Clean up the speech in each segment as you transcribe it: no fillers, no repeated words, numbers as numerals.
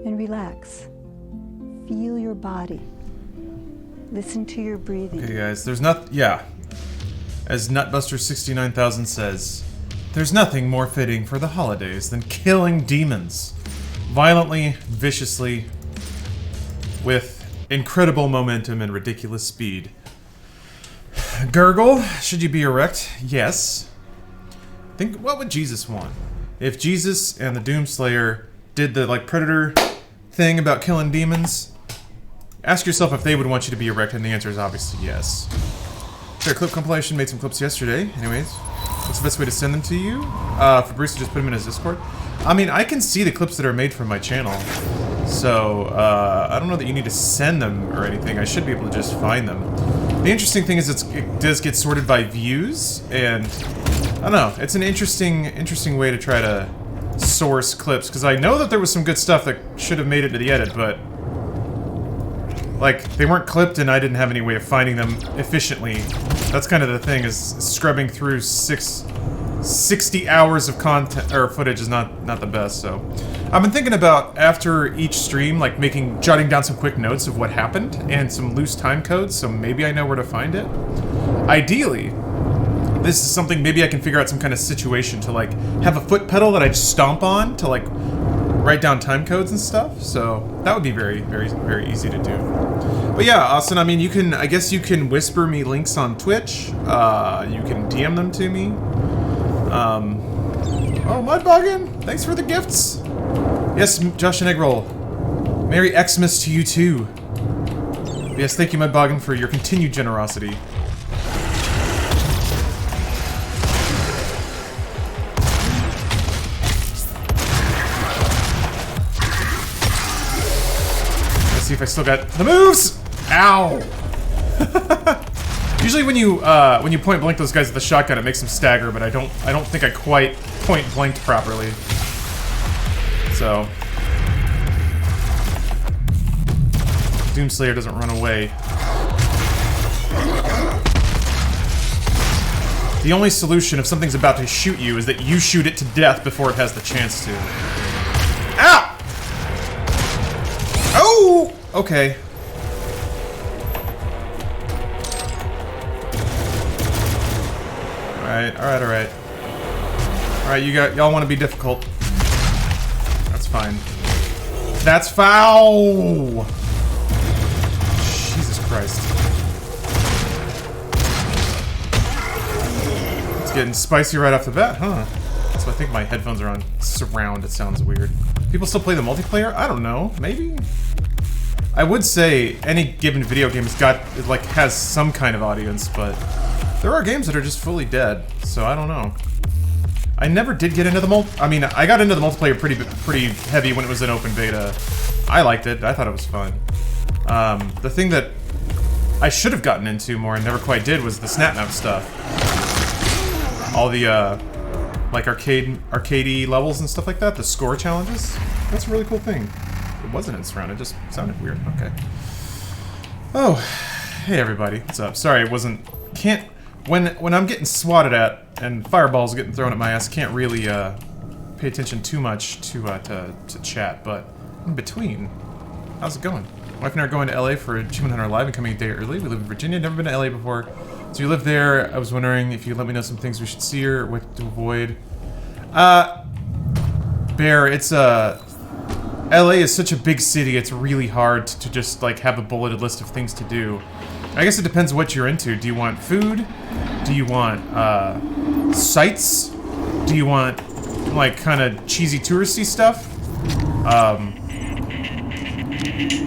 and relax. Feel your body. Listen to your breathing. Okay, guys, there's not... Yeah. As Nutbuster69000 says, there's nothing more fitting for the holidays than killing demons. Violently, viciously, with incredible momentum and ridiculous speed. Gurgle, should you be erect? Yes. Think, what would Jesus want? If Jesus and the Doomslayer did the, like, Predator thing about killing demons, ask yourself if they would want you to be erect, and the answer is obviously yes. Their clip compilation, made some clips yesterday. Anyways, what's the best way to send them to you? For Bruce to just put them in his Discord? I mean, I can see the clips that are made from my channel. So, I don't know that you need to send them or anything. I should be able to just find them. The interesting thing is it does get sorted by views, and I don't know. It's an interesting way to try to source clips, because I know that there was some good stuff that should have made it to the edit, but like, they weren't clipped and I didn't have any way of finding them efficiently. That's kind of the thing, is scrubbing through 60 hours of content, or footage is not the best, so. I've been thinking about, after each stream, like jotting down some quick notes of what happened, and some loose time codes, so maybe I know where to find it. Ideally, this is something, maybe I can figure out some kind of situation to like, have a foot pedal that I just stomp on to like, write down time codes and stuff, so that would be very, very, very easy to do. But yeah, Austin, I mean, I guess you can whisper me links on Twitch, you can DM them to me. Oh, Mudboggin, thanks for the gifts. Yes, Josh and Eggroll, Merry Xmas to you too. Yes, thank you, Mudboggin, for your continued generosity. See if I still got the moves. Ow! Usually when you point blank those guys with the shotgun, it makes them stagger, but I don't think I quite point blanked properly. So Doomslayer doesn't run away. The only solution if something's about to shoot you is that you shoot it to death before it has the chance to. Ow! Oh! Okay. Alright. Alright, y'all want to be difficult. That's fine. That's foul! Jesus Christ. It's getting spicy right off the bat, huh? So I think my headphones are on surround, it sounds weird. People still play the multiplayer? I don't know, maybe? I would say any given video game has some kind of audience, but there are games that are just fully dead, so I don't know. I never did get into the I got into the multiplayer pretty heavy when it was in open beta. I liked it. I thought it was fun. The thing that I should have gotten into more and never quite did was the snap map stuff. All the like arcadey levels and stuff like that. The score challenges. That's a really cool thing. It wasn't in surround. It just sounded weird. Okay. Oh, hey everybody. What's up? Sorry, when I'm getting swatted at and fireballs getting thrown at my ass, can't really pay attention too much to chat. But in between, how's it going? Wife and I are going to LA for Achievement Hunter Live and coming a day early. We live in Virginia. Never been to LA before, so you live there. I was wondering if you let me know some things we should see or what to avoid. Bear, it's LA is such a big city. It's really hard to just like have a bulleted list of things to do. I guess it depends what you're into. Do you want food? Do you want sights? Do you want like kind of cheesy touristy stuff?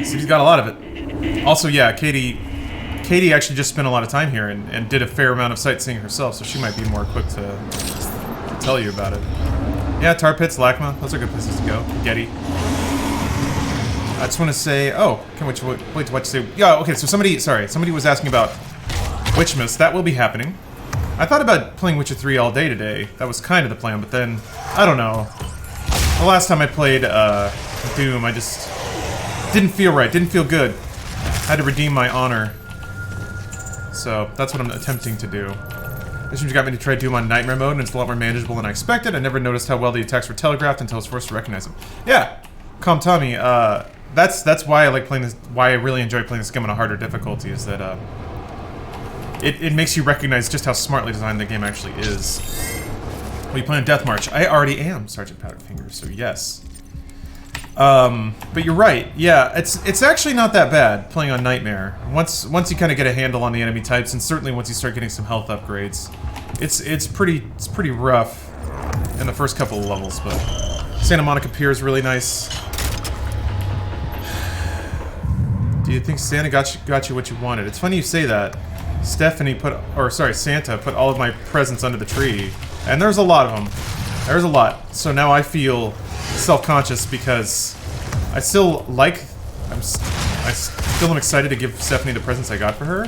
City's got a lot of it. Also, yeah, Katie actually just spent a lot of time here and did a fair amount of sightseeing herself, so she might be more equipped to tell you about it. Yeah, Tar Pits, LACMA, those are good places to go. Getty. I just want to say, can't wait to what you say. Yeah, okay, so somebody was asking about Witchmas. That will be happening. I thought about playing Witcher 3 all day today. That was kind of the plan, but then, I don't know. The last time I played Doom, I just didn't feel right, didn't feel good. I had to redeem my honor. So, that's what I'm attempting to do. This one got me to try Doom on Nightmare mode, and it's a lot more manageable than I expected. I never noticed how well the attacks were telegraphed until I was forced to recognize them. Yeah, Calm Tommy, that's why I like playing this. Why I really enjoy playing this game on a harder difficulty is that it makes you recognize just how smartly designed the game actually is. Well, you play on Death March. I already am Sergeant Powderfinger, so yes. But you're right. Yeah, it's actually not that bad playing on Nightmare. Once you kind of get a handle on the enemy types, and certainly once you start getting some health upgrades, it's pretty rough in the first couple of levels. But Santa Monica Pier is really nice. Do you think Santa got you what you wanted? It's funny you say that. Santa put all of my presents under the tree, and there's a lot of them. There's a lot. So now I feel self-conscious because I still am excited to give Stephanie the presents I got for her,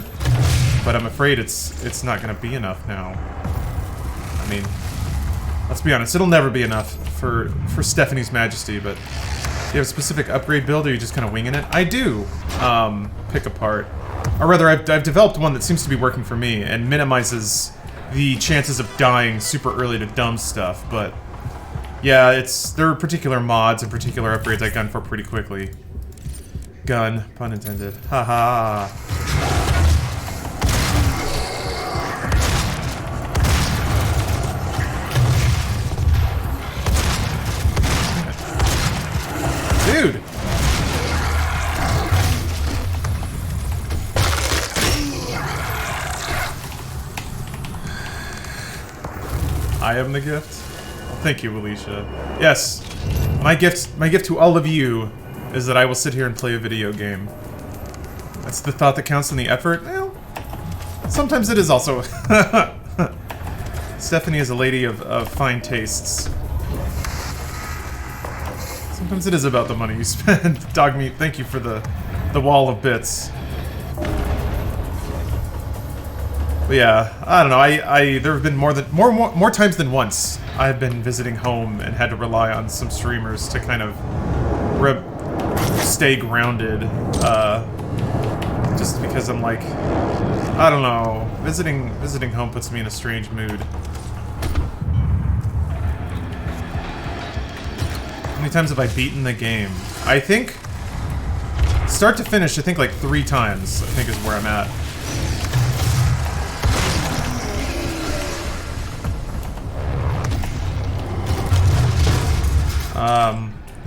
but I'm afraid it's not going to be enough now. I mean, let's be honest, it'll never be enough for Stephanie's Majesty. But do you have a specific upgrade build, or are you just kind of winging it? I do pick apart, or rather, I've developed one that seems to be working for me and minimizes the chances of dying super early to dumb stuff. But yeah, there are particular mods and particular upgrades I gun for pretty quickly. Gun, pun intended. Haha. Dude! I am the gift? Thank you, Alicia. Yes, my gift to all of you is that I will sit here and play a video game. That's the thought that counts in the effort? Well, sometimes it is also. Stephanie is a lady of fine tastes. Sometimes it is about the money you spend. Dog meat, thank you for the wall of bits. But yeah, I don't know. There have been more times than once I have been visiting home and had to rely on some streamers to kind of stay grounded. Just because I'm like, I don't know. Visiting home puts me in a strange mood. How many times have I beaten the game? I think start to finish. I think like 3 times. I think is where I'm at.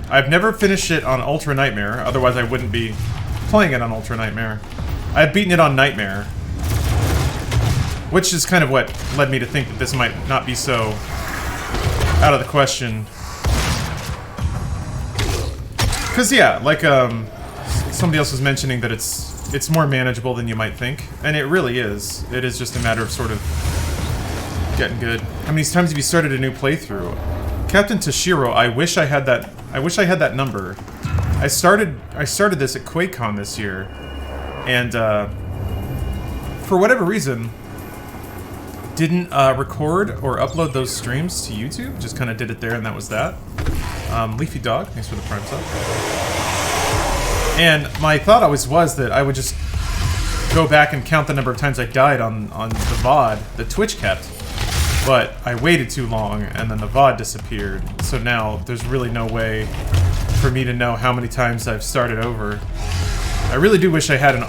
I've never finished it on Ultra Nightmare, otherwise I wouldn't be playing it on Ultra Nightmare. I've beaten it on Nightmare, which is kind of what led me to think that this might not be so out of the question. Because yeah, like somebody else was mentioning that it's more manageable than you might think, and it really is. It is just a matter of sort of getting good. How many times have you started a new playthrough? Captain Toshiro, I wish I had that number. I started this at QuakeCon this year, and for whatever reason, didn't record or upload those streams to YouTube. Just kind of did it there, and that was that. Leafy Dog, thanks for the prime sub. And my thought always was that I would just go back and count the number of times I died on the VOD that Twitch kept. But I waited too long, and then the VOD disappeared. So now there's really no way for me to know how many times I've started over. I really do wish I had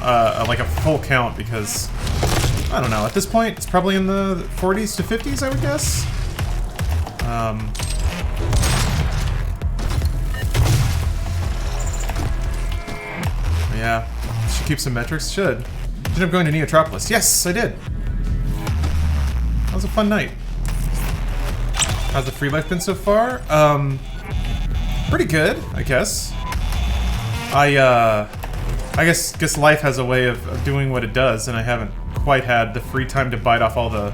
like a full count, because I don't know. At this point, it's probably in the 40s to 50s, I would guess. Yeah, should keep some metrics. Should. Ended up going to Neotropolis. Yes, I did. That was a fun night. How's the free life been so far? Pretty good, I guess. I guess life has a way of doing what it does, and I haven't quite had the free time to bite off all the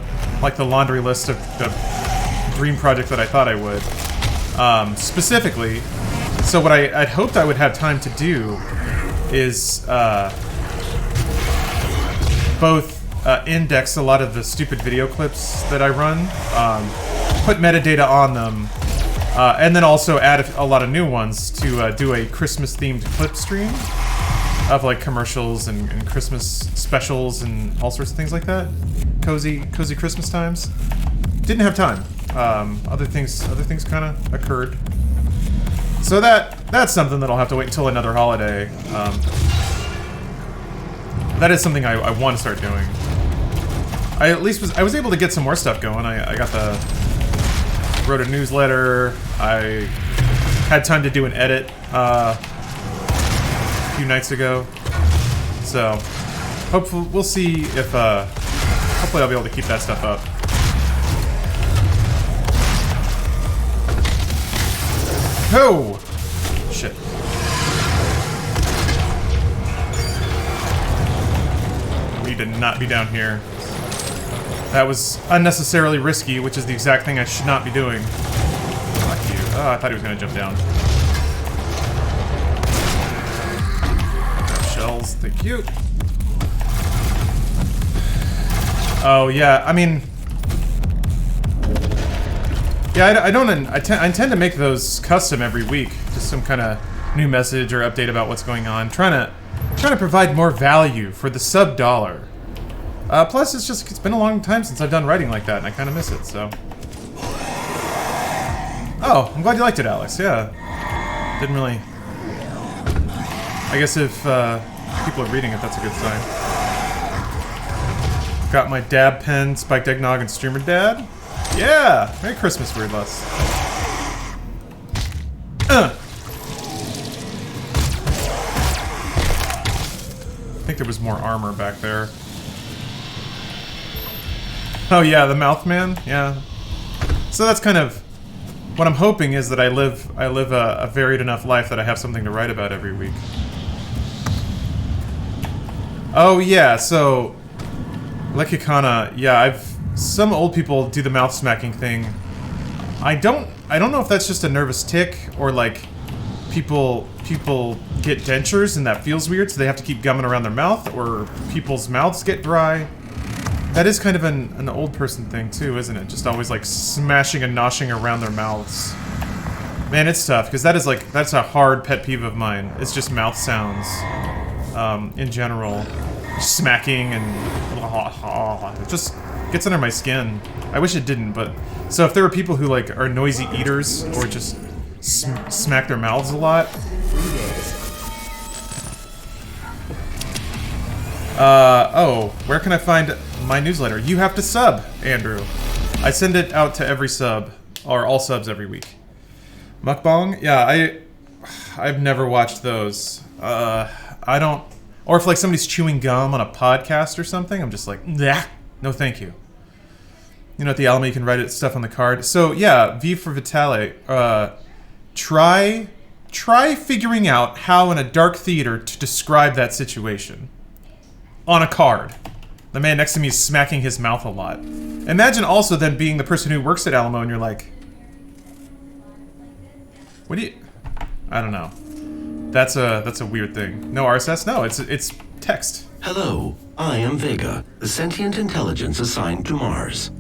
laundry list of dream projects that I thought I would. Specifically, so what I'd hoped I would have time to do is both index a lot of the stupid video clips that I run, put metadata on them, and then also add a lot of new ones to do a Christmas-themed clip stream of like commercials and Christmas specials and all sorts of things like that. Cozy Christmas times. Didn't have time. Other things kind of occurred. So that's something that I'll have to wait until another holiday. That is something I want to start doing. I was able to get some more stuff going. I wrote a newsletter. I had time to do an edit a few nights ago. So hopefully we'll see if hopefully I'll be able to keep that stuff up. Oh! Shit. We need to not be down here. That was unnecessarily risky, which is the exact thing I should not be doing. Fuck you. Oh, I thought he was gonna jump down. Shells, thank you. Oh, yeah, I mean... Yeah, I intend to make those custom every week. Just some kind of new message or update about what's going on. Trying to provide more value for the sub-dollar. Plus, it's been a long time since I've done writing like that, and I kind of miss it, so... Oh, I'm glad you liked it, Alex, yeah. Didn't really... I guess if people are reading it, that's a good sign. Got my dab pen, spiked eggnog, and streamer dad. Yeah! Merry Christmas, Weird Lust. I think there was more armor back there. Oh yeah, the mouth man? Yeah. So that's kind of... What I'm hoping is that I live a varied enough life that I have something to write about every week. Oh yeah, so... Lekikana, yeah, some old people do the mouth smacking thing. I don't know if that's just a nervous tick or like people get dentures and that feels weird, so they have to keep gumming around their mouth, or people's mouths get dry. That is kind of an old person thing too, isn't it? Just always like smashing and noshing around their mouths. Man, it's tough because that's a hard pet peeve of mine. It's just mouth sounds in general, smacking and it just gets under my skin. I wish it didn't, but so if there are people who like are noisy eaters or just smack their mouths a lot. Oh, where can I find my newsletter? You have to sub, Andrew. I send it out to every sub, or all subs every week. Mukbang? Yeah, I've never watched those. I don't... Or if like somebody's chewing gum on a podcast or something, I'm just like, nah, no thank you. You know, at the Alamo you can write it stuff on the card. So yeah, V for Vitale. Try figuring out how in a dark theater to describe that situation. On a card. The man next to me is smacking his mouth a lot. Imagine also then being the person who works at Alamo and you're like... What do you... I don't know. That's a weird thing. No RSS? No, it's text. Hello, I am Vega, the sentient intelligence assigned to Mars.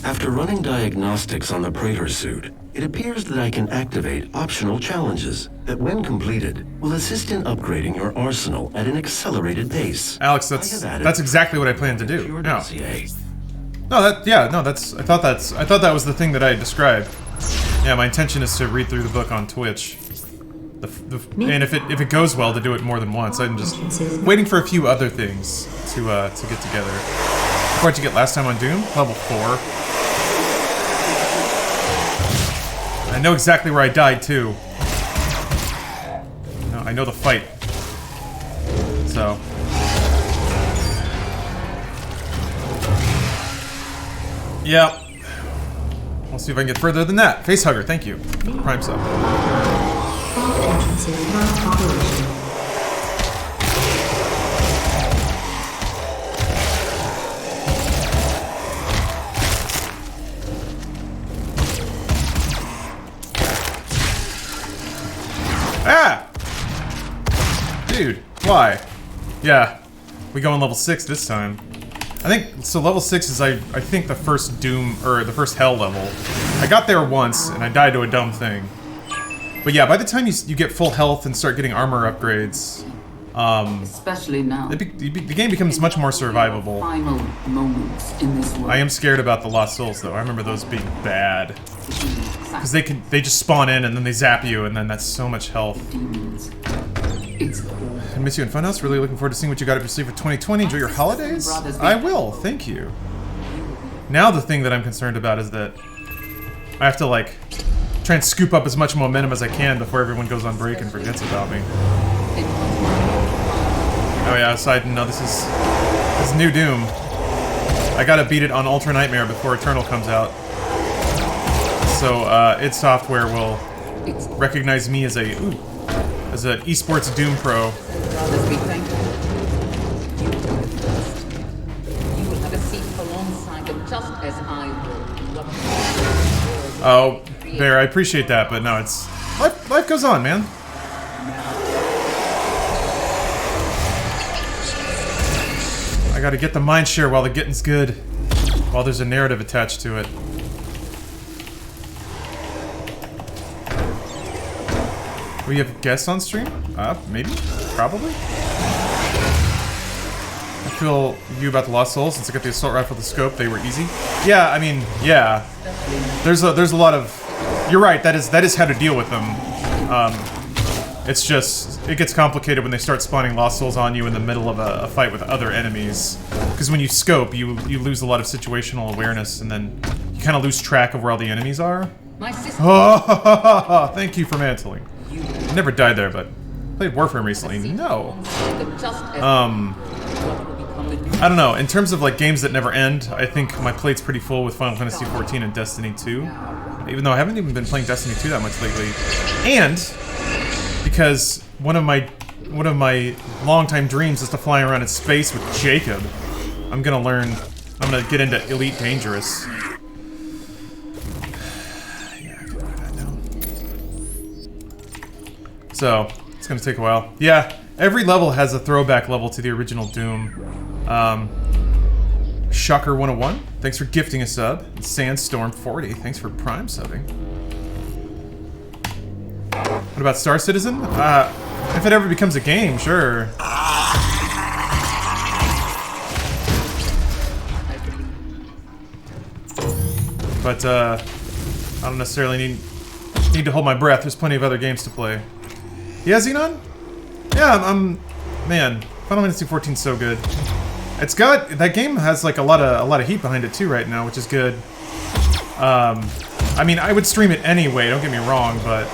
After running diagnostics on the Praetor suit, it appears that I can activate optional challenges that, when completed, will assist in upgrading your arsenal at an accelerated pace. Alex, that's exactly what I plan to do. No. I thought that was the thing that I described. Yeah, my intention is to read through the book on Twitch. And if it goes well, to do it more than once. I'm just waiting for a few other things to get together. What'd you get last time on Doom? Level 4. I know exactly where I died too. No, I know the fight. So. Yeah. We'll see if I can get further than that. Facehugger, thank you. Prime sub. Ah! Dude, why? Yeah, we go on level 6 this time. I think, so level 6 is, I think, the first Doom, or the first Hell level. I got there once, and I died to a dumb thing. But yeah, by the time you get full health and start getting armor upgrades, especially now, the game becomes much more survivable. Final moments in this world. I am scared about the Lost Souls, though. I remember those being bad. Because they just spawn in and then they zap you, and then that's so much health. I miss you in Funhouse. Really looking forward to seeing what you got up your sleeve for 2020. Enjoy your holidays. I will. Thank you. Now the thing that I'm concerned about is that I have to like try and scoop up as much momentum as I can before everyone goes on break and forgets about me. Oh yeah, aside, no, this is New Doom. I gotta beat it on Ultra Nightmare before Eternal comes out. So id Software will recognize me as an esports Doom pro. Oh, Bear, I appreciate that, but no, it's life goes on, man. I gotta get the mind share while the getting's good, while there's a narrative attached to it. We have guests on stream? Maybe? Probably? I feel you about the Lost Souls. Since I got the assault rifle with the scope, they were easy. Yeah, I mean, yeah. There's a lot of... You're right, that is how to deal with them. It's just... It gets complicated when they start spawning Lost Souls on you in the middle of a fight with other enemies. Because when you scope, you lose a lot of situational awareness, and then you kind of lose track of where all the enemies are. Oh, thank you for mantling. I never died there, but played Warframe recently. No. I don't know. In terms of like games that never end, I think my plate's pretty full with Final Fantasy XIV and Destiny 2. Even though I haven't even been playing Destiny 2 that much lately. And because one of my longtime dreams is to fly around in space with Jacob, I'm gonna get into Elite Dangerous. So, it's gonna take a while. Yeah, every level has a throwback level to the original Doom. Shocker 101, thanks for gifting a sub. And Sandstorm 40, thanks for Prime subbing. What about Star Citizen? If it ever becomes a game, sure. But, I don't necessarily need to hold my breath. There's plenty of other games to play. Yeah, Xenon? Yeah, man, Final Fantasy XIV's so good. It's got... That game has, like, a lot of heat behind it, too, right now, which is good. I mean, I would stream it anyway, don't get me wrong, but...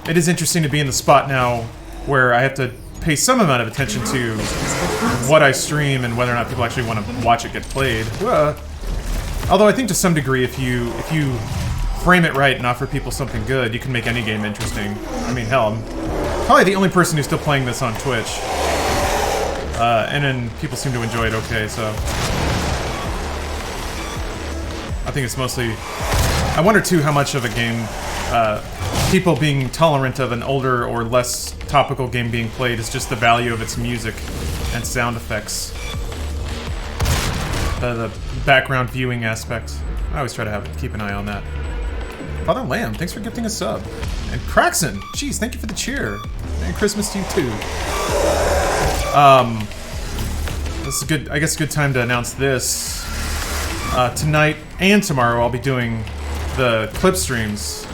it is interesting to be in the spot now where I have to pay some amount of attention to what I stream and whether or not people actually want to watch it get played. Although I think to some degree, if you frame it right and offer people something good, you can make any game interesting. I mean, hell, I'm probably the only person who's still playing this on Twitch. And then people seem to enjoy it okay, so... I think it's mostly... I wonder, too, how much of a game... people being tolerant of an older or less topical game being played is just the value of its music and sound effects. The background viewing aspect. I always try to keep an eye on that. Father Lamb, thanks for gifting a sub. And Craxon, jeez, thank you for the cheer. And Christmas to you too. This is good. I guess a good time to announce this. Tonight and tomorrow, I'll be doing the clip streams.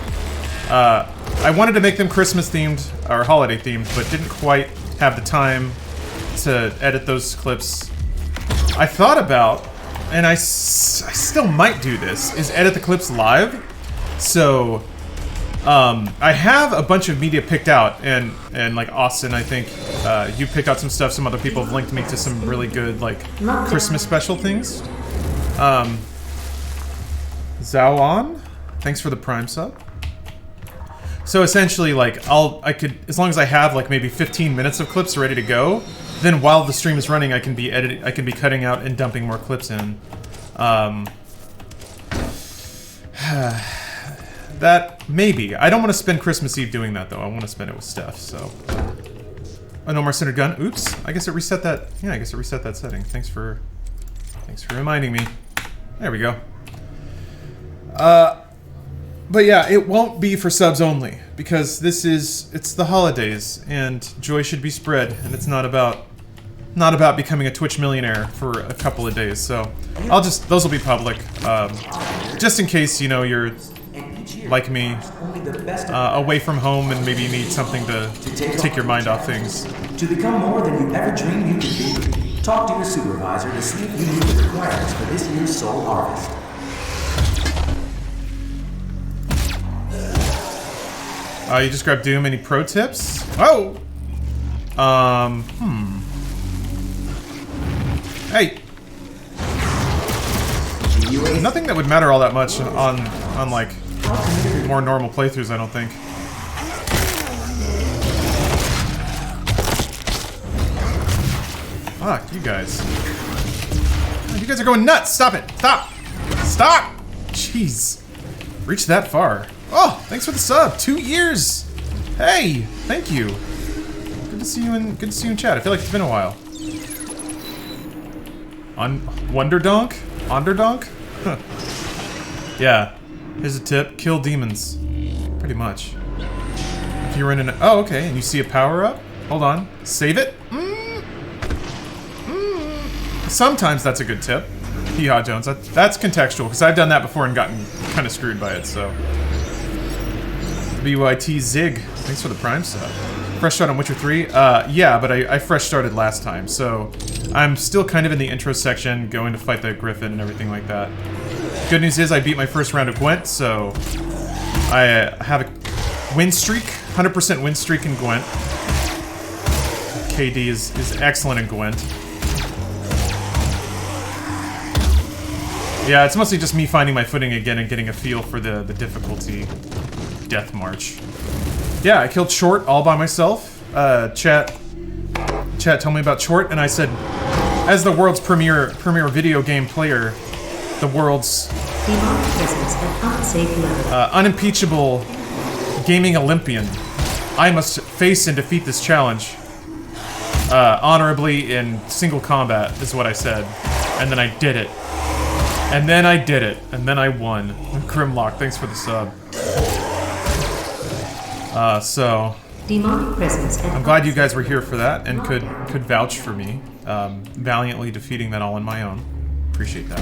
I wanted to make them Christmas themed or holiday themed, but didn't quite have the time to edit those clips. I thought about, and I still might do this, is edit the clips live. So, I have a bunch of media picked out, and like Austin, I think, you picked out some stuff, some other people have linked me to some really good, like, Christmas special things. Zawan, thanks for the Prime sub. So essentially, like, I could, as long as I have, like, maybe 15 minutes of clips ready to go, then while the stream is running, I can be cutting out and dumping more clips in. That, maybe. I don't want to spend Christmas Eve doing that, though. I want to spend it with Steph, so... Oh, no more centered gun. Oops. I guess it reset that... Yeah, I guess it reset that setting. Thanks for reminding me. There we go. But yeah, it won't be for subs only, because it's the holidays, and joy should be spread, and it's not about not about becoming a Twitch millionaire for a couple of days, so those will be public. Just in case, you know, you're like me, away from home and maybe you need something to take your mind off things. To become more than you ever dreamed you could be, talk to your supervisor to see if you meet the requirements for this year's soul harvest. You just grabbed Doom. Any pro tips? Oh! Hey! Nothing that would matter all that much on like, more normal playthroughs, I don't think. Fuck, you guys. You guys are going nuts! Stop it! Stop! Stop! Jeez. Reached that far. Oh, thanks for the sub. 2 years! Hey! Thank you. Good to see you in chat. I feel like it's been a while. Wonderdonk? Onderdonk? Huh. Yeah. Here's a tip. Kill demons. Pretty much. If you're in an... Oh, okay. And you see a power-up? Hold on. Save it? Sometimes that's a good tip. Hee-haw, Jones. That's contextual, because I've done that before and gotten kind of screwed by it, so... BYT Zig. Thanks for the Prime sub. Fresh start on Witcher 3? Yeah, but I fresh started last time, so... I'm still kind of in the intro section, going to fight the Griffin and everything like that. Good news is I beat my first round of Gwent, so... I have a win streak, 100% win streak in Gwent. KD is excellent in Gwent. Yeah, it's mostly just me finding my footing again and getting a feel for the difficulty. Death March. Yeah, I killed Short all by myself. Chat told me about Short, and I said, as the world's premier video game player, the world's unimpeachable gaming Olympian, I must face and defeat this challenge honorably in single combat, is what I said. And then I did it. And then I did it. And then I won. Grimlock, thanks for the sub. So... I'm glad you guys were here for that and could vouch for me. Valiantly defeating that all on my own. Appreciate that.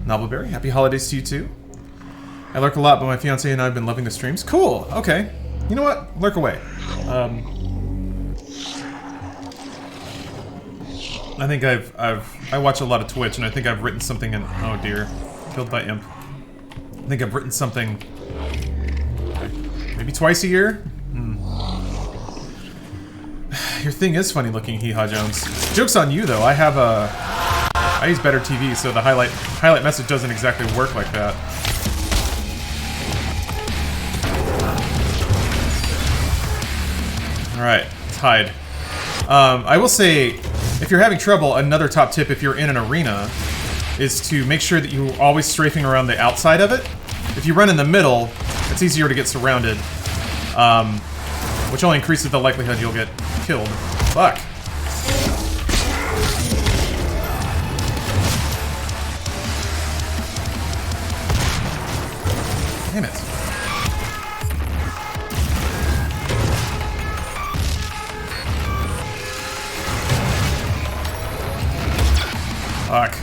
Novelberry, happy holidays to you too. I lurk a lot, but my fiance and I have been loving the streams. Cool, okay. You know what? Lurk away. I think I watch a lot of Twitch, and I think I've written something in... Oh dear. Killed by Imp. I think I've written something... maybe twice a year? Your thing is funny looking, Hee-Haw Jones. Joke's on you, though. I use better TV, so the highlight message doesn't exactly work like that. Alright, tied. I will say, if you're having trouble, another top tip if you're in an arena is to make sure that you're always strafing around the outside of it. If you run in the middle, it's easier to get surrounded, which only increases the likelihood you'll get killed. Fuck. Damn it. Fuck.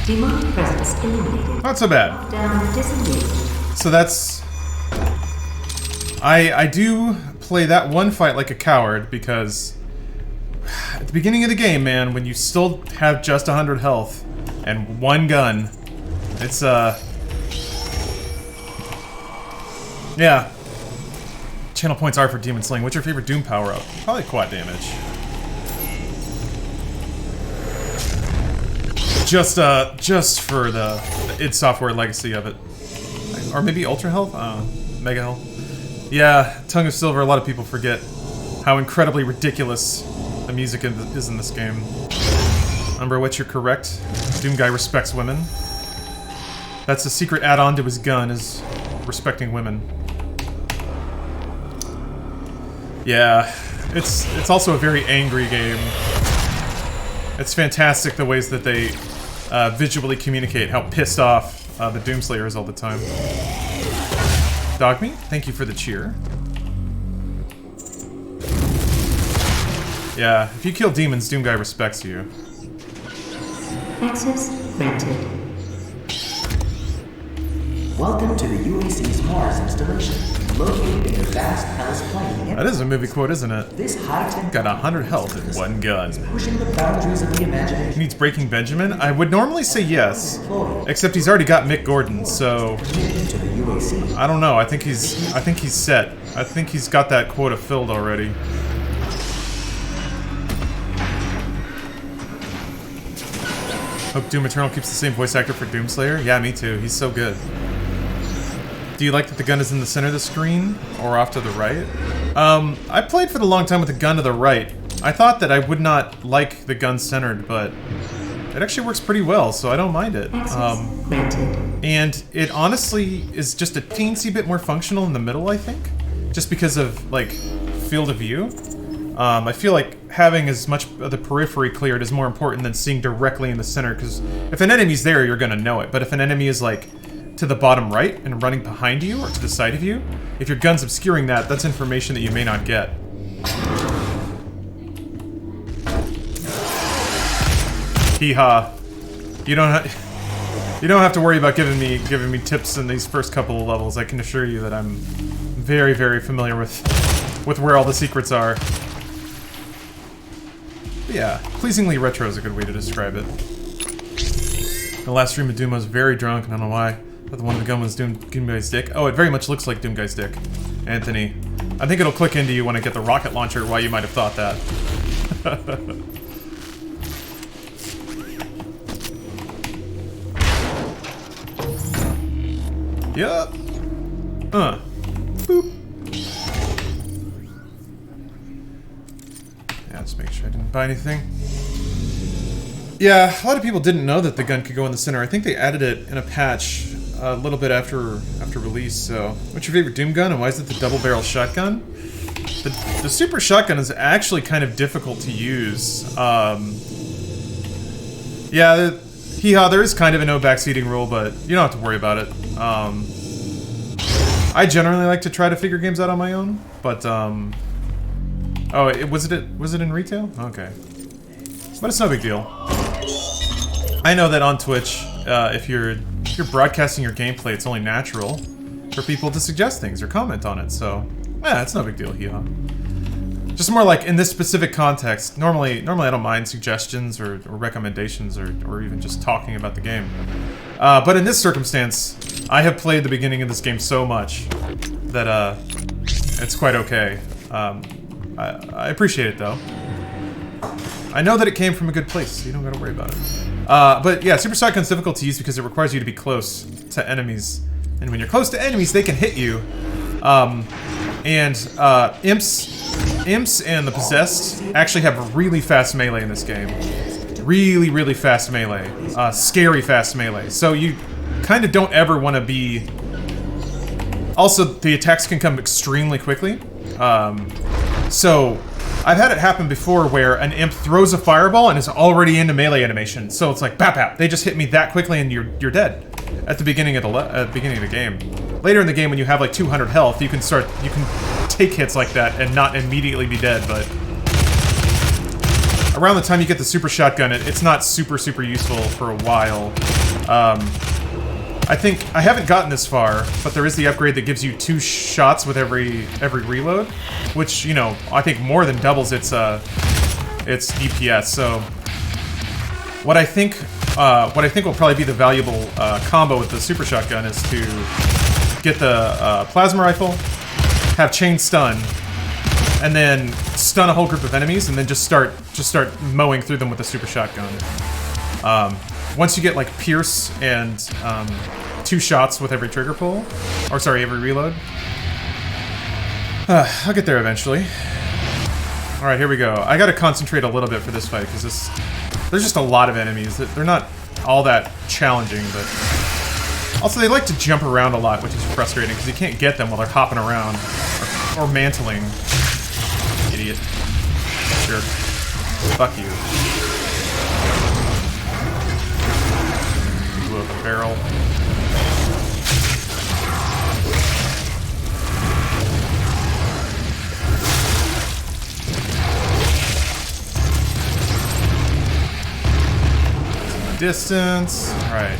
Demonic presence eliminated. Not so bad. Down disengaged. So that's... I do play that one fight like a coward because at the beginning of the game, man, when you still have just 100 health and one gun, it's yeah. Channel points are for Demon Slaying. What's your favorite Doom power-up? Probably quad damage. Just for the id Software legacy of it. Or maybe Ultra Health? Mega Health. Yeah, Tongue of Silver, a lot of people forget how incredibly ridiculous the music is in this game. Remember what you're correct. Doom Guy respects women. That's the secret add-on to his gun, is respecting women. Yeah, it's also a very angry game. It's fantastic the ways that they visually communicate how pissed off the Doomslayer is all the time. Dogme, thank you for the cheer. Yeah, if you kill demons, Doom Guy respects you. Access granted. Welcome to the UAC's Mars installation, located in the vast Atlus plain. That is a movie quote, isn't it? This high-tech Got 100 health in one gun. pushing the boundaries of the imagination. Needs Breaking Benjamin? I would normally say yes, except he's already got Mick Gordon, so To the UAC. I don't know. I think he's set. I think he's got that quota filled already. Hope Doom Eternal keeps the same voice actor for Doomslayer. Yeah, me too. He's so good. Do you like that the gun is in the center of the screen or off to the right? I played for the long time with the gun to the right. I thought that I would not like the gun centered, but it actually works pretty well, so I don't mind it. And it honestly is just a teensy bit more functional in the middle, I think, just because of like field of view. I feel like having as much of the periphery cleared is more important than seeing directly in the center, because if an enemy's there, you're gonna know it. But if an enemy is like to the bottom right and running behind you or to the side of you, if your gun's obscuring that, that's information that you may not get. Hee-haw. You don't have to worry about giving me tips in these first couple of levels. I can assure you that I'm very, very familiar with where all the secrets are. But yeah, pleasingly retro is a good way to describe it. The last stream of Doom I was very drunk, and I don't know why. But the one with the gun was Doom Guy's dick. Oh, it very much looks like Doom Guy's dick. Anthony. I think it'll click into you when I get the rocket launcher why you might have thought that. Yup. Boop. Yeah, just make sure I didn't buy anything. Yeah, a lot of people didn't know that the gun could go in the center. I think they added it in a patch a little bit after release, so... What's your favorite Doom gun, and why is it the double-barrel shotgun? The super shotgun is actually kind of difficult to use. Yeah, there is kind of a no backseating rule, but you don't have to worry about it. I generally like to try to figure games out on my own, but oh, was it in retail? Okay, but it's no big deal. I know that on Twitch, if you're broadcasting your gameplay, it's only natural for people to suggest things or comment on it. So yeah, it's no big deal. Yeah. Just more like in this specific context. Normally I don't mind suggestions or recommendations or even just talking about the game. But in this circumstance, I have played the beginning of this game so much that it's quite okay. I appreciate it though. I know that it came from a good place, so you don't gotta worry about it. But yeah, Super Shotgun's difficult to use because it requires you to be close to enemies. And when you're close to enemies, they can hit you. Imps and the Possessed actually have really fast melee in this game. Really, really fast melee. Scary fast melee. So you kind of don't ever want to be... Also, the attacks can come extremely quickly. So, I've had it happen before where an imp throws a fireball and is already into melee animation. So it's like, bap bap, they just hit me that quickly and you're dead. At the beginning of the game. Later in the game, when you have like 200 health, you can take hits like that and not immediately be dead, but around the time you get the super shotgun, it's not super useful for a while. I think I haven't gotten this far, but there is the upgrade that gives you 2 shots with every reload, which, you know, I think more than doubles its DPS. So what I think will probably be the valuable combo with the super shotgun is to get the plasma rifle, have chain stun, and then stun a whole group of enemies, and then just start mowing through them with the super shotgun. Once you get like pierce and 2 shots with every trigger pull, or sorry, every reload. I'll get there eventually. All right, here we go. I gotta concentrate a little bit for this fight because there's just a lot of enemies. They're not all that challenging, but also they like to jump around a lot, which is frustrating because you can't get them while they're hopping around or mantling. Idiot. Sure. Fuck you. barrel. Distance. All right.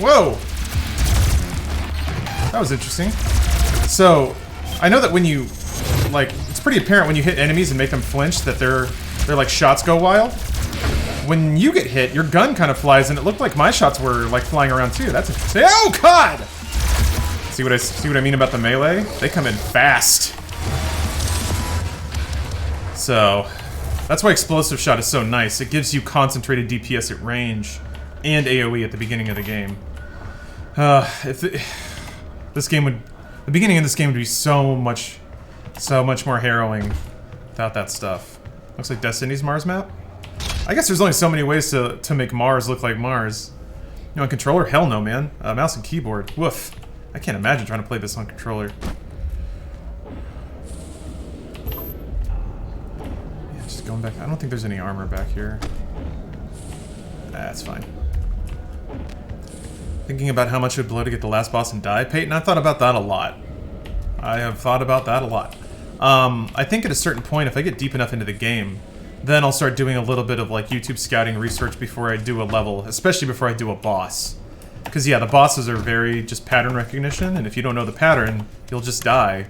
Whoa! That was interesting. So, I know that when you, like, it's pretty apparent when you hit enemies and make them flinch that their like shots go wild. When you get hit, your gun kind of flies, and it looked like my shots were like flying around too. That's interesting. Oh God! See what I mean about the melee? They come in fast. So, that's why explosive shot is so nice. It gives you concentrated DPS at range and AoE at the beginning of the game. The beginning of this game would be so much more harrowing without that stuff. Looks like Destiny's Mars map. I guess there's only so many ways to make Mars look like Mars. You know, on controller? Hell no, man. Mouse and keyboard. Woof. I can't imagine trying to play this on controller. Yeah, just going back. I don't think there's any armor back here. That's fine. Thinking about how much it would blow to get the last boss and die, Peyton? I've thought about that a lot. I have thought about that a lot. I think at a certain point, if I get deep enough into the game, then I'll start doing a little bit of like YouTube scouting research before I do a level, especially before I do a boss. Because yeah, the bosses are very just pattern recognition, and if you don't know the pattern, you'll just die.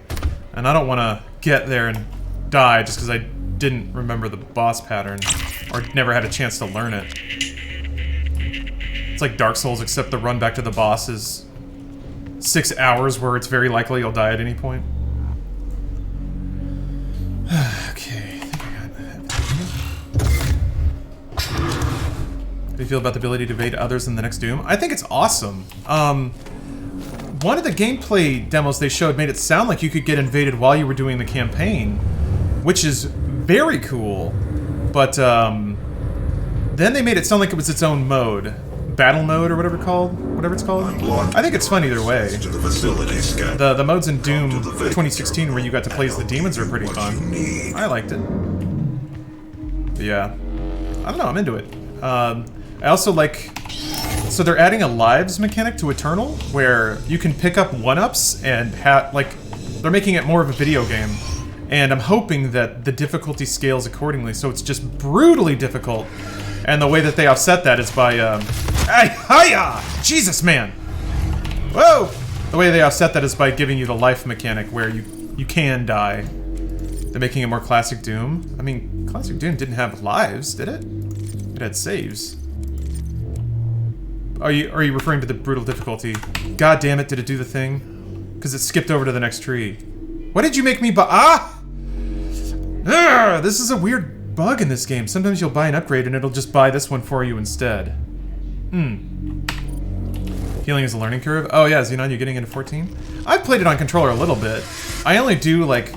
And I don't want to get there and die just because I didn't remember the boss pattern, or never had a chance to learn it. It's like Dark Souls, except the run back to the boss is 6 hours where it's very likely you'll die at any point. Okay, I think I got everything. How do you feel about the ability to evade others in the next Doom? I think it's awesome. One of the gameplay demos they showed made it sound like you could get invaded while you were doing the campaign, which is very cool. But then they made it sound like it was its own mode. Battle mode or whatever it's called. I think it's fun either way. The modes in Doom 2016 where you got to play as the demons are pretty fun. I liked it. But yeah, I don't know. I'm into it. I also like. So they're adding a lives mechanic to Eternal where you can pick up 1-ups and they're making it more of a video game. And I'm hoping that the difficulty scales accordingly, so it's just brutally difficult. And the way that they offset that is by, Hiya! Jesus, man! Whoa! The way they offset that is by giving you the life mechanic where you can die. They're making it more classic Doom. I mean, classic Doom didn't have lives, did it? It had saves. Are you referring to the brutal difficulty? God damn it, did it do the thing? Because it skipped over to the next tree. What did you make me buy? Ah! Ugh, this is a weird bug in this game. Sometimes you'll buy an upgrade and it'll just buy this one for you instead. Healing is a learning curve. Oh yeah, Xenon, you getting into 14? I've played it on controller a little bit. I only do like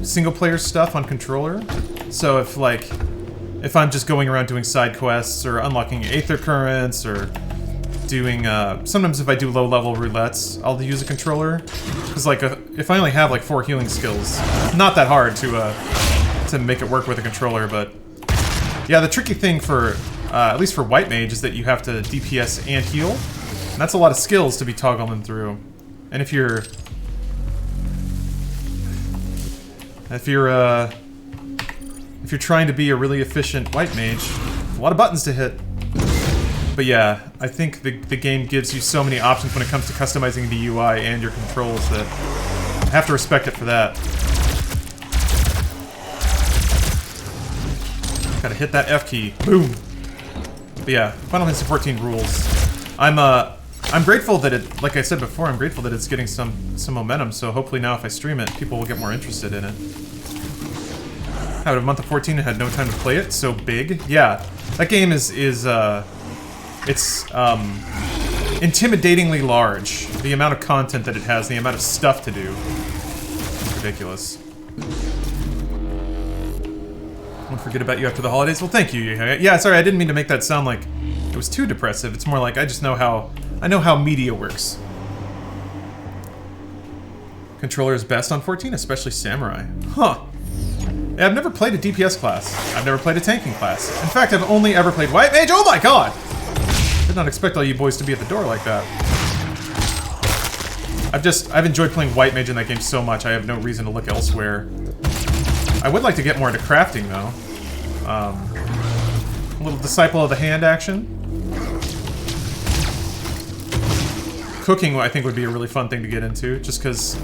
single player stuff on controller. So if I'm just going around doing side quests or unlocking Aether Currents or doing, sometimes if I do low-level roulettes, I'll use a controller. Because, if I only have, 4 healing skills, not that hard to make it work with a controller, but... Yeah, the tricky thing for, at least for White Mage, is that you have to DPS and heal. And that's a lot of skills to be toggling through. And if you're trying to be a really efficient White Mage, a lot of buttons to hit. But yeah, I think the game gives you so many options when it comes to customizing the UI and your controls that I have to respect it for that. Gotta hit that F key. Boom! But yeah, Final Fantasy XIV rules. I'm grateful that it, like I said before, I'm grateful that it's getting some momentum, so hopefully now if I stream it, people will get more interested in it. Out of a month of 14 and had no time to play it, so big. Yeah, that game is intimidatingly large. The amount of content that it has, the amount of stuff to do. It's ridiculous. Won't forget about you after the holidays. Well, thank you. Yeah, sorry, I didn't mean to make that sound like it was too depressive. It's more like I know how media works. Controller is best on 14, especially Samurai. Huh. Yeah, I've never played a DPS class. I've never played a tanking class. In fact, I've only ever played White Mage. Oh my god! Did not expect all you boys to be at the door like that. I've enjoyed playing White Mage in that game so much, I have no reason to look elsewhere. I would like to get more into crafting, though. A little Disciple of the Hand action. Cooking, I think, would be a really fun thing to get into, just because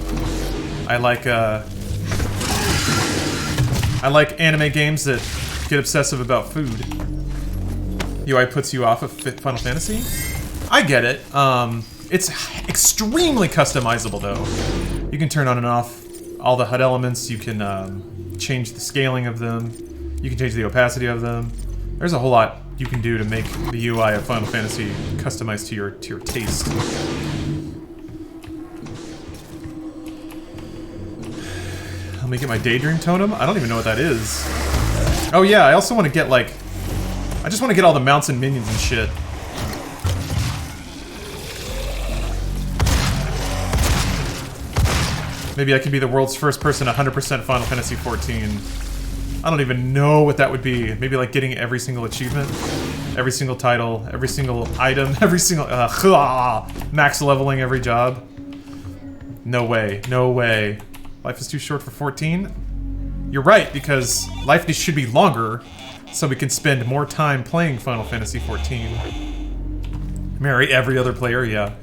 I like anime games that get obsessive about food. UI puts you off of Final Fantasy? I get it. It's extremely customizable, though. You can turn on and off all the HUD elements. You can change the scaling of them. You can change the opacity of them. There's a whole lot you can do to make the UI of Final Fantasy customized to your taste. Let me get my Daydream Totem. I don't even know what that is. Oh yeah, I also want to get like... I just want to get all the mounts and minions and shit. Maybe I can be the world's first person 100% Final Fantasy XIV. I don't even know what that would be. Maybe like getting every single achievement, every single title, every single item, every single... max leveling every job. No way. No way. Life is too short for 14? You're right, because life should be longer, so we can spend more time playing Final Fantasy XIV. Marry every other player, yeah.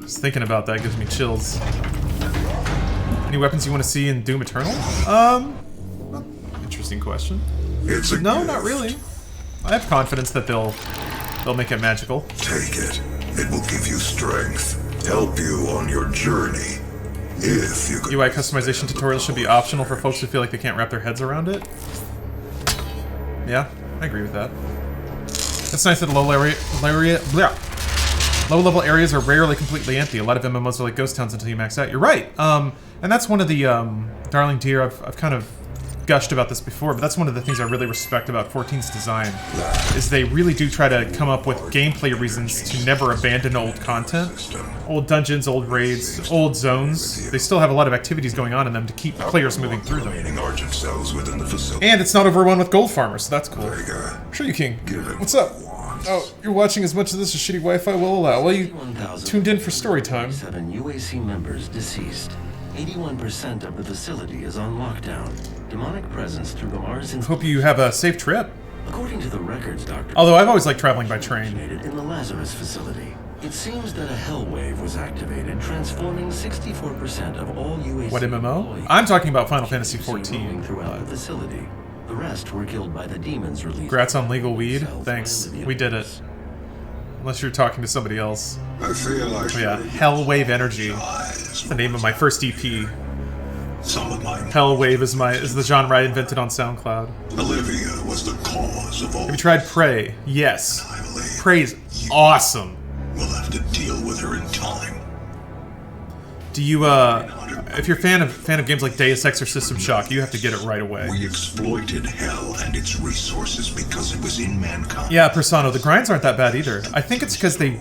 Just thinking about that gives me chills. Any weapons you want to see in Doom Eternal? Interesting question. No, not really. I have confidence that they'll make it magical. Take it. It will give you strength. Help you on your journey. If you could... UI customization tutorials should be optional for folks who feel like they can't wrap their heads around it. Yeah, I agree with that. It's nice that low-level areas are rarely completely empty. A lot of MMOs are like ghost towns until you max out. You're right. And that's one of the Darling Deer. I've kind of gushed about this before, but that's one of the things I really respect about 14's design, is they really do try to come up with gameplay reasons to never abandon old content. Old dungeons, old raids, old zones. They still have a lot of activities going on in them to keep players moving through them. And it's not overrun with gold farmers, so that's cool. Sure you King. What's up? Oh, you're watching as much of this as shitty Wi-Fi will allow. Well, you tuned in for story time. 7 UAC members deceased. 81% of the facility is on lockdown. Demonic presence through the Mars. Hope you have a safe trip. According to the records, Dr. Although I've always liked traveling by train. In the Lazarus facility. It seems that a hell wave was activated, transforming 64% of all UAC. What MMO? I'm talking about Final Fantasy XIV. Throughout the facility. The rest were killed by the demons released. Congrats on legal weed. Thanks. We did it. Unless you're talking to somebody else. I feel like yeah, Hellwave Energy. That's the name of my first EP. Hellwave is the genre I invented on SoundCloud. Olivia was the cause of all. Have you tried Prey? Yes. Prey is awesome. We'll have to deal with her in time. Do you if you're a fan of games like Deus Ex or System Shock, you have to get it right away. We exploited hell and its resources because it was in mankind. Yeah, Persano, the grinds aren't that bad either. I think it's because they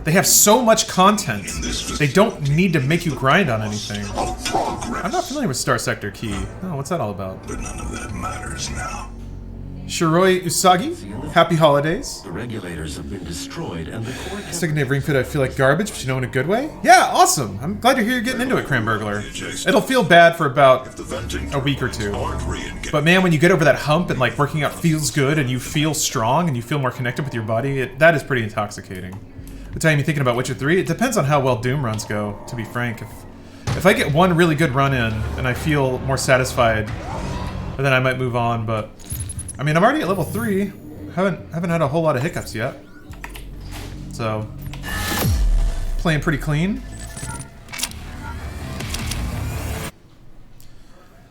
have so much content. They don't need to make you grind on anything. I'm not familiar with Star Sector Key. Oh, what's that all about? But none of that matters now. Shiroi Usagi, happy holidays. The regulators have been destroyed and the court has... Second day of Ring Fit, I feel like garbage, but you know in a good way? Yeah, awesome! I'm glad to hear you're getting into it, Cranburglar. It'll feel bad for about a week or two. But man, when you get over that hump and like working out feels good and you feel strong and you feel more connected with your body, that is pretty intoxicating. The time you're thinking about Witcher 3, it depends on how well Doom runs go, to be frank. If I get one really good run in and I feel more satisfied, then I might move on, but... I mean, I'm already at level 3. Haven't had a whole lot of hiccups yet. So, playing pretty clean.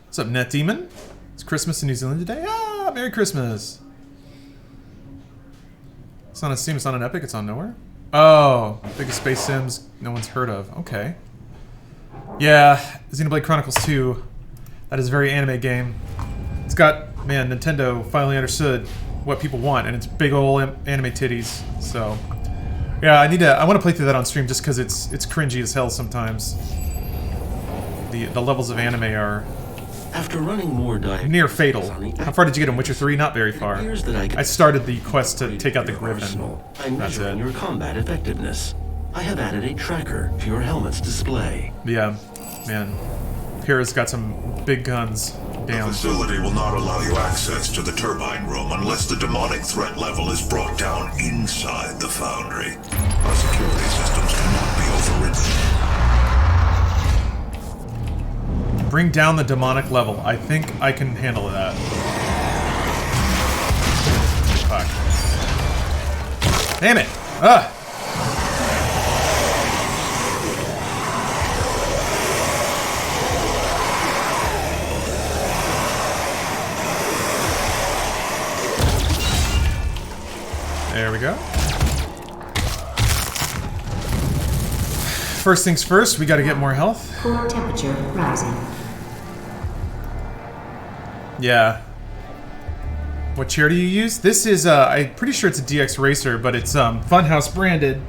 What's up, Net Demon? It's Christmas in New Zealand today. Ah, Merry Christmas. It's not on Steam, it's not on Epic, it's on nowhere. Oh, biggest space sims no one's heard of. Okay. Yeah, Xenoblade Chronicles 2. That is a very anime game. It's got... Man, Nintendo finally understood what people want, and it's big ol' anime titties, so... Yeah, I want to play through that on stream just because it's cringy as hell sometimes. The levels of anime are After running more near fatal. How far did you get in Witcher 3? Not very far. I started the quest to take out the Griffin. I'm That's measuring it. your combat effectiveness. I have added a tracker to your helmet's display. Yeah, man. Pyrrha's got some big guns. The Damn. facility will not allow you access to the turbine room unless the demonic threat level is brought down inside the foundry. Our security systems cannot be overridden. Bring down the demonic level. I think I can handle that. Fuck. Damn it! Ugh! There we go. First things first, we gotta get more health. Core temperature rising. Yeah. What chair do you use? This is, I'm pretty sure it's a DX Racer, but it's, Funhouse branded.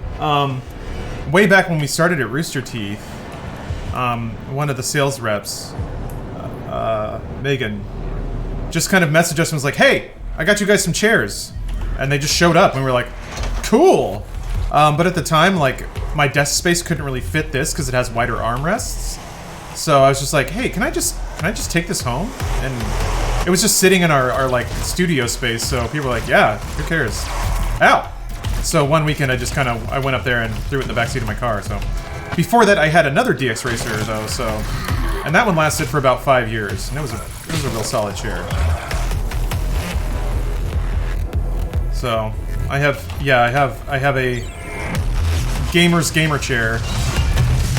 Way back when we started at Rooster Teeth, one of the sales reps, Megan, just kind of messaged us and was like, hey, I got you guys some chairs. And they just showed up and we were like, cool. But at the time, like, my desk space couldn't really fit this because it has wider armrests. So I was just like, hey, can I just take this home? And it was just sitting in our like studio space, so people were like, yeah, who cares? Ow! So one weekend I went up there and threw it in the backseat of my car, so. Before that I had another DX Racer though, so. And that one lasted for about 5 years, and it was a real solid chair. So, I have a Gamer's Gamer chair.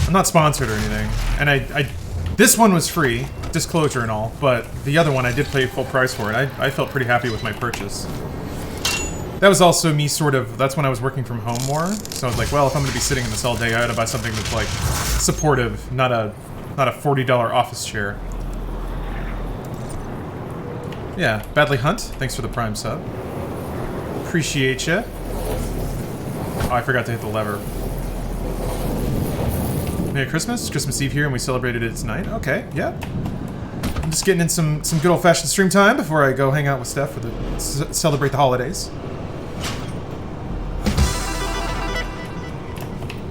I'm not sponsored or anything. And this one was free, disclosure and all, but the other one I did pay full price for it. I felt pretty happy with my purchase. That was also me that's when I was working from home more. So I was like, well, if I'm gonna be sitting in this all day, I ought to buy something that's like supportive, not a $40 office chair. Yeah, Badly Hunt, thanks for the Prime sub. Appreciate ya. Oh, I forgot to hit the lever. Merry Christmas. Christmas Eve here and we celebrated it tonight. Okay, yeah. I'm just getting in some good old-fashioned stream time before I go hang out with Steph for celebrate the holidays.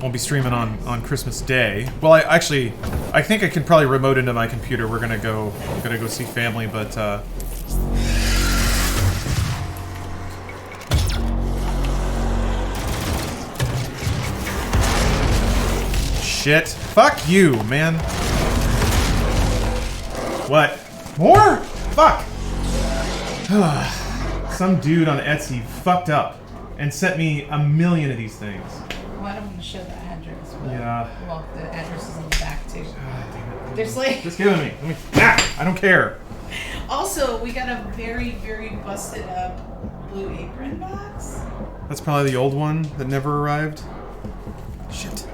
Won't be streaming on Christmas Day. Well, I think I can probably remote into my computer. We're gonna go see family, but shit. Fuck you, man. What? More? Fuck! Some dude on Etsy fucked up and sent me 1,000,000 of these things. Well, I don't want to show the address. But, Yeah. Well, the address is on the back, too. God damn it. There's like... Just give it to me. I don't care. Also, we got a very, very busted up Blue Apron box. That's probably the old one that never arrived. Shit.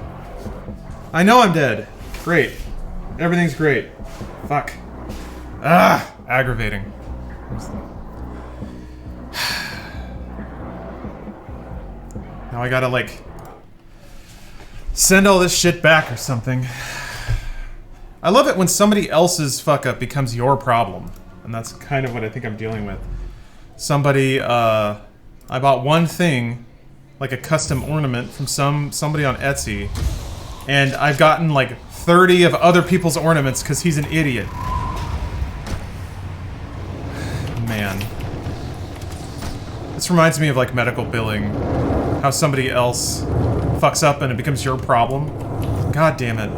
I know I'm dead. Great. Everything's great. Fuck. Ah! Aggravating. Now I gotta, like, send all this shit back or something. I love it when somebody else's fuck up becomes your problem. And that's kind of what I think I'm dealing with. Somebody, I bought one thing, like a custom ornament from somebody on Etsy, and I've gotten like 30 of other people's ornaments because he's an idiot. Man. This reminds me of like medical billing. How somebody else fucks up and it becomes your problem. God damn it.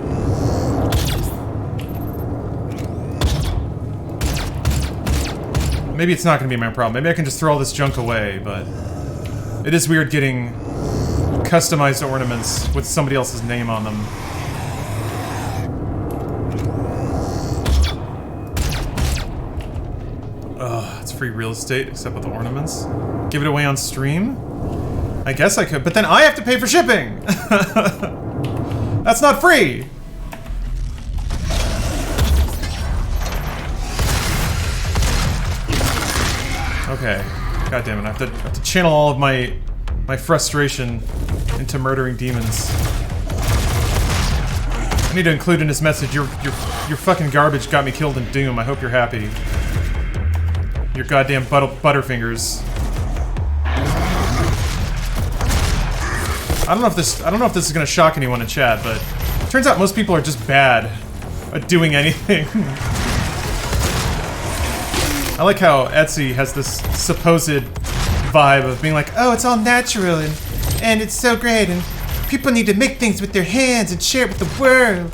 Maybe it's not gonna be my problem. Maybe I can just throw all this junk away, but it is weird getting customized ornaments with somebody else's name on them. Ugh, it's free real estate except with the ornaments. Give it away on stream? I guess I could, but then I have to pay for shipping! That's not free! Okay. God damn it, I have to channel all of my my frustration into murdering demons. I need to include in this message, your fucking garbage got me killed in Doom. I hope you're happy. Your goddamn butterfingers. I don't know if this is gonna shock anyone in chat, but it turns out most people are just bad at doing anything. I like how Etsy has this supposed vibe of being like, oh, it's all natural and it's so great and people need to make things with their hands and share it with the world.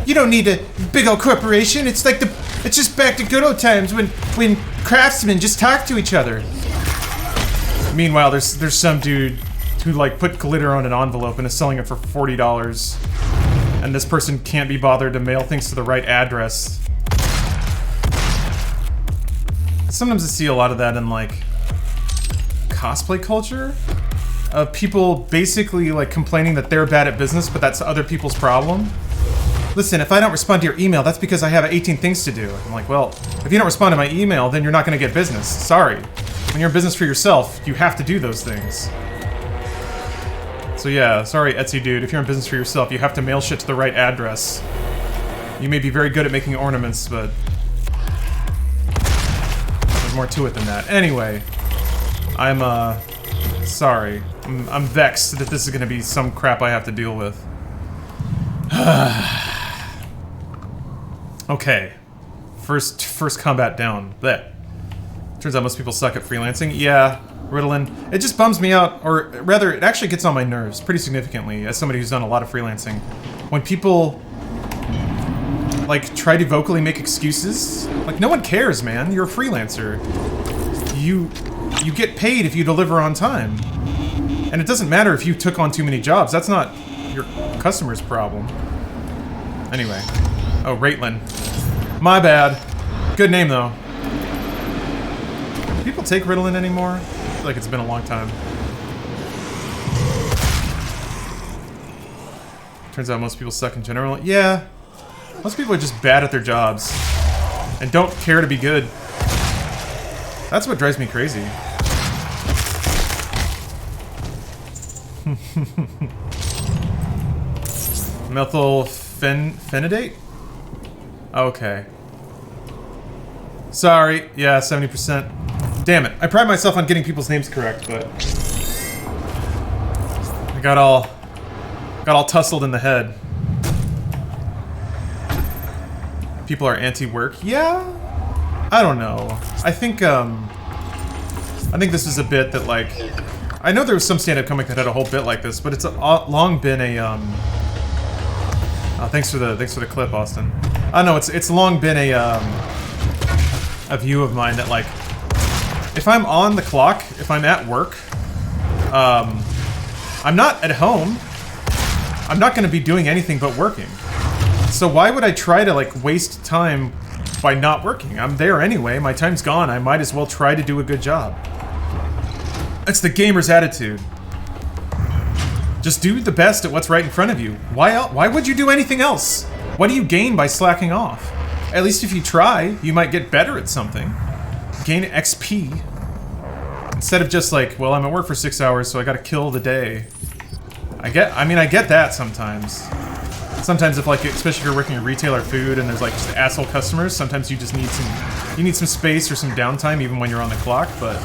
You don't need a big old corporation. It's like it's just back to good old times when craftsmen just talk to each other. Meanwhile, there's some dude who like put glitter on an envelope and is selling it for $40, and this person can't be bothered to mail things to the right address. Sometimes I see a lot of that in like cosplay culture, of people basically like complaining that they're bad at business, but that's other people's problem. Listen, if I don't respond to your email, that's because I have 18 things to do. I'm like, well, if you don't respond to my email, then you're not going to get business. Sorry. When you're in business for yourself, you have to do those things. So yeah, sorry, Etsy dude. If you're in business for yourself, you have to mail shit to the right address. You may be very good at making ornaments, but there's more to it than that. Anyway, I'm sorry. I'm vexed that this is going to be some crap I have to deal with. Okay. First combat down. Blech. Turns out most people suck at freelancing. Yeah, Ritalin. It just bums me out, or rather, it actually gets on my nerves pretty significantly as somebody who's done a lot of freelancing. When people, like, try to vocally make excuses. Like, no one cares, man. You're a freelancer. You get paid if you deliver on time. And it doesn't matter if you took on too many jobs. That's not your customer's problem. Anyway. Oh, Raitlin. My bad. Good name, though. Do people take Ritalin anymore? I feel like it's been a long time. Turns out most people suck in general. Yeah. Most people are just bad at their jobs. And don't care to be good. That's what drives me crazy. Methylphenidate? Okay. Sorry. Yeah, 70%. Damn it. I pride myself on getting people's names correct, but I got all tussled in the head. People are anti-work. Yeah? I don't know. I think this is a bit that, like, I know there was some stand-up comic that had a whole bit like this, but it's long been a oh, thanks for the clip, Austin. I know it's long been a view of mine that, like, if I'm on the clock, if I'm at work, I'm not at home. I'm not going to be doing anything but working. So why would I try to, like, waste time by not working? I'm there anyway. My time's gone. I might as well try to do a good job. That's the gamer's attitude. Just do the best at what's right in front of you. Why would you do anything else? What do you gain by slacking off? At least if you try, you might get better at something. Gain XP. Instead of just like, well, I'm at work for 6 hours, so I gotta kill the day. I get that sometimes. Sometimes if, like, especially if you're working in retail or food and there's, like, just asshole customers, sometimes you just need some space or some downtime even when you're on the clock, but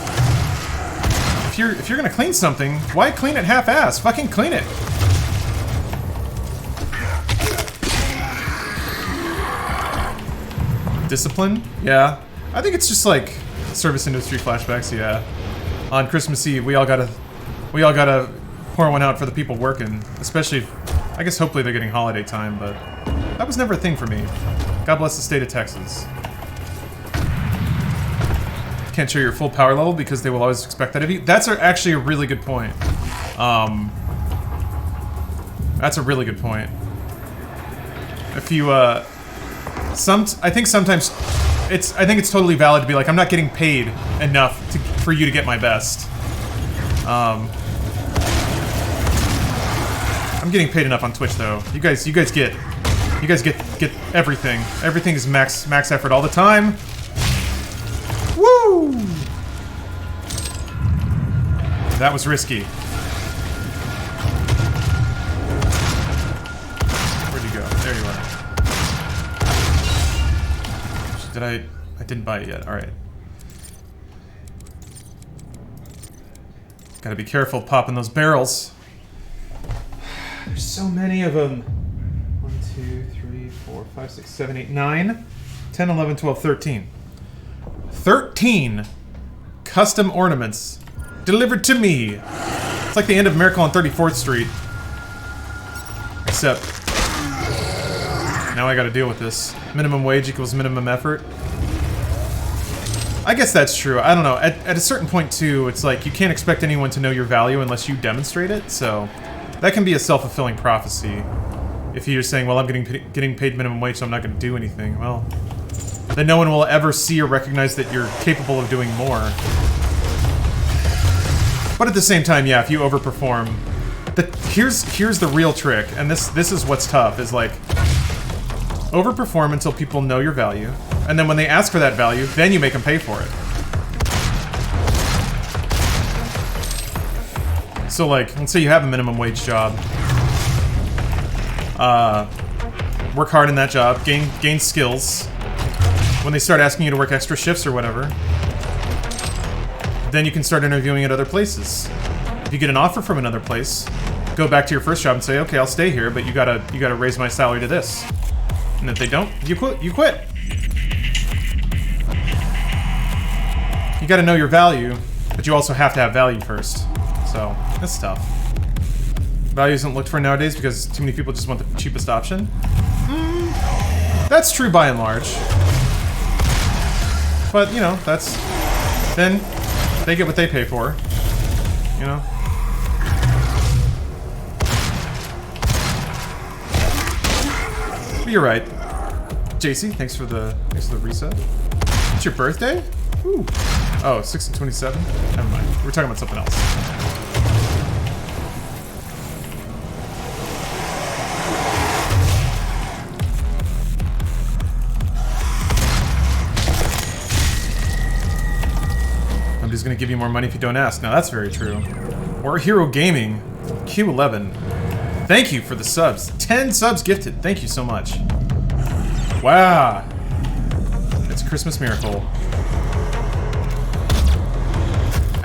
if you're gonna clean something, why clean it half-ass? Fucking clean it. Discipline? Yeah. I think it's just like service industry flashbacks, yeah. On Christmas Eve, we all gotta pour one out for the people working, especially, I guess hopefully they're getting holiday time, but that was never a thing for me. God bless the state of Texas. Can't show your full power level because they will always expect that of you. That's actually a really good point. That's a really good point. If you, I think sometimes I think it's totally valid to be like, I'm not getting paid enough for you to get my best. I'm getting paid enough on Twitch though. You guys get everything. Everything is max effort all the time. Woo! That was risky. did I didn't buy it yet. All right. Gotta be careful popping those barrels. There's so many of them. 1, 2, 3, 4, 5, 6, 7, 8, 9, 10, 11, 12, 13. 13 custom ornaments delivered to me. It's like the end of Miracle on 34th Street. Except now I gotta deal with this. Minimum wage equals minimum effort. I guess that's true. I don't know. At a certain point, too, it's like you can't expect anyone to know your value unless you demonstrate it, so that can be a self-fulfilling prophecy. If you're saying, well, I'm getting paid minimum wage, so I'm not going to do anything, well, then no one will ever see or recognize that you're capable of doing more. But at the same time, yeah, if you overperform, here's the real trick, and this is what's tough, is like, overperform until people know your value, and then when they ask for that value, then you make them pay for it. So like, let's say you have a minimum wage job. Work hard in that job, gain skills. When they start asking you to work extra shifts or whatever, then you can start interviewing at other places. If you get an offer from another place, go back to your first job and say, okay, I'll stay here, but you gotta raise my salary to this. And if they don't, you quit. You gotta know your value, but you also have to have value first. So, that's tough. Value isn't looked for nowadays because too many people just want the cheapest option. That's true by and large. But, you know, then they get what they pay for. You know? But you're right. JC, thanks for the reset. It's your birthday? Ooh. Oh, 6 and 27? Never mind. We're talking about something else. Somebody's gonna give you more money if you don't ask. Now that's very true. Or Hero Gaming, Q11. Thank you for the subs. 10 subs gifted. Thank you so much. Wow. It's a Christmas miracle.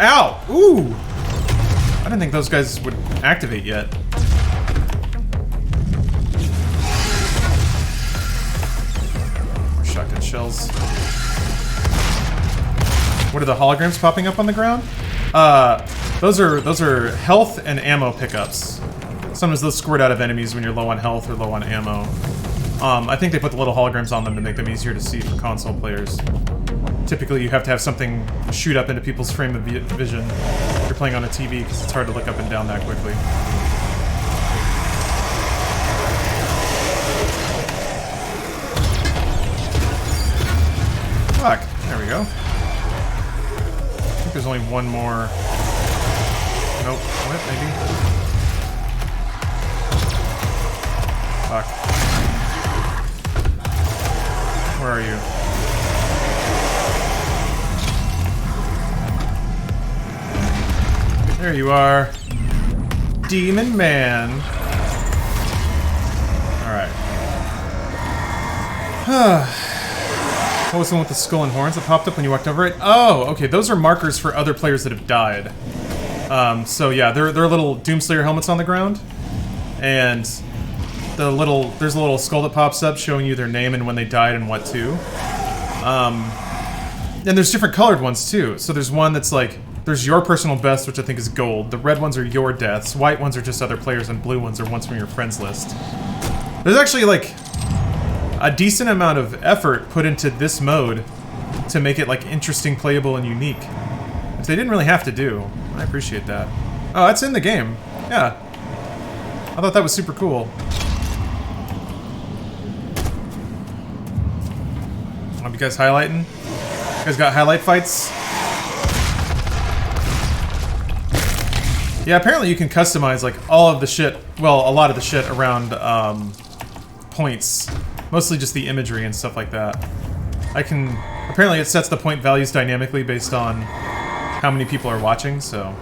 Ow! Ooh! I didn't think those guys would activate yet. More shotgun shells. What are the holograms popping up on the ground? Those are health and ammo pickups. Sometimes those squirt out of enemies when you're low on health or low on ammo. I think they put the little holograms on them to make them easier to see for console players. Typically, you have to have something shoot up into people's frame of vision if you're playing on a TV, because it's hard to look up and down that quickly. Fuck. There we go. I think there's only one more. Nope. What? Maybe? Fuck. Where are you? There you are. Demon Man. Alright. What was the one with the skull and horns that popped up when you walked over it? Oh, okay, those are markers for other players that have died. So yeah, there are little Doomslayer helmets on the ground. And there's a little skull that pops up showing you their name and when they died and what to. And there's different colored ones too. So there's one that's like, there's your personal best, which I think is gold. The red ones are your deaths. White ones are just other players, and blue ones are ones from your friends list. There's actually like a decent amount of effort put into this mode to make it like interesting, playable, and unique. Which they didn't really have to do. I appreciate that. Oh, that's in the game. Yeah. I thought that was super cool. Are you guys highlighting? You guys got highlight fights? Yeah, apparently you can customize like all of the shit, well, a lot of the shit around points. Mostly just the imagery and stuff like that. Apparently it sets the point values dynamically based on how many people are watching, so.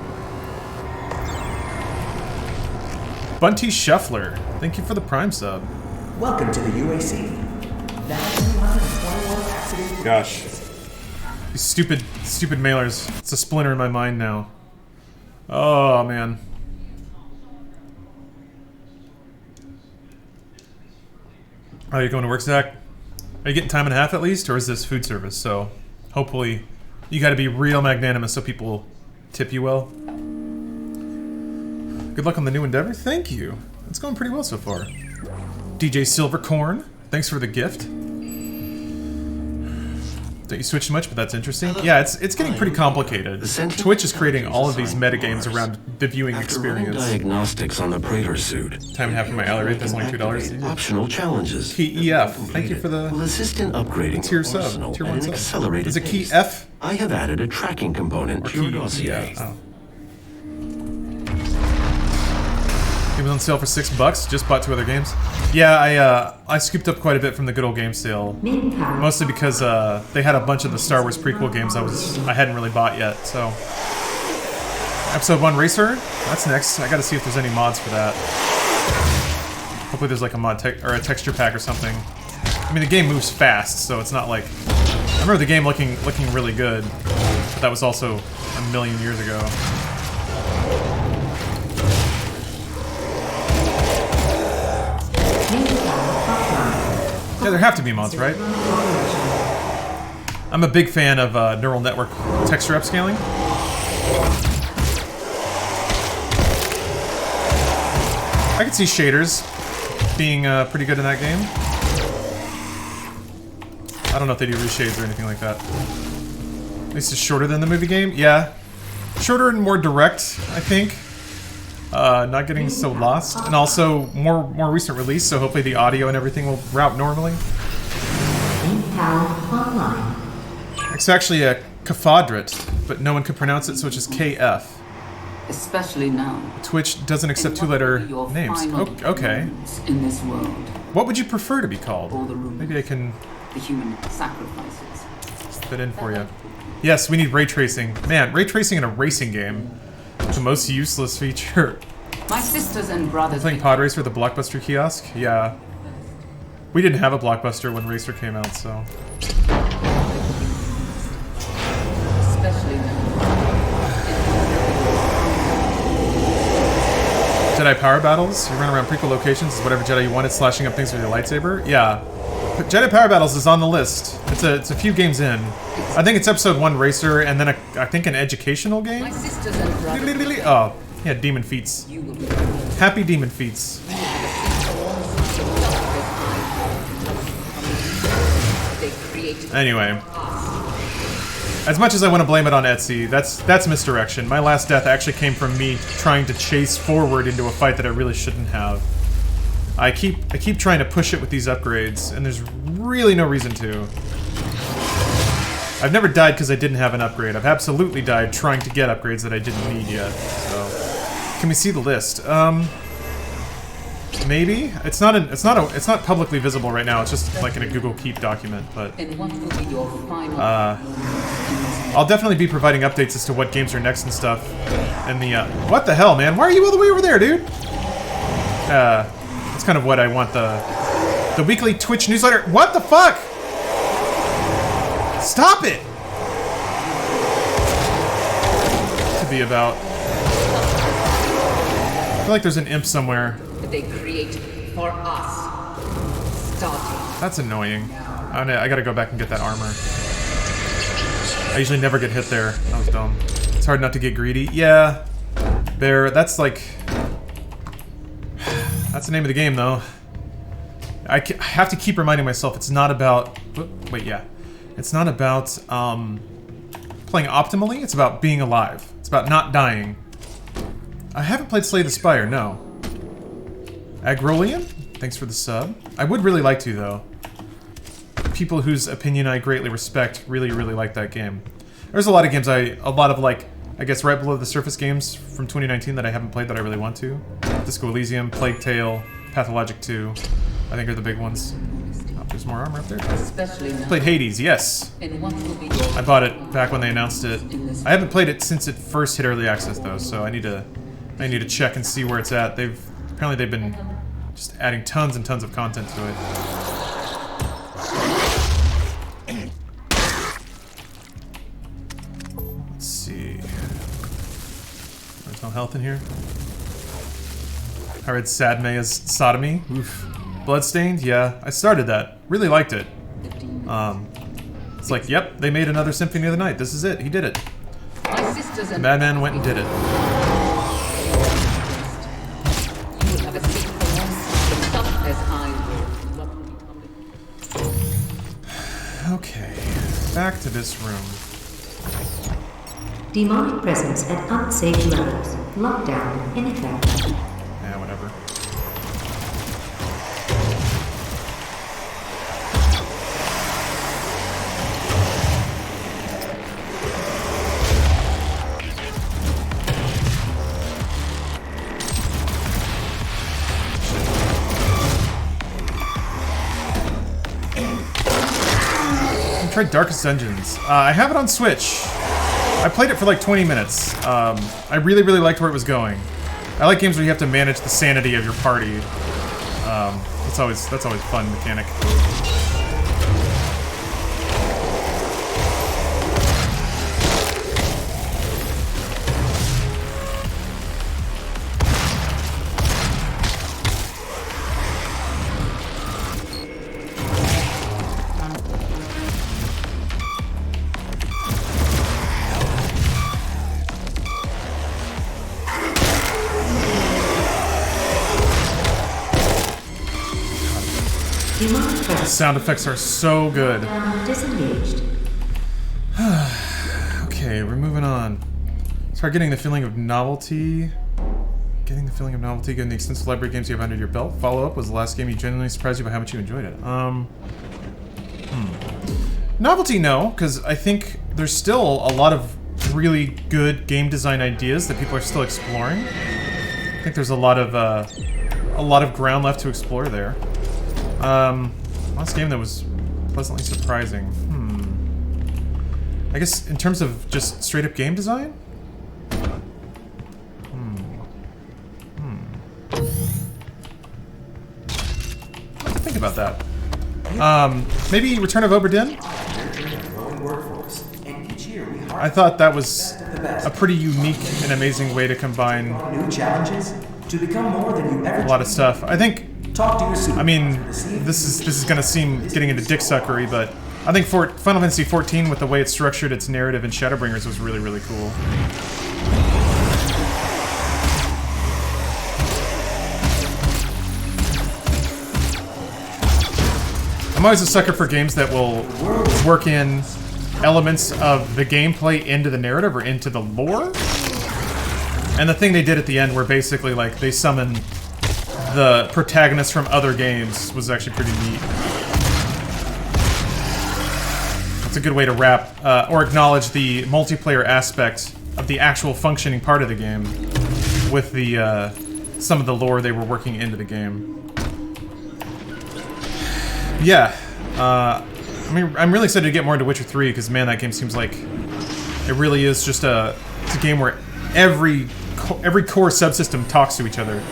Bunty Shuffler, thank you for the Prime sub. Welcome to the UAC. Now 221 Gosh. These stupid mailers. It's a splinter in my mind now. Oh, man. Oh, you going to work, Zach? Are you getting time and a half at least, or is this food service? So, hopefully, you gotta be real magnanimous so people tip you well. Good luck on the new endeavor. Thank you. It's going pretty well so far. DJ Silvercorn, thanks for the gift. Don't you switch too much, but that's interesting. Yeah, it's getting pretty complicated. Twitch is creating all of these metagames around the viewing experience. Diagnostics on the Praetor suit. Time and a half for my alley rate, that's only $2. Optional challenges. Key EF. Thank you for the will assist in upgrading tier your sub. arsenal Tier at 1 an sub. accelerated Is it key pace. F? I have added a tracking component to your Key dossier. EF. Oh. It was on sale for $6. Just bought 2 other games. Yeah, I scooped up quite a bit from the good old game sale, mostly because they had a bunch of the Star Wars prequel games I hadn't really bought yet. So, episode 1 Racer, that's next. I got to see if there's any mods for that. Hopefully, there's like a mod or a texture pack or something. I mean, the game moves fast, so it's not like I remember the game looking really good, but that was also a million years ago. Yeah, there have to be mods, right? I'm a big fan of neural network texture upscaling. I can see shaders being pretty good in that game. I don't know if they do reshades or anything like that. At least it's shorter than the movie game. Yeah, shorter and more direct, I think. Not getting so lost, and also more recent release, so hopefully the audio and everything will route normally. It's actually a Cafadrate, but no one could pronounce it, so it's just KF. Especially now. Twitch doesn't accept 2-letter names. Okay. In this world. What would you prefer to be called? Maybe I can The human sacrifices. fit in for you. Yes, we need ray tracing. Man, ray tracing in a racing game. The most useless feature. My sisters and brothers. Playing Pod Racer at the Blockbuster kiosk? Yeah. We didn't have a Blockbuster when Racer came out, so. Especially now. Jedi power battles? You run around prequel locations as whatever Jedi you wanted, slashing up things with your lightsaber? Yeah. But Jedi power battles is on the list. It's a few games in. I think it's episode 1 Racer, and then I think an educational game? My sisters and brothers. Oh, yeah, Demon Feats. Happy Demon Feats. Anyway. As much as I want to blame it on Etsy, that's misdirection. My last death actually came from me trying to chase forward into a fight that I really shouldn't have. I keep trying to push it with these upgrades, and there's really no reason to. I've never died because I didn't have an upgrade. I've absolutely died trying to get upgrades that I didn't need yet. So, can we see the list? Maybe it's not publicly visible right now. It's just like in a Google Keep document. But I'll definitely be providing updates as to what games are next and stuff. And the what the hell, man? Why are you all the way over there, dude? That's kind of what I want the weekly Twitch newsletter. What the fuck? Stop it! To be about. I feel like there's an imp somewhere. They create for us. Starting. That's annoying. I gotta go back and get that armor. I usually never get hit there. That was dumb. It's hard not to get greedy. Yeah. That's like. That's the name of the game, though. I have to keep reminding myself it's not about. Wait, yeah. It's not about playing optimally, it's about being alive. It's about not dying. I haven't played Slay the Spire, no. Agrolian, thanks for the sub. I would really like to, though. People whose opinion I greatly respect really, really like that game. There's a lot of games I guess right below the surface games from 2019 that I haven't played that I really want to. Disco Elysium, Plague Tale, Pathologic 2, I think are the big ones. There's more armor up there. Played Hades, yes. I bought it back when they announced it. I haven't played it since it first hit early access though, so I need to check and see where it's at. Apparently they've been just adding tons and tons of content to it. health in here. I read Sadme as sodomy. Oof. Bloodstained? Yeah, I started that. Really liked it. It's like, yep, they made another Symphony of the Night. This is it. He did it. My sisters and Madman went and did it. you will have a seat for once, tough as I will. Okay, back to this room. Demonic presence at unsafe levels. Lockdown in effect. Yeah, whatever. I tried Darkest Dungeons. I have it on Switch. I played it for like 20 minutes. I really, really liked where it was going. I like games where you have to manage the sanity of your party. That's always a fun mechanic. Demonic The presence sound effects are so good. disengaged. Okay, we're moving on. Start getting the feeling of novelty. Getting the extensive library of games you have under your belt. Follow up was the last game you genuinely surprised you by how much you enjoyed it. Novelty, no, because I think there's still a lot of really good game design ideas that people are still exploring. I think there's a lot of ground left to explore there. Last game that was pleasantly surprising. I guess in terms of just straight up game design? I'll have to think about that. Maybe Return of Obra Dinn? I thought that was a pretty unique and amazing way to combine New challenges to become more than you ever a lot of stuff. I think, Talk to your supervisor. I mean, this is gonna seem getting into dick suckery, but I think for Final Fantasy XIV, with the way it structured its narrative in Shadowbringers, was really, really cool. I'm always a sucker for games that will work in elements of the gameplay into the narrative or into the lore. And the thing they did at the end where basically like they summoned the protagonists from other games was actually pretty neat. That's a good way to wrap or acknowledge the multiplayer aspect of the actual functioning part of the game with the some of the lore they were working into the game. Yeah, I mean, I'm really excited to get more into Witcher 3 because, man, that game seems like it really is just it's a game where every core subsystem talks to each other.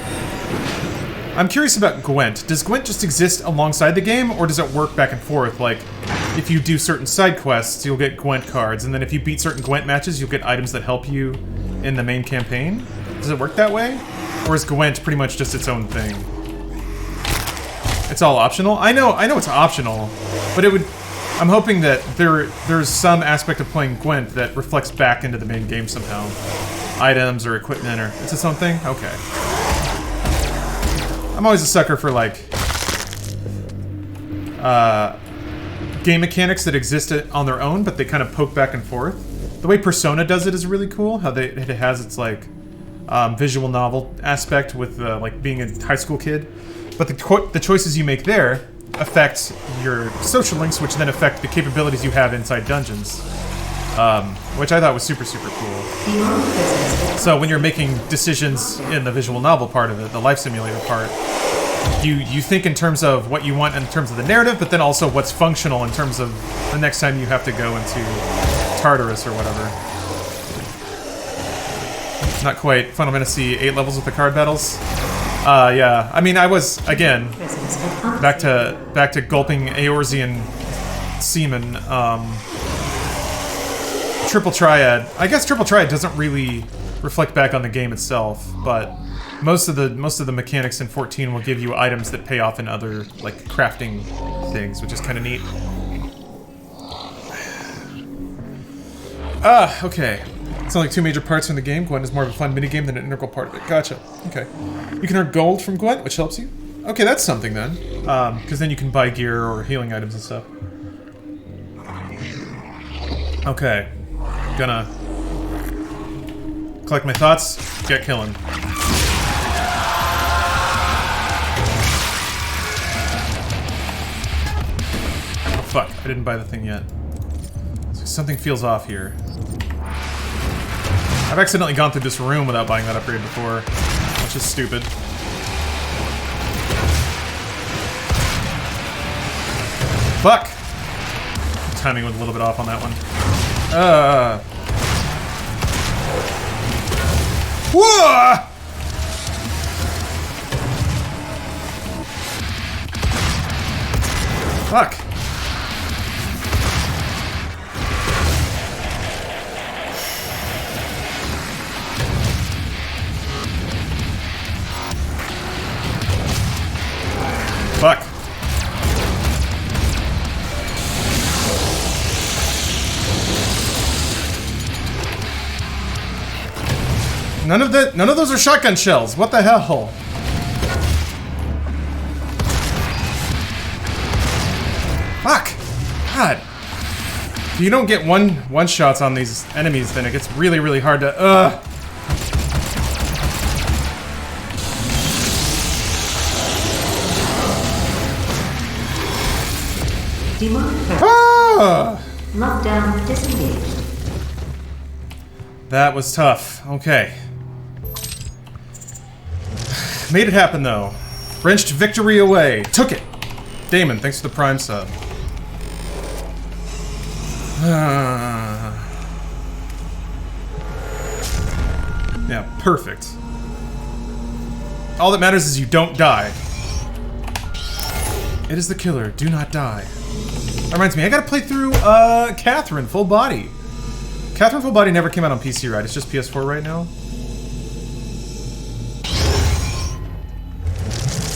I'm curious about Gwent. Does Gwent just exist alongside the game, or does it work back and forth? Like, if you do certain side quests, you'll get Gwent cards, and then if you beat certain Gwent matches, you'll get items that help you in the main campaign? Does it work that way? Or is Gwent pretty much just its own thing? It's all optional? I know it's optional, but it would... I'm hoping that there's some aspect of playing Gwent that reflects back into the main game somehow. Items or equipment or... It's its own thing? Okay. I'm always a sucker for, like... game mechanics that exist on their own, but they kind of poke back and forth. The way Persona does it is really cool. How it has its, like, visual novel aspect with, like, being a high school kid. But the choices you make there affect your social links, which then affect the capabilities you have inside dungeons. Which I thought was super, super cool. So when you're making decisions in the visual novel part of it, the life simulator part, you think in terms of what you want in terms of the narrative, but then also what's functional in terms of the next time you have to go into Tartarus or whatever. Not quite Final Fantasy 8 levels with the card battles. Yeah, I mean, I was, again, back to gulping Eorzean semen, Triple Triad. I guess Triple Triad doesn't really reflect back on the game itself, but most of the mechanics in 14 will give you items that pay off in other, like, crafting things, which is kind of neat. Okay. It's only 2 major parts in the game. Gwent is more of a fun minigame than an integral part of it. Gotcha. Okay. You can earn gold from Gwent, which helps you. Okay, that's something then. Because then you can buy gear or healing items and stuff. Okay. Gonna collect my thoughts, get killing. Oh fuck, I didn't buy the thing yet. So something feels off here. I've accidentally gone through this room without buying that upgrade before, which is stupid. Fuck! Timing was a little bit off on that one. Whoa! Fuck. Fuck. None of those are shotgun shells. What the hell? Fuck. God. If you don't get one shots on these enemies, then it gets really, really hard to Lockdown disengaged. That was tough. Okay. Made it happen, though. Wrenched victory away. Took it. Damon, thanks for the Prime sub. Yeah, perfect. All that matters is you don't die. It is the killer. Do not die. That reminds me, I gotta play through, Catherine Full Body. Catherine Full Body never came out on PC, right? It's just PS4 right now?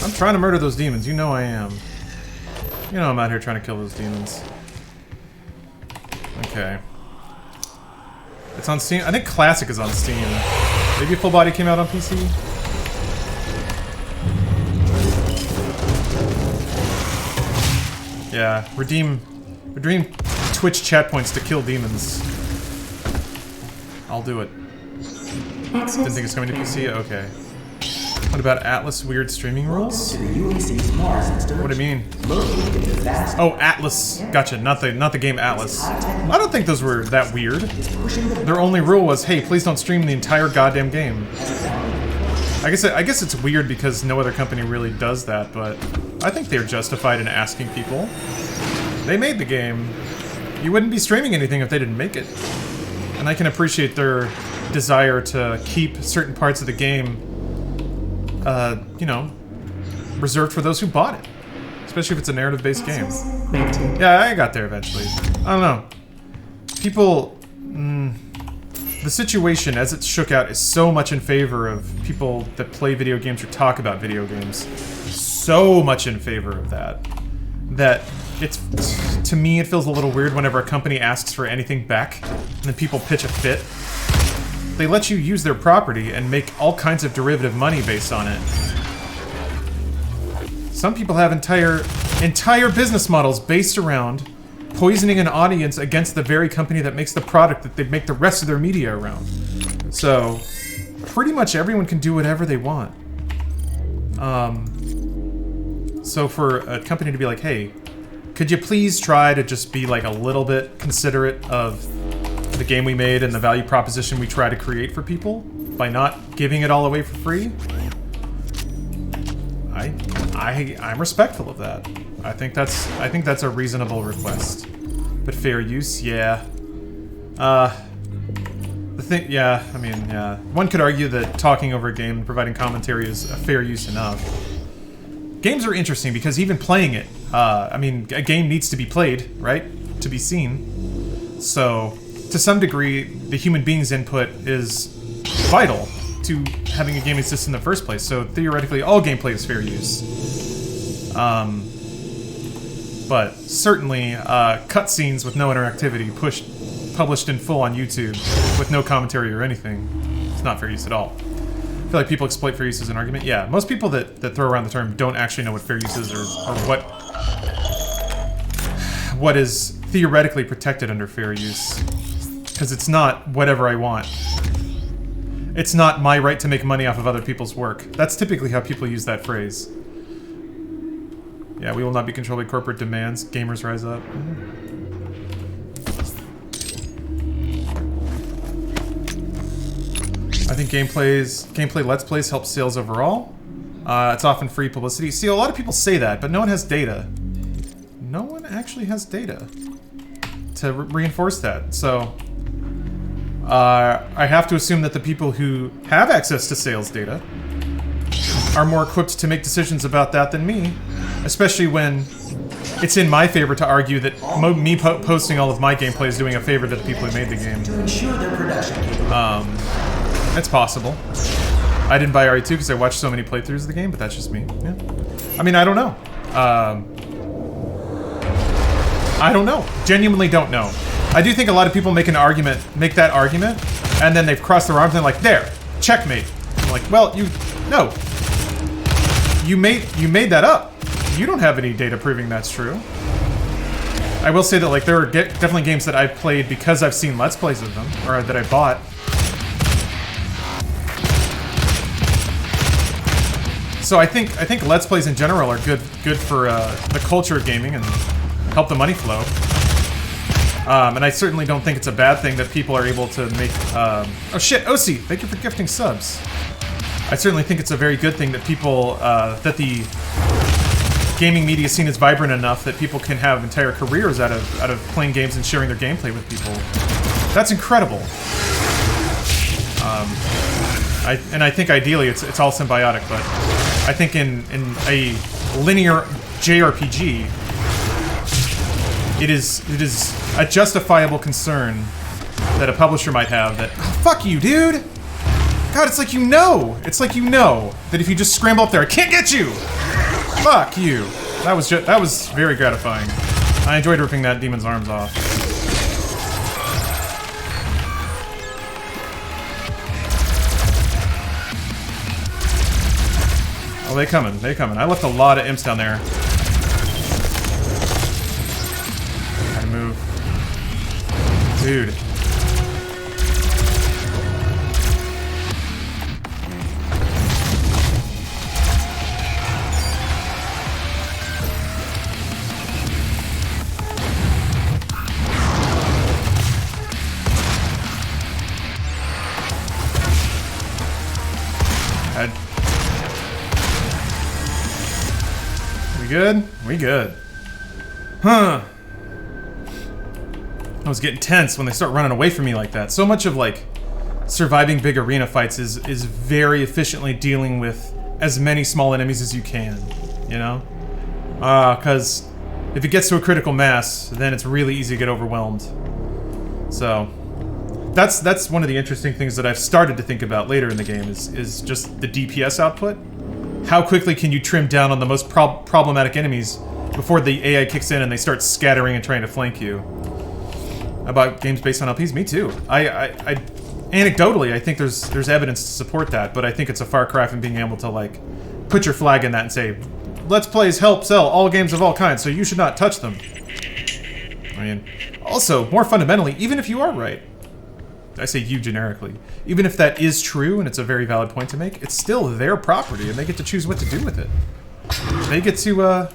I'm trying to murder those demons. You know I am. You know I'm out here trying to kill those demons. Okay. It's on Steam? I think Classic is on Steam. Maybe Full Body came out on PC? Yeah, redeem Twitch chat points to kill demons. I'll do it. Didn't think it's coming to PC? Okay. What about Atlus weird streaming rules? What do you mean? Oh, Atlus. Gotcha. Not the game Atlus. I don't think those were that weird. Their only rule was, hey, please don't stream the entire goddamn game. I guess it's weird because no other company really does that, but I think they're justified in asking people. They made the game. You wouldn't be streaming anything if they didn't make it. And I can appreciate their desire to keep certain parts of the game you know, reserved for those who bought it. Especially if it's a narrative-based game. Yeah, I got there eventually. I don't know. People... the situation as it's shook out is so much in favor of people that play video games or talk about video games. So much in favor of that. That it's... to me, it feels a little weird whenever a company asks for anything back, and then people pitch a fit. They let you use their property and make all kinds of derivative money based on it. Some people have entire business models based around poisoning an audience against the very company that makes the product that they make the rest of their media around. So, pretty much everyone can do whatever they want. So for a company to be like, hey, could you please try to just be like a little bit considerate of the game we made and the value proposition we try to create for people by not giving it all away for free? I'm respectful of that. I think that's a reasonable request. But fair use, yeah. Yeah, I mean, yeah. One could argue that talking over a game and providing commentary is a fair use enough. Games are interesting because even playing it, I mean, a game needs to be played, right? To be seen. So, to some degree, the human being's input is vital to having a game exist in the first place. So theoretically, all gameplay is fair use. But certainly, cutscenes with no interactivity published in full on YouTube with no commentary or anything, it's not fair use at all. I feel like people exploit fair use as an argument. Yeah, most people that throw around the term don't actually know what fair use is or what is theoretically protected under fair use. Because it's not whatever I want. It's not my right to make money off of other people's work. That's typically how people use that phrase. Yeah, we will not be controlled by corporate demands. Gamers rise up. I think gameplay Let's Plays help sales overall. It's often free publicity. See, a lot of people say that, but no one has data. No one actually has data to reinforce that. So, I have to assume that the people who have access to sales data are more equipped to make decisions about that than me, especially when it's in my favor to argue that me posting all of my gameplay is doing a favor to the people who made the game. To ensure their production capability. It's possible. I didn't buy RE2 because I watched so many playthroughs of the game, but that's just me. Yeah. I mean, I don't know. I don't know. Genuinely don't know. I do think a lot of people make that argument, and then they've crossed their arms and they're like, there, checkmate. I'm like, well, no. You made that up. You don't have any data proving that's true. I will say that like there are definitely games that I've played because I've seen Let's Plays of them, or that I bought. So I think Let's Plays in general are good for the culture of gaming and help the money flow. And I certainly don't think it's a bad thing that people are able to make... oh shit, OC, thank you for gifting subs. I certainly think it's a very good thing that people, that the gaming media scene is vibrant enough that people can have entire careers out of playing games and sharing their gameplay with people. That's incredible. I think ideally it's all symbiotic, but I think in a linear JRPG, it is a justifiable concern that a publisher might have that, oh, fuck you, dude! God, it's like you know that if you just scramble up there, I can't get you! Fuck you. That was very gratifying. I enjoyed ripping that demon's arms off. Oh, they coming. I left a lot of imps down there. Gotta move. Dude. Good? We good. Huh. I was getting tense when they start running away from me like that. So much of, like, surviving big arena fights is very efficiently dealing with as many small enemies as you can, you know? Because if it gets to a critical mass, then it's really easy to get overwhelmed. So, that's one of the interesting things that I've started to think about later in the game is just the DPS output. How quickly can you trim down on the most problematic enemies before the AI kicks in and they start scattering and trying to flank you? About games based on LPs? Me too. I anecdotally, I think there's evidence to support that, but I think it's a far cry from being able to, like, put your flag in that and say, Let's Plays help sell all games of all kinds, so you should not touch them. I mean, also, more fundamentally, even if you are right, I say you generically, even if that is true and it's a very valid point to make, it's still their property and they get to choose what to do with it. They get to,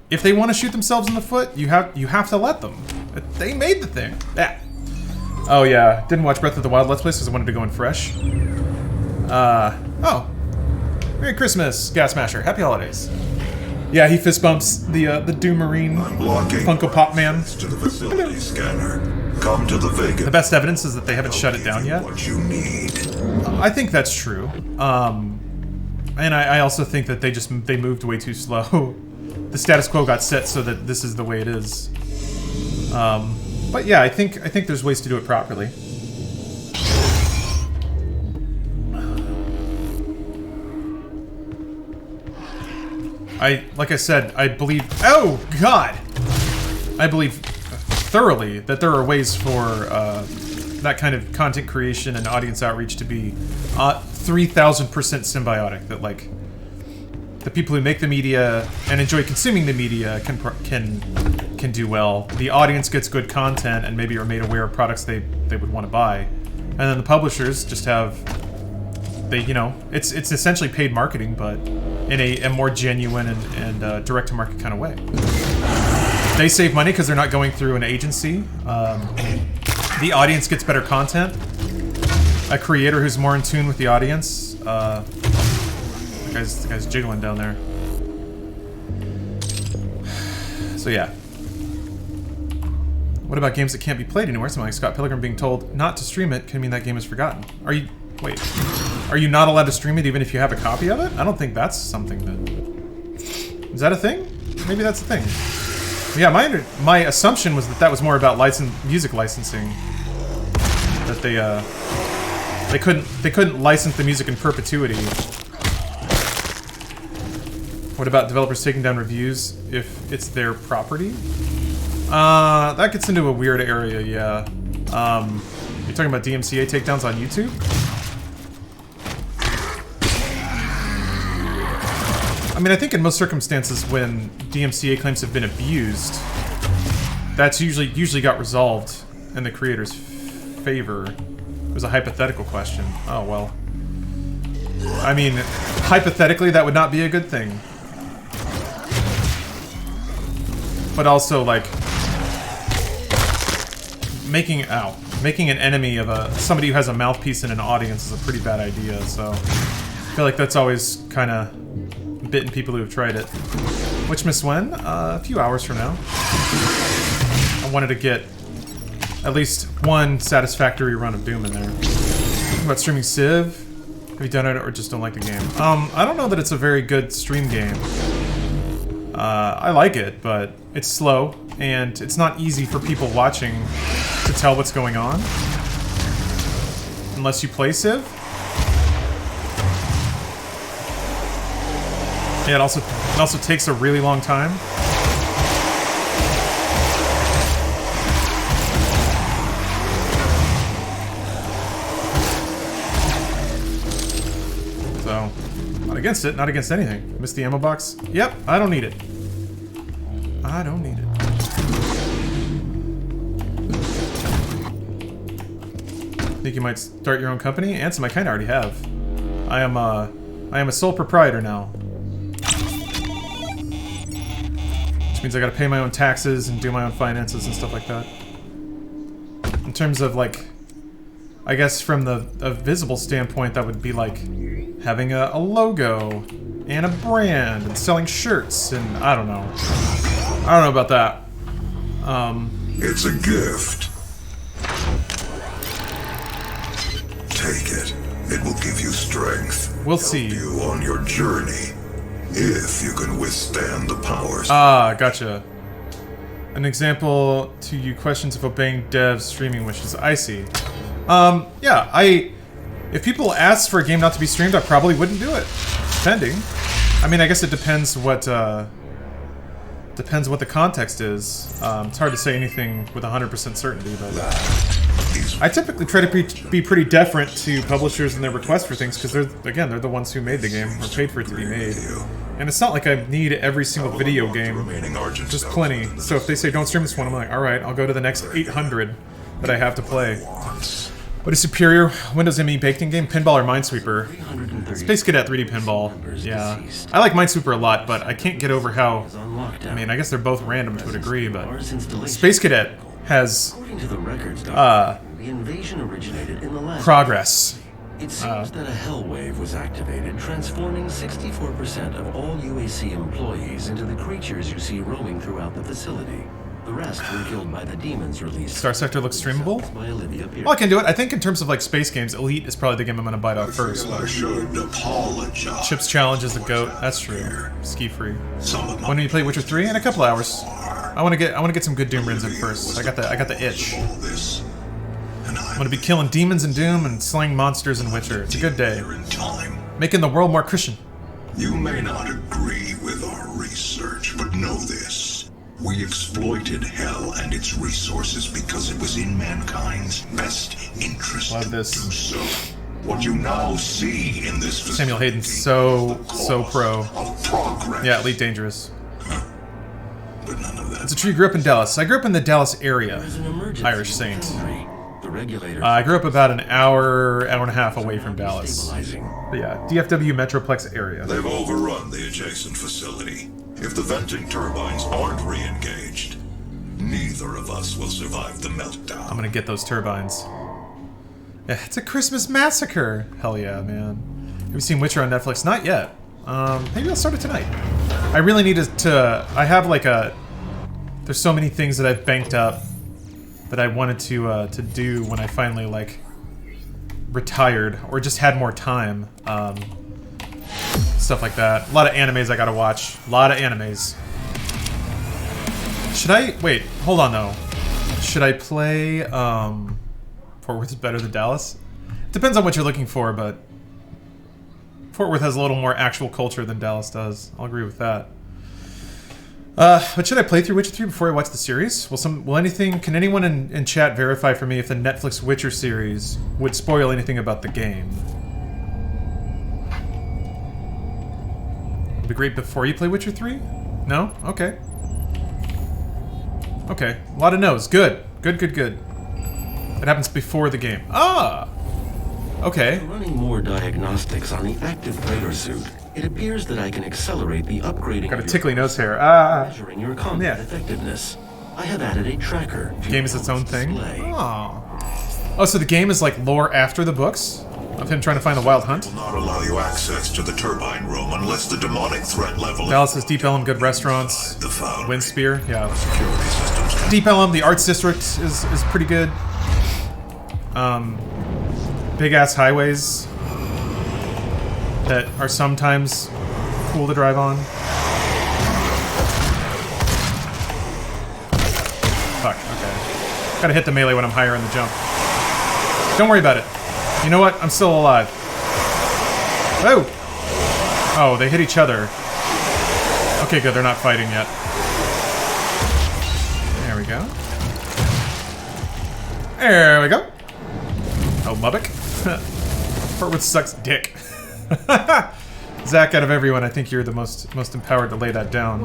if they want to shoot themselves in the foot, you have to let them. They made the thing. Yeah. Oh yeah, didn't watch Breath of the Wild Let's Plays because I wanted to go in fresh. Oh. Merry Christmas, Gas Smasher. Happy holidays. Yeah, he fist bumps the Doom Marine Funko Pop Man. To the facility scanner. Come to the Vega. The best evidence is that they haven't shut it down yet. What you need. I think that's true. And I also think that they moved way too slow. The status quo got set so that this is the way it is. But yeah, I think there's ways to do it properly. like I said, I believe... Oh, God! I believe thoroughly that there are ways for that kind of content creation and audience outreach to be 3,000% symbiotic. That, like, the people who make the media and enjoy consuming the media can do well. The audience gets good content and maybe are made aware of products they would want to buy. And then the publishers just have... you know, it's essentially paid marketing, but in a more genuine and direct-to-market kind of way. They save money because they're not going through an agency. The audience gets better content. A creator who's more in tune with the audience. The guy's jiggling down there. So yeah. What about games that can't be played anywhere? Something like Scott Pilgrim being told not to stream it can mean that game is forgotten. Wait. Are you not allowed to stream it even if you have a copy of it? I don't think that's something that... Is that a thing? Maybe that's a thing. Yeah, my assumption was that was more about music licensing. That they couldn't license the music in perpetuity. What about developers taking down reviews if it's their property? That gets into a weird area, yeah. You're talking about DMCA takedowns on YouTube? I mean, I think in most circumstances when DMCA claims have been abused, that's usually got resolved in the creator's favor. It was a hypothetical question. Oh, well. I mean, hypothetically, that would not be a good thing. But also, like, making an enemy of somebody who has a mouthpiece in an audience is a pretty bad idea, so... I feel like that's always kind of bitten people who have tried it. Which Miss when? A few hours from now. I wanted to get at least one satisfactory run of Doom in there. What about streaming Civ? Have you done it or just don't like the game? I don't know that it's a very good stream game. I like it, but it's slow, and it's not easy for people watching to tell what's going on. Unless you play Civ. Yeah, it also takes a really long time. So, not against it, not against anything. Missed the ammo box? Yep, I don't need it. I don't need it. Think you might start your own company? Ansem, I kind of already have. I am a sole proprietor now. Which means I gotta pay my own taxes and do my own finances and stuff like that. In terms of, like, I guess from a visible standpoint, that would be like having a logo and a brand and selling shirts and I don't know. I don't know about that. It's a gift. Take it. It will give you strength. We'll see. Help you on your journey. If you can withstand the powers. Ah, gotcha. An example to you questions of obeying devs' streaming wishes. I see. Yeah, if people asked for a game not to be streamed, I probably wouldn't do it. Depending. I mean, I guess it depends what the context is. It's hard to say anything with 100% certainty, but I typically try to be pretty deferent to publishers and their requests for things because they're the ones who made the game or paid for it to be made. And it's not like I need every single video game. Just plenty. So if they say don't stream this one, I'm like, all right, I'll go to the next 800 that I have to play. What is superior? Windows ME baked-in game? Pinball or Minesweeper? Space Cadet 3D Pinball. Yeah. I like Minesweeper a lot, but I can't get over how... I mean, I guess they're both random to a degree, but... Space Cadet has... progress. It seems that a hell wave was activated, transforming 64% of all UAC employees into the creatures you see roaming throughout the facility. The rest were killed by the demons released. Star Sector looks streamable? Well, I can do it. I think in terms of like space games, Elite is probably the game I'm gonna bite off first. I should apologize. Chips Challenge is the GOAT. That's true. Ski free. When do you play Witcher 3? In a couple hours. I wanna get some good Doom runs in first. I got the itch. I'm gonna be killing demons in Doom and slaying monsters in Witcher. It's a good day. Making the world more Christian. You may not agree with our research, but know this. We exploited hell and its resources because it was in mankind's best interest Love to this. do so. What you now see in this Samuel facility Hayden's so pro. of progress. Yeah, Elite Dangerous. But none of that. It's a tree. Grew up in Dallas. I grew up in the Dallas area. There's an emergency Irish Saint. foundry. The regulator. I grew up about an hour and a half away from Dallas. Stabilizing. But yeah, DFW Metroplex area. They've overrun the adjacent facility. If the venting turbines aren't re-engaged, neither of us will survive the meltdown. I'm gonna get those turbines. Yeah, it's a Christmas massacre. Hell yeah, man. Have you seen Witcher on Netflix? Not yet. Maybe I'll start it tonight. I really need to. I have like a. There's so many things that I've banked up that I wanted to do when I finally like retired or just had more time. Stuff like that. A lot of animes I gotta watch. A lot of animes. Should I wait? Hold on though. Should I play? Fort Worth is better than Dallas? Depends on what you're looking for, but Fort Worth has a little more actual culture than Dallas does. I'll agree with that. But should I play through Witcher 3 before I watch the series? Can anyone in chat verify for me if the Netflix Witcher series would spoil anything about the game? Would be great before you play Witcher 3? No? Okay. Okay. A lot of no's. Good. Good. It happens before the game. Ah! Okay. Running more diagnostics on the active Praetor suit, it appears that I can accelerate the upgrading Got a of your tickly nose hair. measuring your combat effectiveness. I have added a tracker to Game is its own thing? display. Oh, so the game is like lore after the books? Of him trying to find the Wild Hunt? Will not allow you access to the turbine room unless the demonic threat level Dallas has Deep Ellum, good restaurants. the foundry. Wind Spear, yeah. Security systems can Deep Ellum, the Arts District is pretty good. Big ass highways that are sometimes cool to drive on. Fuck, okay. Gotta hit the melee when I'm higher in the jump. Don't worry about it. You know what? I'm still alive. Oh! Oh, they hit each other. Okay, good, they're not fighting yet. There we go. There we go. Oh, Mubbock. Fort Worth sucks dick. Zach, out of everyone, I think you're the most empowered to lay that down.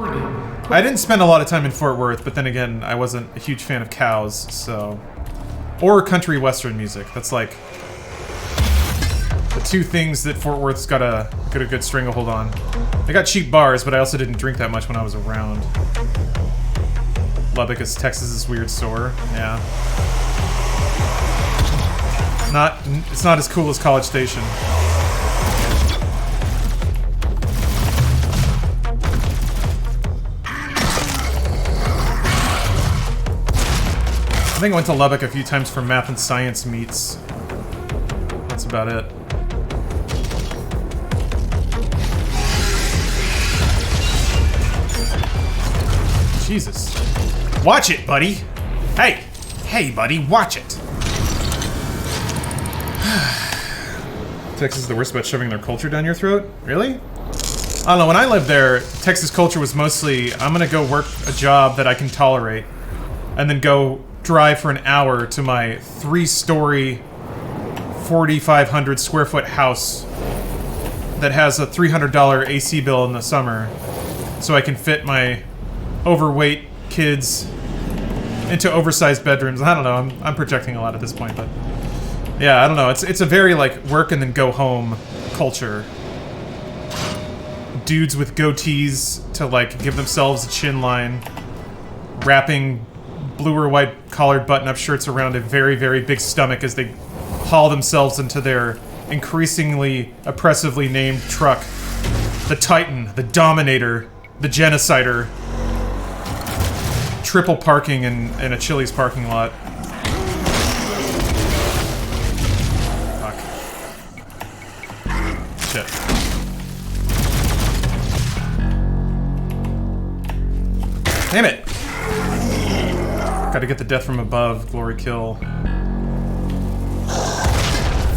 I didn't spend a lot of time in Fort Worth, but then again, I wasn't a huge fan of cows, so... Or country western music. That's like... the two things that Fort Worth's got a good stranglehold on. They got cheap bars, but I also didn't drink that much when I was around. Lubbock is Texas's weird sore. Yeah. It's not as cool as College Station. I think I went to Lubbock a few times for math and science meets. That's about it. Jesus. Watch it, buddy! Hey! Hey, buddy, watch it! Texas is the worst about shoving their culture down your throat? Really? I don't know, when I lived there, Texas culture was mostly, I'm gonna go work a job that I can tolerate, and then go drive for an hour to my 3-story, 4,500 square foot house that has a $300 AC bill in the summer, so I can fit my overweight kids into oversized bedrooms. I don't know, I'm projecting a lot at this point, but... yeah, I don't know. It's a very, like, work and then go home culture. Dudes with goatees to, like, give themselves a chin line. Wrapping blue or white collared button-up shirts around a very, very big stomach as they haul themselves into their increasingly oppressively named truck. The Titan, the Dominator, the Genocider. Triple parking in a Chili's parking lot. Shit. Damn it! Gotta get the death from above, glory kill.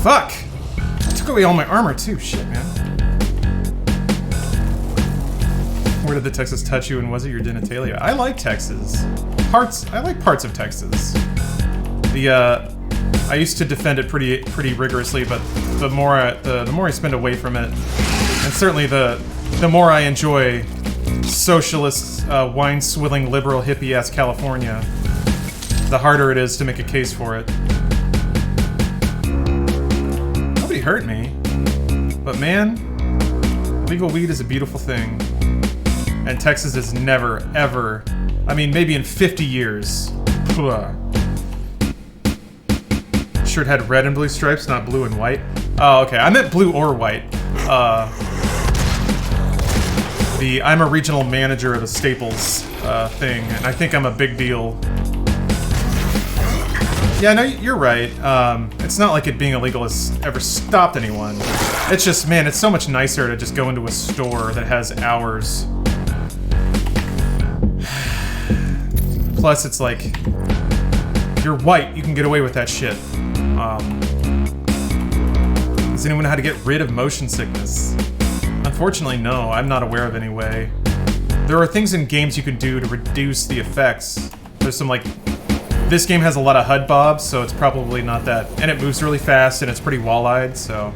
Fuck! I took away all my armor too, shit, man. Where did the Texas touch you, and was it your genitalia? I like Texas. I like parts of Texas. I used to defend it pretty rigorously, but the more I spend away from it, and certainly the more I enjoy socialist, wine-swilling, liberal, hippie-ass California, the harder it is to make a case for it. Nobody hurt me, but man, legal weed is a beautiful thing. And Texas is never, ever, I mean, maybe in 50 years. Shirt had red and blue stripes, not blue and white. Oh, okay. I meant blue or white. I'm a regional manager of the Staples thing, and I think I'm a big deal. Yeah, no, you're right. It's not like it being illegal has ever stopped anyone. It's just, man, it's so much nicer to just go into a store that has hours. Plus, it's like, you're white, you can get away with that shit. Does anyone know how to get rid of motion sickness? Unfortunately, no. I'm not aware of any way. There are things in games you can do to reduce the effects. There's some, like... This game has a lot of HUD bobs, so it's probably not that... And it moves really fast, and it's pretty wall-eyed, so...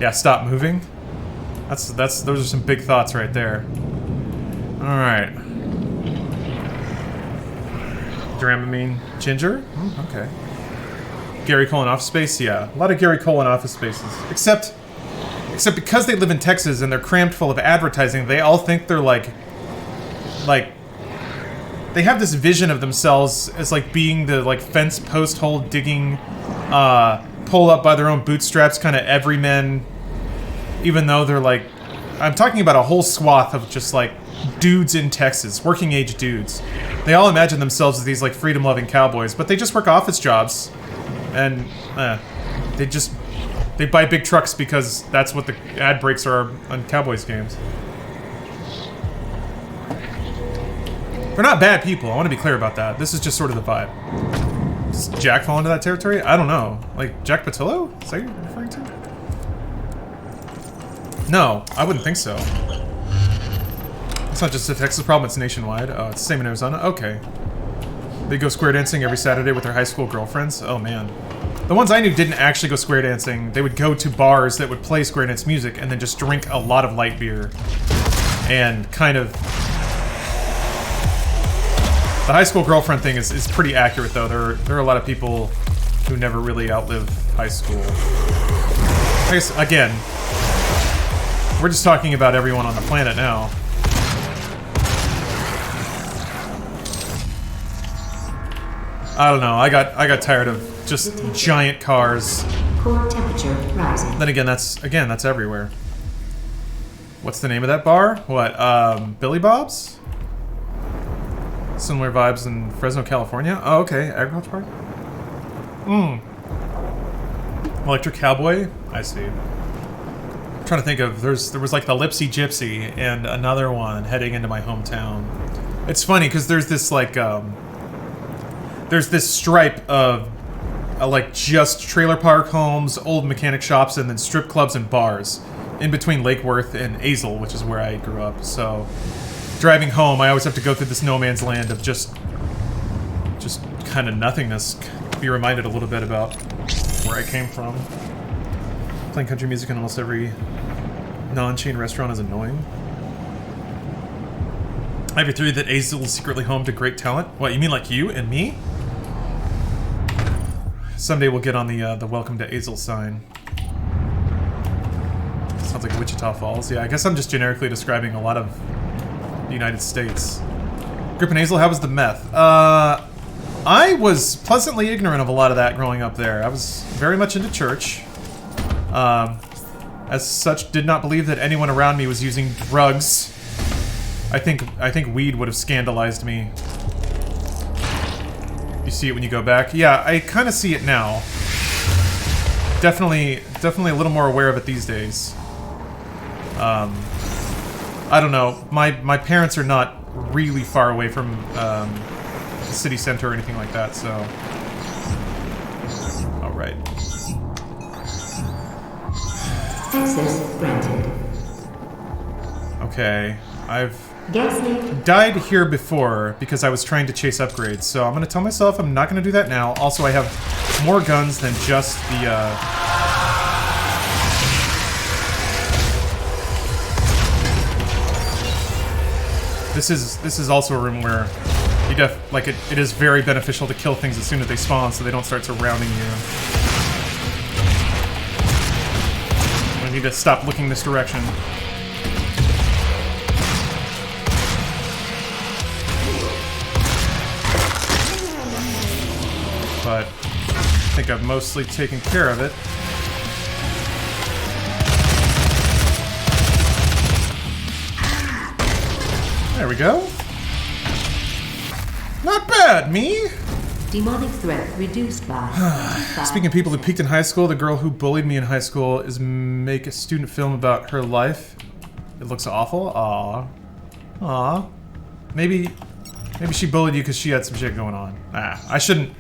Yeah, stop moving. Those are some big thoughts right there. Alright. Dramamine Ginger? Okay. Gary Cole in Office Space? Yeah. A lot of Gary Cole in Office Spaces. Except because they live in Texas and they're crammed full of advertising, they all think they're like... They have this vision of themselves as like being the like fence post hole digging, pull up by their own bootstraps kind of everymen, even though they're like... I'm talking about a whole swath of just like dudes in Texas, working age dudes. They all imagine themselves as these like freedom-loving cowboys, but they just work office jobs, and they buy big trucks because that's what the ad breaks are on Cowboys games. They're not bad people, I want to be clear about that. This is just sort of the vibe. Does Jack fall into that territory? I don't know. Like, Jack Patillo? Is that what you're referring to? No, I wouldn't think so. It's not just a Texas problem, it's nationwide. Oh, it's the same in Arizona? Okay. They go square dancing every Saturday with their high school girlfriends? Oh, man. The ones I knew didn't actually go square dancing. They would go to bars that would play square dance music and then just drink a lot of light beer. And kind of... The high school girlfriend thing is pretty accurate, though. There are a lot of people who never really outlive high school. I guess, again, we're just talking about everyone on the planet now. I don't know. I got tired of just giant cars. Core temperature rising. Then again, that's everywhere. What's the name of that bar? What? Billy Bob's? Similar vibes in Fresno, California. Oh, okay. Agriculture Park. Electric Cowboy. I see. I'm trying to think of. There was like the Lipsy Gypsy and another one heading into my hometown. It's funny because there's this like there's this stripe of like just trailer park homes, old mechanic shops, and then strip clubs and bars in between Lake Worth and Azle, which is where I grew up. So driving home, I always have to go through this no man's land of just kind of nothingness. Be reminded a little bit about where I came from. Playing country music in almost every non-chain restaurant is annoying. I have a theory that Azle is secretly home to great talent. What, you mean like you and me? Someday we'll get on the welcome to Azle sign. Sounds like Wichita Falls. Yeah, I guess I'm just generically describing a lot of the United States. Grip and Azle, how was the meth? I was pleasantly ignorant of a lot of that growing up there. I was very much into church. As such, did not believe that anyone around me was using drugs. I think weed would have scandalized me. You see it when you go back? Yeah, I kind of see it now. Definitely a little more aware of it these days. I don't know. My parents are not really far away from the city center or anything like that, so... Alright. Access granted. Okay, Gaslit. Died here before because I was trying to chase upgrades, so I'm gonna tell myself I'm not gonna do that now. Also, I have more guns than just the, This is also a room where you it is very beneficial to kill things as soon as they spawn so they don't start surrounding you. I need to stop looking this direction. But I think I've mostly taken care of it. There we go. Not bad, me. Demonic threat reduced by. Speaking of people who peaked in high school, the girl who bullied me in high school is make a student film about her life. It looks awful. Aw. Maybe she bullied you because she had some shit going on. I shouldn't.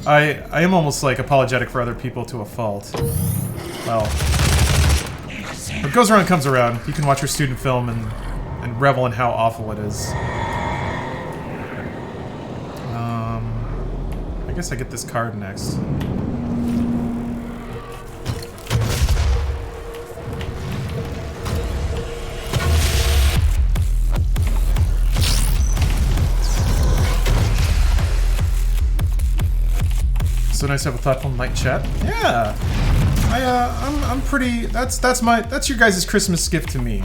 I am almost like apologetic for other people to a fault. Well, what goes around comes around. You can watch your student film and revel in how awful it is. I guess I get this card next. So nice to have a thoughtful night chat. Yeah, I'm pretty. That's your guys' Christmas gift to me.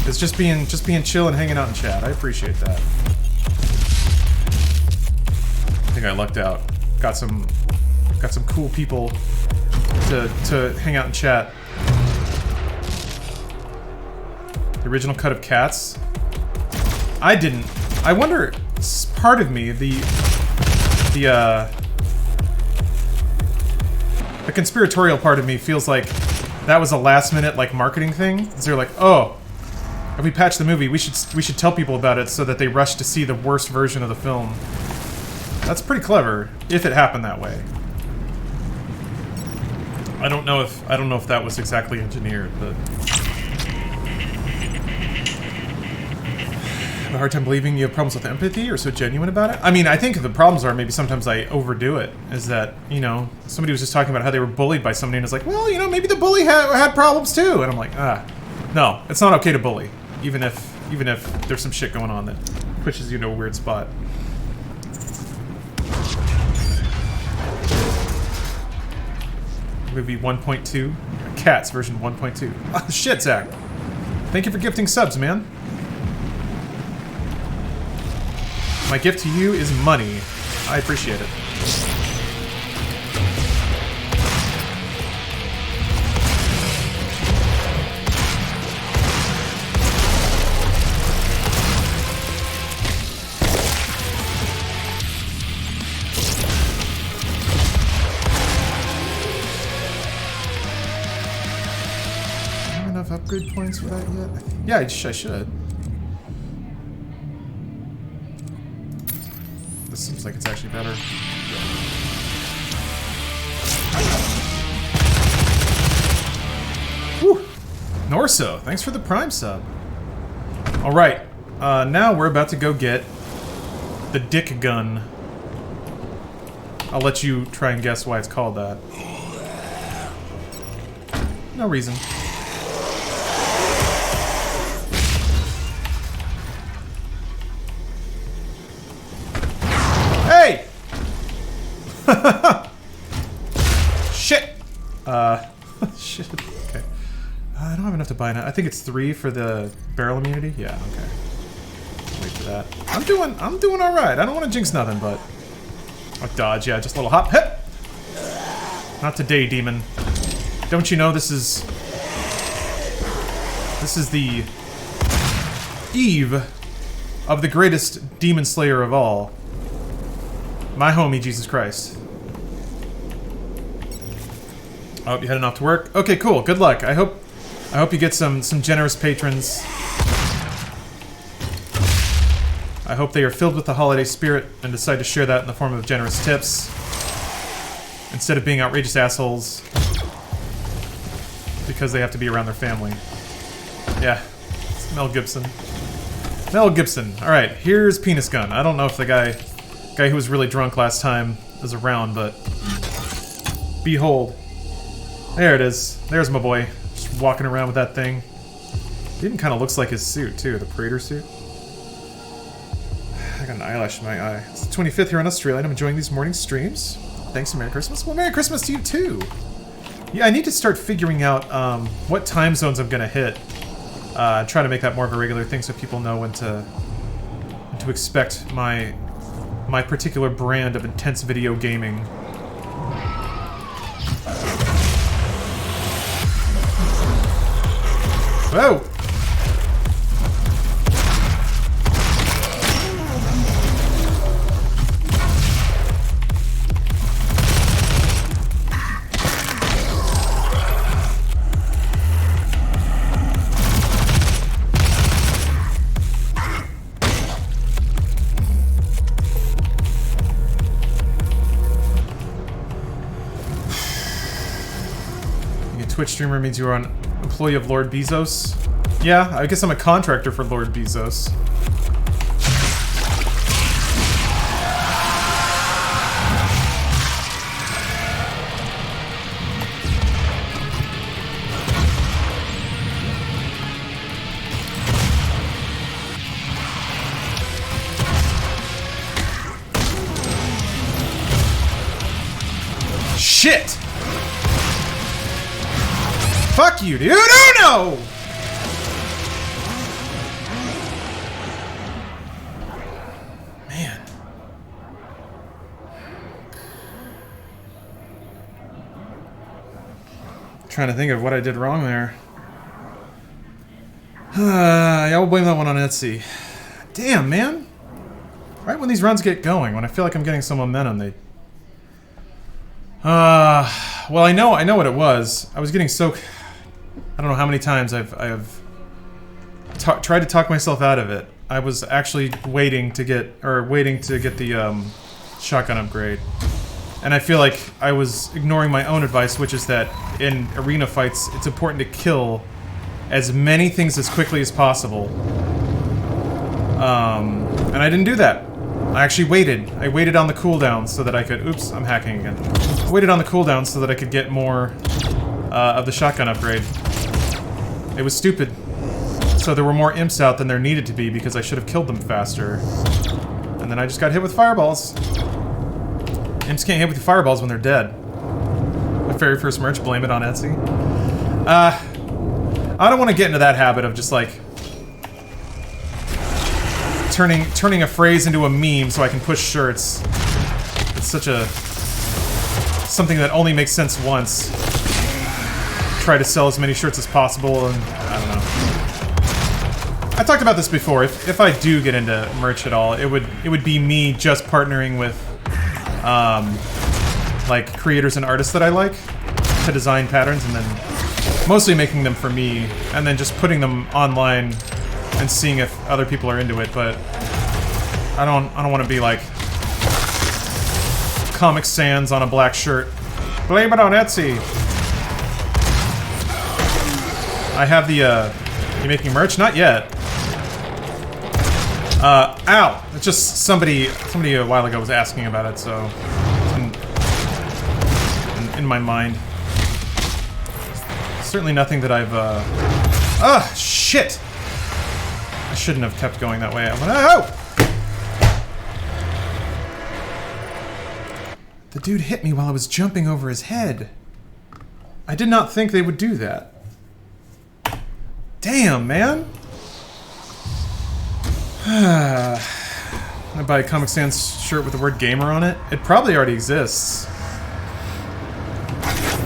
It's just being chill and hanging out in chat. I appreciate that. I think I lucked out. Got some cool people to hang out and chat. The original cut of Cats. I didn't. I wonder. Part of me, the conspiratorial part of me feels like that was a last-minute like marketing thing. So they're like, oh, if we patch the movie, we should tell people about it so that they rush to see the worst version of the film. That's pretty clever, if it happened that way. I don't know if that was exactly engineered, but I have a hard time believing you have problems with empathy or so genuine about it. I mean, I think the problems are maybe sometimes I overdo it. Is that, you know, somebody was just talking about how they were bullied by somebody and it's like, well, you know, maybe the bully had problems too. And I'm like, no, it's not okay to bully, even if there's some shit going on that pushes you into a weird spot. Movie 1.2, Cats version 1.2. Oh, shit, Zach. Thank you for gifting subs, man. My gift to you is money. I appreciate it. Upgrade points for that yet? Yeah, I should. This seems like it's actually better. Woo! Norso, thanks for the Prime sub. Alright, now we're about to go get the dick gun. I'll let you try and guess why it's called that. No reason. Hey! Shit! Shit. Okay. I don't have enough to buy now. I think it's 3 for the barrel immunity. Yeah, okay. Wait for that. I'm doing alright. I don't want to jinx nothing, but... Oh, dodge, yeah, just a little hop. Hip! Not today, demon. Don't you know this is the eve of the greatest demon slayer of all. My homie, Jesus Christ. Oh, you heading off to work? Okay, cool. Good luck. I hope you get some generous patrons. I hope they are filled with the holiday spirit and decide to share that in the form of generous tips instead of being outrageous assholes because they have to be around their family. Yeah, Mel Gibson. Mel Gibson. Alright, here's Penis Gun. I don't know if the guy who was really drunk last time is around, but... Behold. There it is. There's my boy. Just walking around with that thing. It even kind of looks like his suit, too. The Praetor suit. I got an eyelash in my eye. It's the 25th here in Australia, and I'm enjoying these morning streams. Thanks and Merry Christmas. Well, Merry Christmas to you, too! Yeah, I need to start figuring out what time zones I'm gonna hit. Try to make that more of a regular thing so people know when to expect my particular brand of intense video gaming. Whoa! Twitch streamer means you are an employee of Lord Bezos. Yeah, I guess I'm a contractor for Lord Bezos. Shit! Fuck you, dude! Oh no! Man. Trying to think of what I did wrong there. Yeah, we'll blame that one on Etsy. Damn, man. Right when these runs get going, when I feel like I'm getting some momentum, they... well, I know what it was. I was getting so... I don't know how many times I've tried to talk myself out of it. I was actually waiting to get the shotgun upgrade, and I feel like I was ignoring my own advice, which is that in arena fights, it's important to kill as many things as quickly as possible. And I didn't do that. I actually waited. I waited on the cooldown so that I could... Oops, I'm hacking again. I waited on the cooldown so that I could get more of the shotgun upgrade. It was stupid. So there were more imps out than there needed to be because I should have killed them faster. And then I just got hit with fireballs. Imps can't hit with fireballs when they're dead. My very first merch, blame it on Etsy. I don't want to get into that habit of just like... Turning a phrase into a meme so I can push shirts. It's such a... something that only makes sense once. Try to sell as many shirts as possible, and I don't know. I talked about this before. If I do get into merch at all, it would be me just partnering with like creators and artists that I like to design patterns, and then mostly making them for me, and then just putting them online and seeing if other people are into it. But I don't want to be like Comic Sans on a black shirt. Blame it on Etsy. I have the, you making merch? Not yet. Ow! It's just somebody a while ago was asking about it, so... It's in my mind. Certainly nothing that I've, shit! I shouldn't have kept going that way. I went, oh! The dude hit me while I was jumping over his head. I did not think they would do that. Damn, man! I buy a Comic Sans shirt with the word gamer on it. It probably already exists.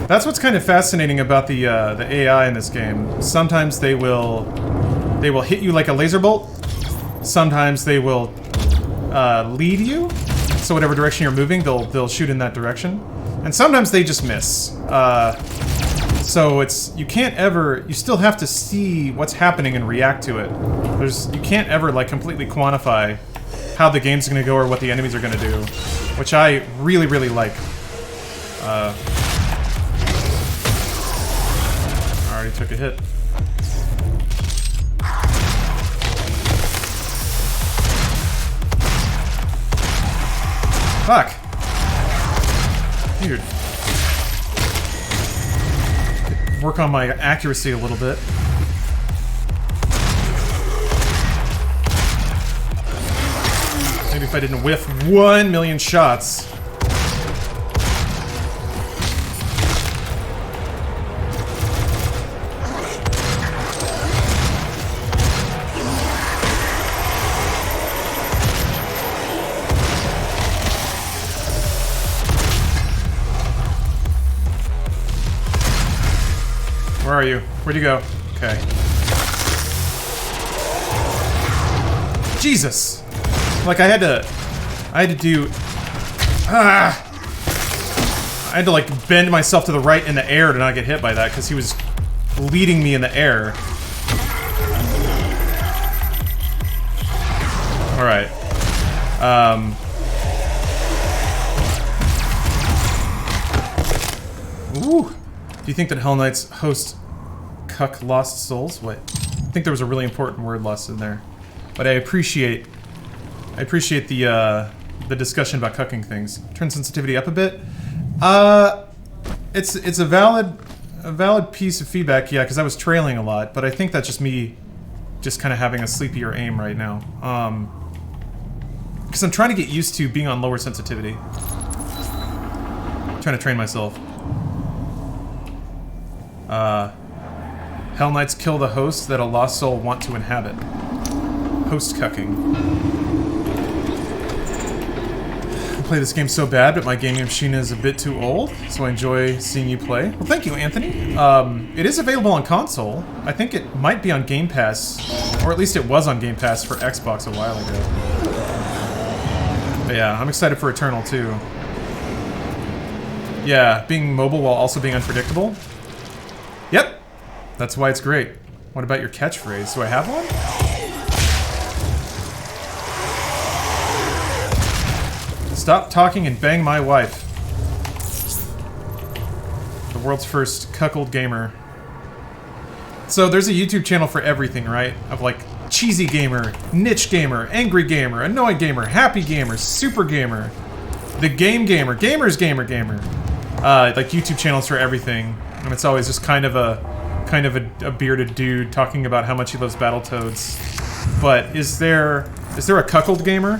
That's what's kind of fascinating about the AI in this game. Sometimes they will hit you like a laser bolt. Sometimes they will lead you. So whatever direction you're moving, they'll shoot in that direction. And sometimes they just miss. So you still have to see what's happening and react to it. You can't ever like completely quantify how the game's gonna go or what the enemies are gonna do, which I really, really like. I already took a hit. Fuck. Dude. Work on my accuracy a little bit. Maybe if I didn't whiff 1 million shots. Where are you? Where'd you go? Okay. Jesus! Like I had to do, I had to like bend myself to the right in the air to not get hit by that because he was leading me in the air. All right. Ooh. Do you think that Hell Knights host cuck lost souls? Wait. I think there was a really important word lost in there. But I appreciate the discussion about cucking things. Turn sensitivity up a bit. It's a valid piece of feedback, yeah, because I was trailing a lot, but I think that's just me just kind of having a sleepier aim right now. Because I'm trying to get used to being on lower sensitivity. I'm trying to train myself. Hell Knights kill the hosts that a lost soul want to inhabit. Host cucking. I play this game so bad, but my gaming machine is a bit too old, so I enjoy seeing you play. Well, thank you, Anthony. It is available on console. I think it might be on Game Pass, or at least it was on Game Pass for Xbox a while ago. But yeah, I'm excited for Eternal too. Yeah, being mobile while also being unpredictable. Yep, that's why it's great. What about your catchphrase? Do I have one? Stop talking and bang my wife. The world's first cuckold gamer. So there's a YouTube channel for everything, right? Of like cheesy gamer, niche gamer, angry gamer, annoyed gamer, happy gamer, super gamer, the game gamer, gamer's gamer gamer. Like YouTube channels for everything. And it's always just kind of a bearded dude talking about how much he loves Battletoads. But is there a cuckold gamer?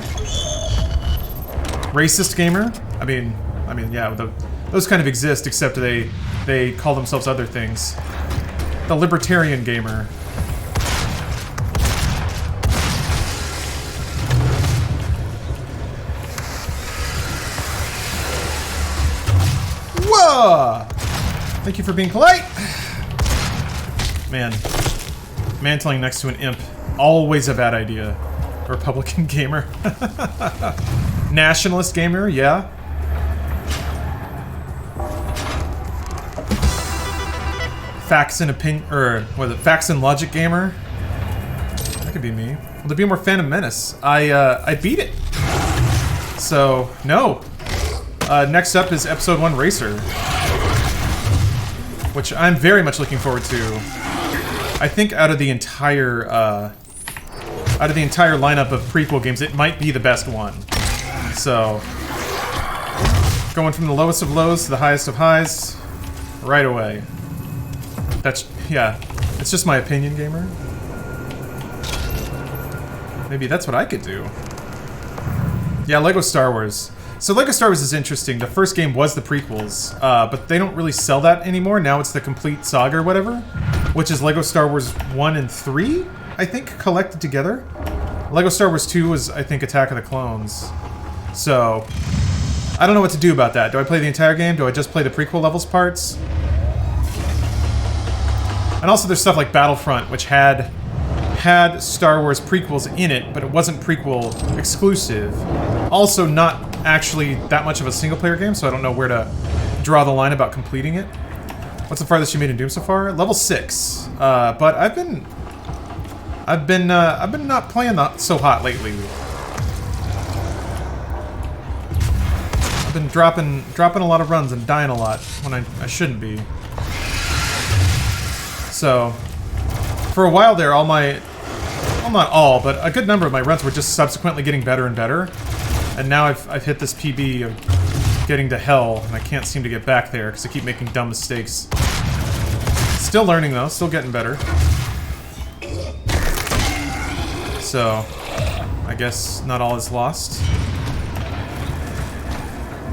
Racist gamer? I mean, yeah, those kind of exist, except they call themselves other things. The libertarian gamer. Whoa! Thank you for being polite. Man, mantling next to an imp, always a bad idea. Republican gamer. Nationalist gamer, yeah. Facts and opinion, or what is it? Facts and logic gamer. That could be me. Will there be more Phantom Menace? I beat it. So no. Next up is Episode 1 Racer, which I'm very much looking forward to. I think out of the entire lineup of prequel games, it might be the best one. So, going from the lowest of lows to the highest of highs, right away. That's, yeah, it's just my opinion, gamer. Maybe that's what I could do. Yeah, Lego Star Wars. So Lego Star Wars is interesting. The first game was the prequels, but they don't really sell that anymore. Now it's the complete saga or whatever, which is Lego Star Wars 1 and 3, I think, collected together. Lego Star Wars 2 was, I think, Attack of the Clones. So, I don't know what to do about that. Do I play the entire game? Do I just play the prequel levels parts? And also there's stuff like Battlefront, which had Star Wars prequels in it, but it wasn't prequel exclusive. Also not actually that much of a single-player game, so I don't know where to draw the line about completing it. What's the farthest you made in Doom so far? Level 6. But I've been not playing that so hot lately. I've been dropping a lot of runs and dying a lot when I shouldn't be. So, for a while there, well, not all, but a good number of my runs were just subsequently getting better and better. And now I've hit this PB of getting to hell, and I can't seem to get back there because I keep making dumb mistakes. Still learning though, still getting better. So, I guess not all is lost.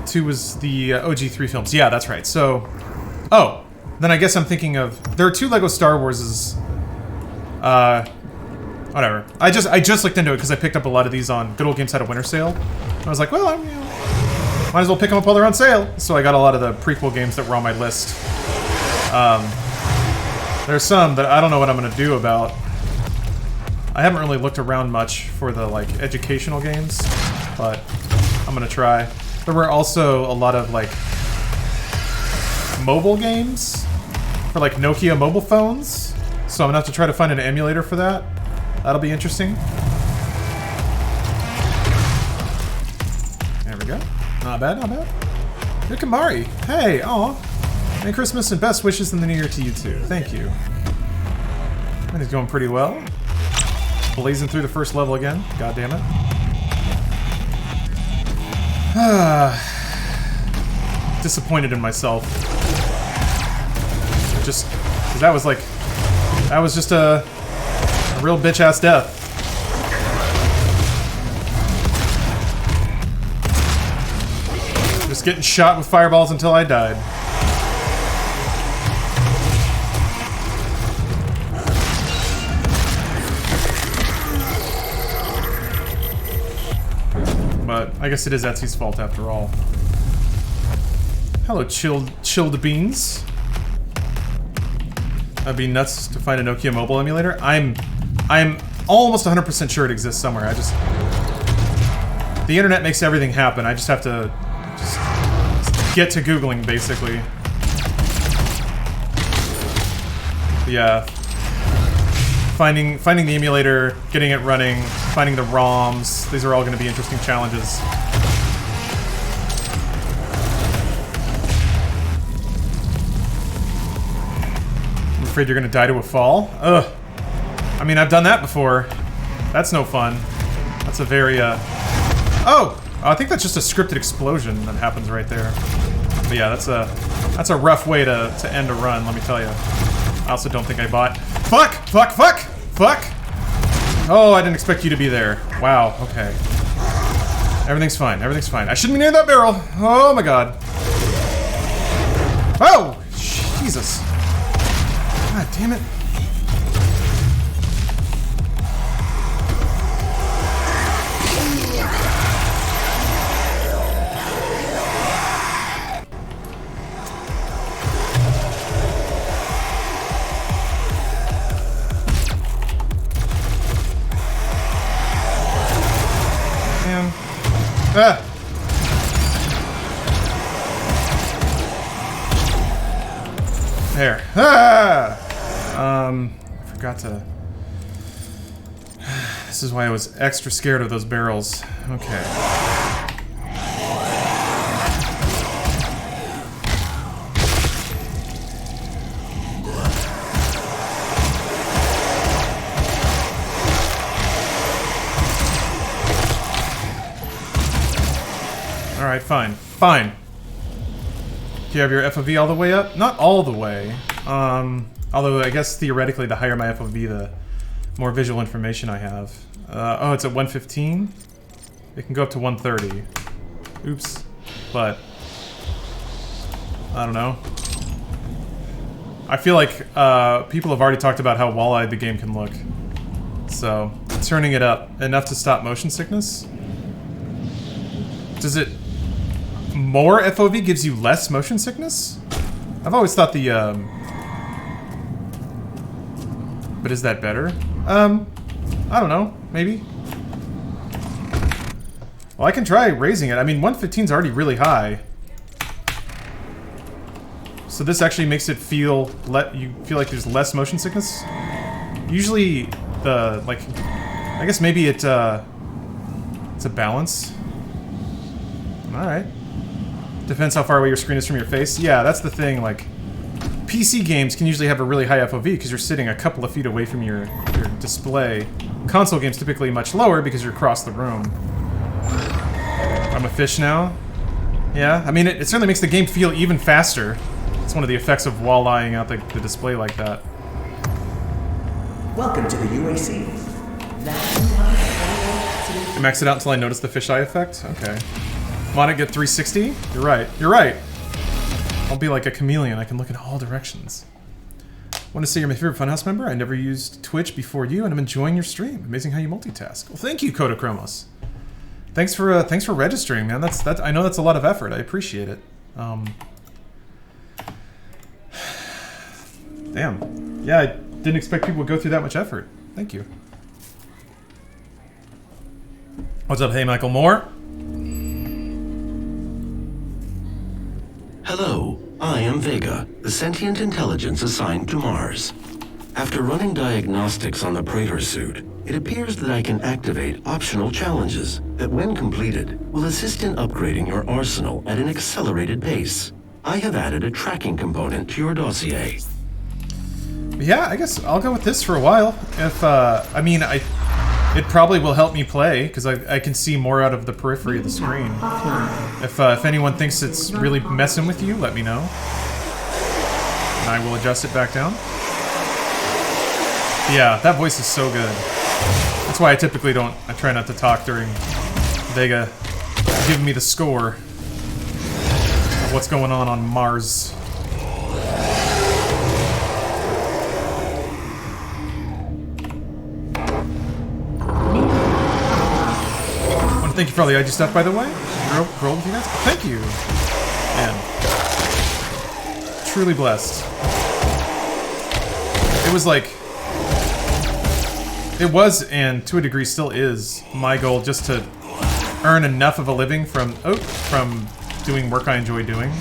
2 was the OG3 films. Yeah, that's right. So, oh, then I guess I'm thinking of... There are 2 LEGO Star Warses. Whatever. I just looked into it because I picked up a lot of these on Good Old Games Had a Winter Sale. I was like, well, might as well pick them up while they're on sale. So I got a lot of the prequel games that were on my list. There's some that I don't know what I'm going to do about. I haven't really looked around much for the, like, educational games, but I'm going to try. There were also a lot of, like, mobile games for, like, Nokia mobile phones. So I'm going to have to try to find an emulator for that. That'll be interesting. There we go. Not bad, not bad. Yukamari. Hey, aw. Merry Christmas and best wishes in the new year to you too. Thank you. Everything's going pretty well. Blazing through the first level again. God damn it. Disappointed in myself. Just, 'cause that was just a real bitch-ass death. Just getting shot with fireballs until I died. But I guess it is Etsy's fault after all. Hello, chilled beans. That'd be nuts to find a Nokia mobile emulator. I'm almost 100% sure it exists somewhere. The internet makes everything happen. I just have to just get to Googling, basically. Yeah. Finding the emulator, getting it running, finding the ROMs. These are all going to be interesting challenges. I'm afraid you're going to die to a fall? Ugh. I mean, I've done that before. That's no fun. That's a very, Oh! I think that's just a scripted explosion that happens right there. But yeah, that's a rough way to end a run, let me tell you. I also don't think I bought... Fuck! Fuck! Fuck! Fuck! Oh, I didn't expect you to be there. Wow, okay. Everything's fine, everything's fine. I shouldn't be near that barrel! Oh my god. Oh! Jesus. God damn it. Ah. There. Ah! I forgot to... This is why I was extra scared of those barrels. Okay. Alright, fine. Fine. Do you have your FOV all the way up? Not all the way. Although I guess theoretically the higher my FOV, the more visual information I have. Oh, it's at 115? It can go up to 130. Oops. But... I don't know. I feel like people have already talked about how wall-eyed the game can look. So, turning it up enough to stop motion sickness? Does it... More FOV gives you less motion sickness? I've always thought the, But is that better? I don't know. Maybe. Well, I can try raising it. I mean, 115's already really high. So this actually makes it feel... you feel like there's less motion sickness? Usually, like... I guess maybe it's a balance. Alright. Depends how far away your screen is from your face. Yeah, that's the thing, like... PC games can usually have a really high FOV because you're sitting a couple of feet away from your display. Console games typically much lower because you're across the room. I'm a fish now. Yeah, I mean, it certainly makes the game feel even faster. It's one of the effects of wall-eyeing out the display like that. Welcome to the UAC. I maxed it out until I noticed the fisheye effect? Okay. Want to get 360? You're right. You're right. I'll be like a chameleon. I can look in all directions. Want to say you're my favorite Funhouse member? I never used Twitch before you, and I'm enjoying your stream. Amazing how you multitask. Well, thank you, Kodachromos. Thanks for registering, man. That's I know that's a lot of effort. I appreciate it. Damn. Yeah, I didn't expect people would go through that much effort. Thank you. What's up, hey Michael Moore? Hello, I am Vega, the sentient intelligence assigned to Mars. After running diagnostics on the Praetor suit, it appears that I can activate optional challenges that, when completed, will assist in upgrading your arsenal at an accelerated pace. I have added a tracking component to your dossier. Yeah, I guess I'll go with this for a while. If, I mean, it probably will help me play, because I can see more out of the periphery of the screen. If anyone thinks it's really messing with you, let me know. And I will adjust it back down. Yeah, that voice is so good. That's why I typically don't, I try not to talk during Vega giving me the score of what's going on Mars. I want to thank you for all the IG stuff, by the way. Roll with you guys. Thank you. Man. Truly blessed. It was like... It was, and to a degree still is, my goal just to earn enough of a living from doing work I enjoy doing.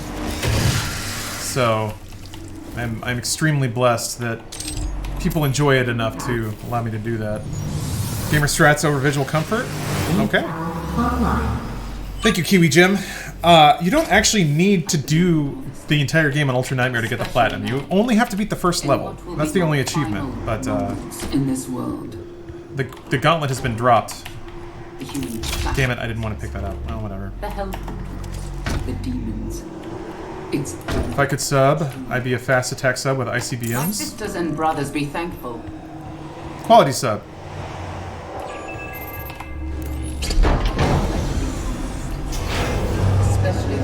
So, I'm extremely blessed that people enjoy it enough to allow me to do that. Gamer strats over visual comfort? Okay. Thank you, Kiwi Jim. You don't actually need to do the entire game on Ultra Nightmare to get the platinum. You only have to beat the first level. That's the only achievement, but in this world. The gauntlet has been dropped. Damn it, I didn't want to pick that up. Oh, whatever. The help, the demons. It's if I could sub, I'd be a fast attack sub with ICBMs. My sisters and brothers, be thankful. Quality sub. Especially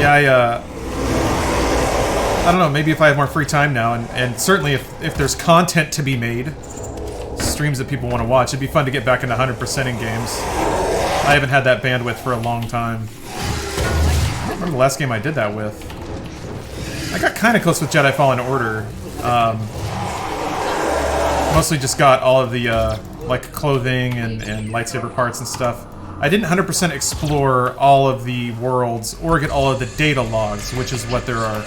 yeah, I don't know, maybe if I have more free time now, and certainly if there's content to be made, streams that people want to watch, it'd be fun to get back into 100%ing games. I haven't had that bandwidth for a long time. I remember the last game I did that with. I got kind of close with Jedi Fallen Order. Mostly just got all of the like clothing and lightsaber parts and stuff. I didn't 100% explore all of the worlds or get all of the data logs, which is what there are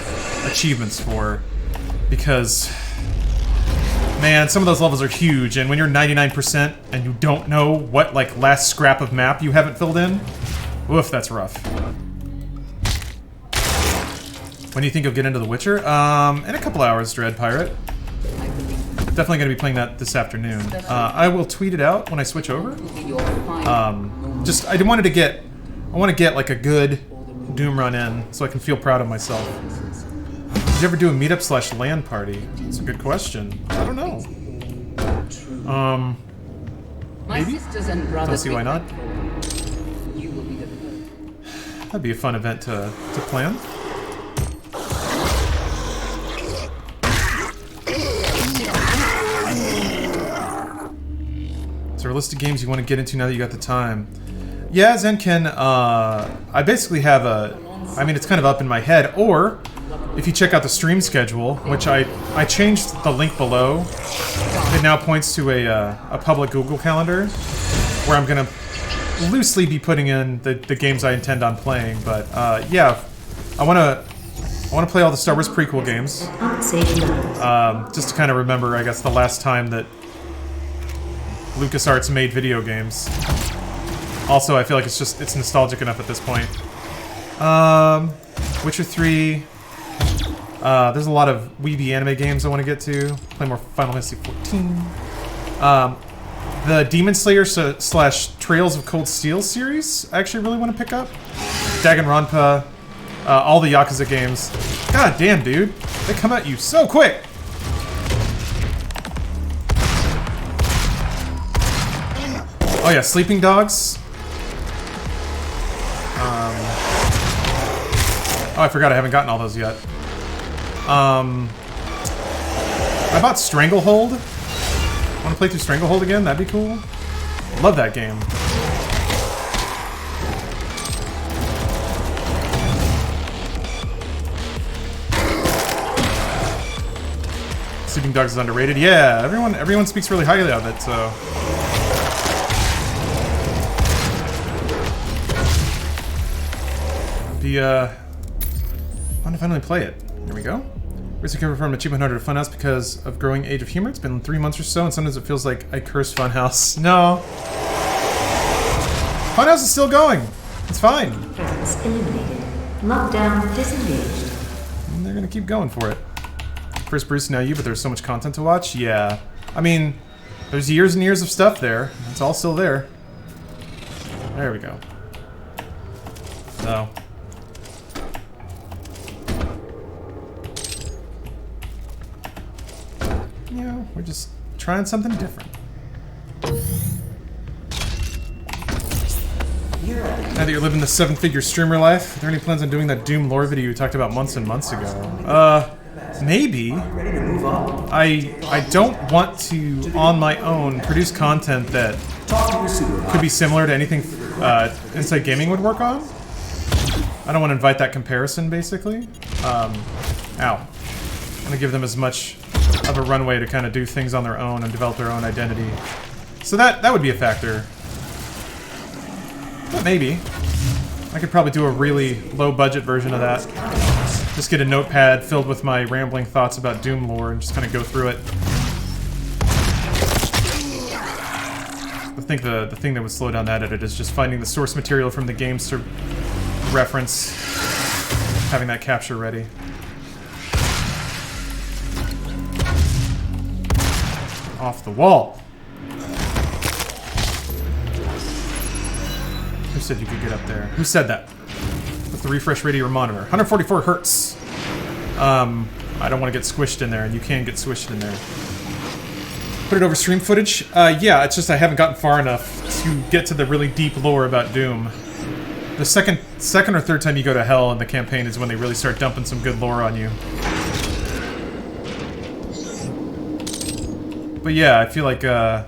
achievements for. Because, man, some of those levels are huge, and when you're 99% and you don't know what, like, last scrap of map you haven't filled in, oof, that's rough. When do you think you'll get into The Witcher? In a couple hours, Dread Pirate. Definitely going to be playing that this afternoon. I will tweet it out when I switch over. Just, I want to get like a good Doom run in so I can feel proud of myself. Did you ever do a meetup / LAN party? That's a good question. I don't know. Maybe? Don't see why not. That'd be a fun event to plan. Is there a list of games you want to get into now that you got the time? Yeah, Zenken, I basically have I mean, it's kind of up in my head, or if you check out the stream schedule, which I changed the link below, it now points to a public Google Calendar, where I'm going to loosely be putting in the games I intend on playing, but yeah, I want to play all the Star Wars prequel games, just to kind of remember, I guess, the last time that LucasArts made video games. Also, I feel like it's nostalgic enough at this point. Witcher 3. There's a lot of weeby anime games I want to get to. Play more Final Fantasy XIV. The Demon Slayer slash Trails of Cold Steel series, I actually really want to pick up. Danganronpa, all the Yakuza games. God damn, dude. They come at you so quick. Oh yeah, Sleeping Dogs. Oh, I forgot I haven't gotten all those yet. I bought Stranglehold. Want to play through Stranglehold again? That'd be cool. Love that game. Sleeping Dogs is underrated. Yeah, everyone speaks really highly of it, so. Fun to finally play it. Here we go. Recently covered from Achievement Hunter to Funhouse because of growing age of humor. It's been 3 months or so, and sometimes it feels like I cursed Funhouse. No. Funhouse is still going. It's fine. Threats eliminated. Lockdown disengaged. And they're gonna keep going for it. First Bruce, now you, but there's so much content to watch. Yeah. I mean, there's years and years of stuff there. It's all still there. There we go. So. Yeah, we're just trying something different. Now that you're living the 7-figure streamer life, are there any plans on doing that Doom lore video you talked about months and months ago? Maybe. I don't want to, on my own, produce content that could be similar to anything Inside Gaming would work on. I don't want to invite that comparison, basically. Ow. I want to give them as much of a runway to kind of do things on their own and develop their own identity. So that would be a factor. But maybe. I could probably do a really low-budget version of that. Just get a notepad filled with my rambling thoughts about Doom lore and just kind of go through it. I think the thing that would slow down that edit is just finding the source material from the games to reference, having that capture ready. Off the wall. Who said you could get up there? Who said that? With the refresh rate of your monitor. 144 hertz. I don't want to get squished in there, and you can get squished in there. Put it over stream footage? Yeah, it's just I haven't gotten far enough to get to the really deep lore about Doom. The second or third time you go to hell in the campaign is when they really start dumping some good lore on you. But yeah, I feel like, the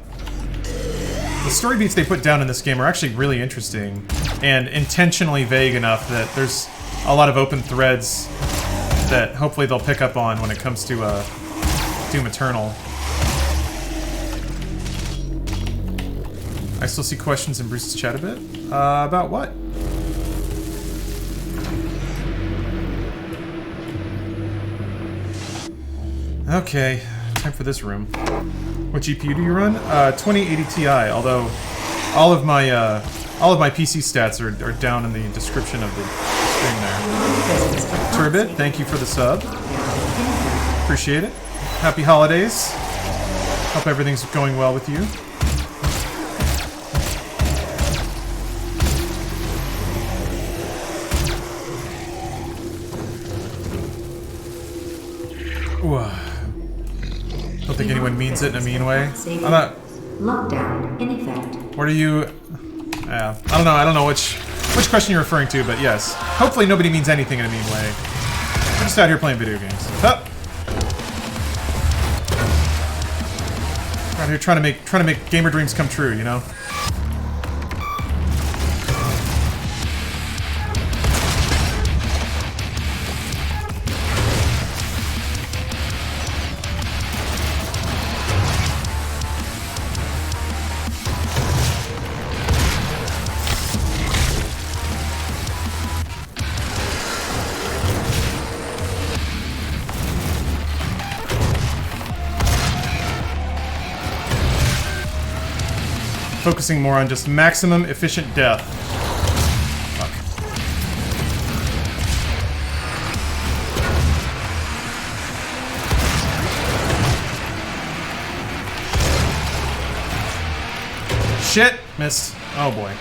story beats they put down in this game are actually really interesting, and intentionally vague enough that there's a lot of open threads that hopefully they'll pick up on when it comes to, Doom Eternal. I still see questions in Bruce's chat a bit. About what? Okay, time for this room. What GPU do you run? 2080 Ti, although all of my PC stats are down in the description of the stream there. Turbid, thank you for the sub. Appreciate it. Happy holidays. Hope everything's going well with you. Ooh. Don't think anyone means it in a mean way. I'm not. Lockdown in effect. What are you? I don't know which question you're referring to, but yes. Hopefully nobody means anything in a mean way. We're just out here playing video games. Up. Out here trying to make gamer dreams come true, you know. Focusing more on just maximum efficient death. Fuck. Shit! Missed. Oh boy.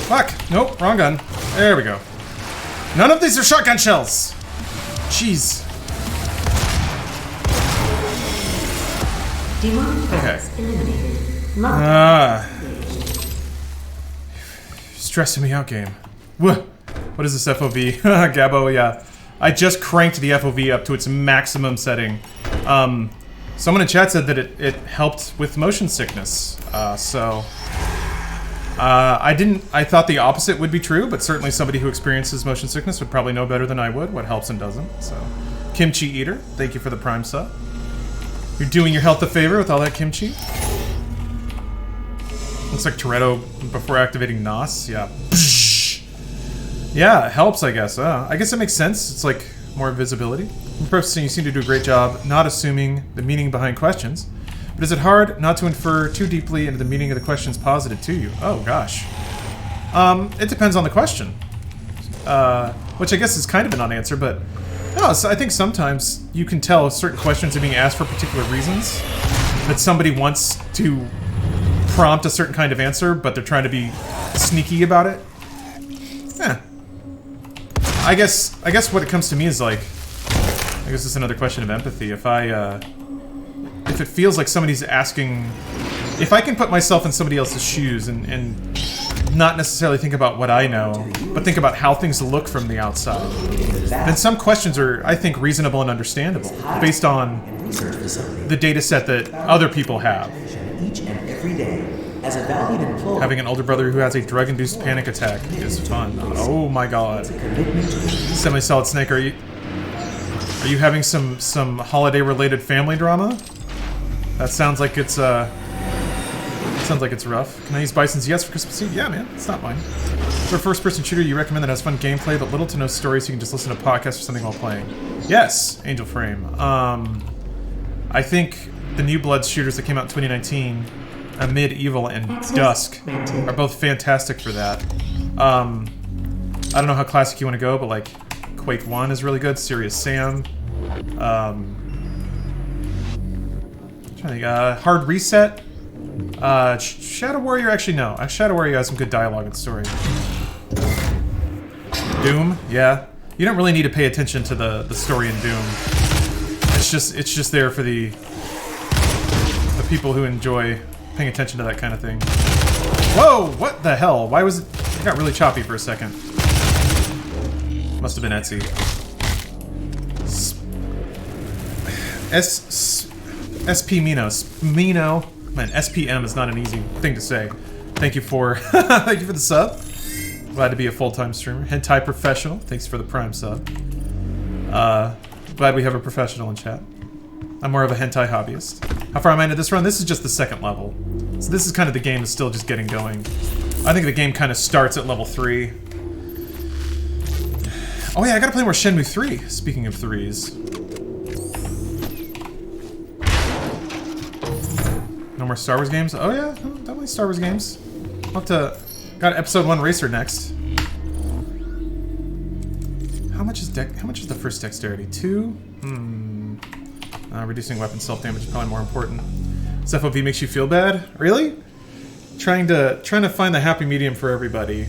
Fuck! Nope, wrong gun. There we go. None of these are shotgun shells! Jeez. Demonic Okay. threats eliminated. Lockdown. Stressing me out, game. What is this FOV? Gabo, yeah. I just cranked the FOV up to its maximum setting. Someone in chat said that it helped with motion sickness. I thought the opposite would be true, but certainly somebody who experiences motion sickness would probably know better than I would what helps and doesn't. So, Kimchi Eater, thank you for the Prime sub. You're doing your health a favor with all that kimchi. Looks like Toretto before activating NOS. Yeah. Yeah, it helps, I guess. I guess it makes sense. It's like more visibility. In processing, you seem to do a great job not assuming the meaning behind questions. But is it hard not to infer too deeply into the meaning of the questions posited to you? Oh, gosh. It depends on the question. Which I guess is kind of a non-answer, but... No, so I think sometimes you can tell certain questions are being asked for particular reasons. That somebody wants to prompt a certain kind of answer, but they're trying to be sneaky about it. Yeah. I guess what it comes to me is like... I guess it's another question of empathy. If it feels like somebody's asking... If I can put myself in somebody else's shoes and not necessarily think about what I know, but think about how things look from the outside, then some questions are, I think, reasonable and understandable, based on the data set that other people have. Each and every day, as a valued employee, Having an older brother who has a drug-induced panic attack is fun. Oh my god. Semi-solid Snake, are you having some holiday-related family drama? That sounds like it's rough. Can I use Bison's Yes for Christmas Eve? Yeah, man. It's not mine. For a first-person shooter you recommend that has fun gameplay, but little to no story, so you can just listen to podcasts or something while playing. Yes, Angel Frame. I think the New Blood shooters that came out in 2019, Medieval and Dusk, are both fantastic for that. I don't know how classic you want to go, but like Quake 1 is really good. Serious Sam. Hard Reset. Shadow Warrior, actually no. Shadow Warrior has some good dialogue and story. Doom, yeah. You don't really need to pay attention to the story in Doom. It's just there for the people who enjoy paying attention to that kind of thing. Whoa! What the hell? Why was it? It got really choppy for a second. Must have been Etsy. SP Mino. Man, SPM is not an easy thing to say. Thank you for thank you for the sub. Glad to be a full-time streamer. Hentai Professional, thanks for the Prime sub. Glad we have a professional in chat. I'm more of a hentai hobbyist. How far am I into this run? This is just the second level. So this is kind of the game is still just getting going. I think the game kind of starts at level 3. Oh yeah, I gotta play more Shenmue 3, speaking of 3s. No more Star Wars games? Oh yeah, definitely Star Wars games. I'll have to... Got episode 1 Racer next. How much is the first dexterity? 2? Reducing weapon self-damage is probably more important. Does FOV makes you feel bad? Really? Trying to find the happy medium for everybody.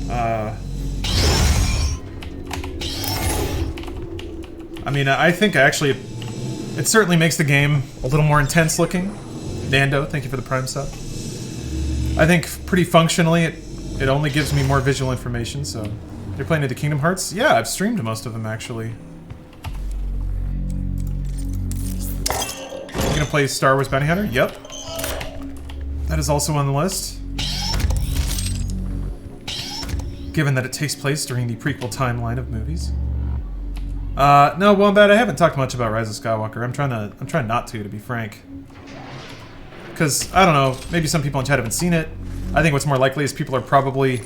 I mean, I think actually it certainly makes the game a little more intense looking. Nando, thank you for the Prime sub. I think pretty functionally it only gives me more visual information, so... You're playing into Kingdom Hearts? Yeah, I've streamed most of them actually. You gonna play Star Wars Bounty Hunter? Yep. That is also on the list. Given that it takes place during the prequel timeline of movies. No, Wombat, I haven't talked much about Rise of Skywalker. I'm trying not to be frank. Because, I don't know, maybe some people in chat haven't seen it. I think what's more likely is people are probably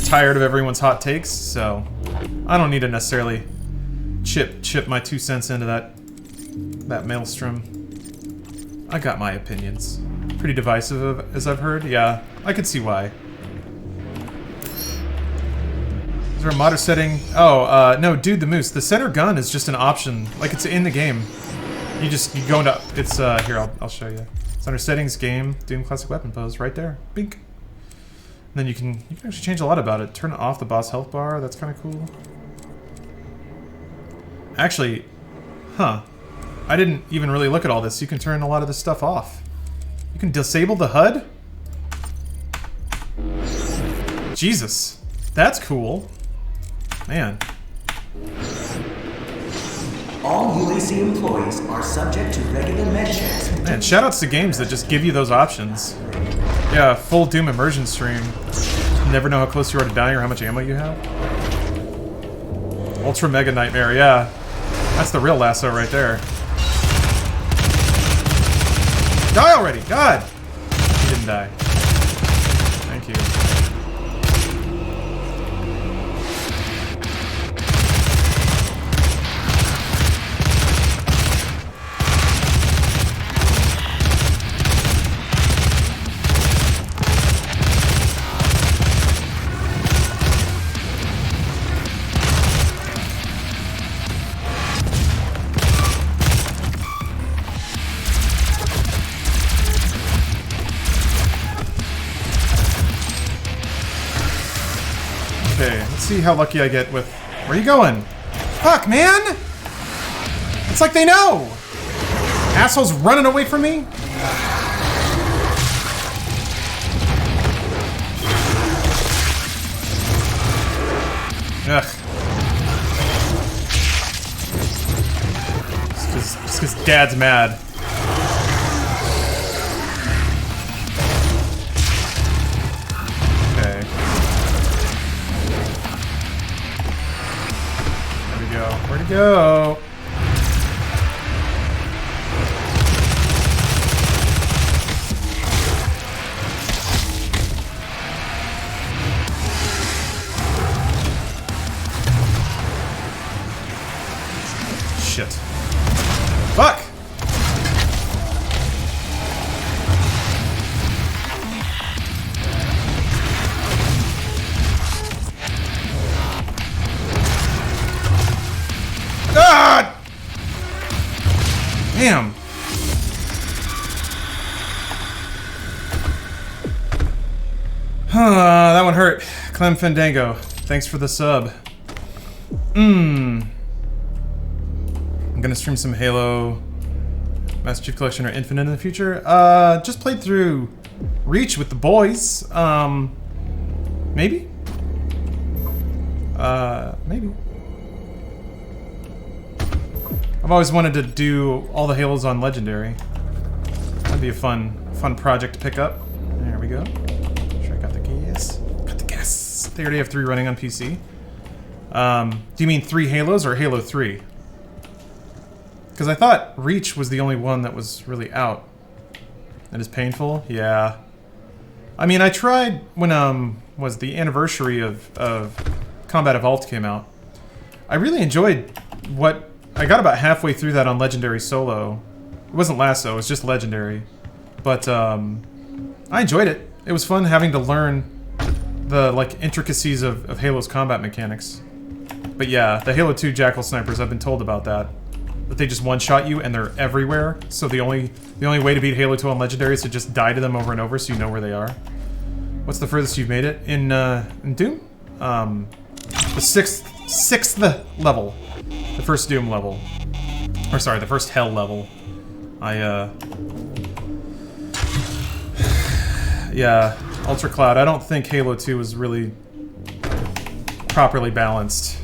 tired of everyone's hot takes, so I don't need to necessarily chip my 2 cents into that maelstrom. I got my opinions. Pretty divisive, as I've heard. Yeah, I could see why. Is there a modder setting? Oh, no, Dude the Moose. The center gun is just an option. Like, it's in the game. You go into it's here. I'll show you. It's under settings, game, Doom classic weapon pose, right there. Bink. And then you can actually change a lot about it. Turn off the boss health bar. That's kind of cool. Actually, huh? I didn't even really look at all this. You can turn a lot of this stuff off. You can disable the HUD. Jesus, that's cool, man. All UAC employees are subject to regular med checks. Man, shoutouts to games that just give you those options. Yeah, full Doom immersion stream. Never know how close you are to dying or how much ammo you have. Ultra Mega Nightmare, yeah. That's the real lasso right there. Die already! God! He didn't die. Thank you. Okay, let's see how lucky I get with... Where are you going? Fuck, man! It's like they know! Assholes running away from me? Ugh. Just because Dad's mad. Okay. Where'd he go? Where'd he go? Shit. Fuck! God! Damn. That one hurt. Clem Fandango. Thanks for the sub. I'm gonna stream some Halo Master Chief Collection or Infinite in the future. Just played through Reach with the boys. Maybe? Maybe. I've always wanted to do all the Halos on Legendary. That'd be a fun project to pick up. There we go. Sure, I got the gas. Got the gas. They already have 3 running on PC. Do you mean 3 Halos or Halo 3? Because I thought Reach was the only one that was really out. That is painful? Yeah. I mean, I tried when, was the anniversary of Combat Evolved came out. I really enjoyed what... I got about halfway through that on Legendary Solo. It wasn't Lasso, it was just Legendary. But, I enjoyed it. It was fun having to learn the, like, intricacies of Halo's combat mechanics. But yeah, the Halo 2 Jackal Snipers, I've been told about that. That they just one-shot you and they're everywhere. So the only way to beat Halo 2 on Legendary is to just die to them over and over so you know where they are. What's the furthest you've made it? In Doom? The sixth level. The first Doom level. Or sorry, the first Hell level. Yeah, Ultra Cloud. I don't think Halo 2 was really properly balanced.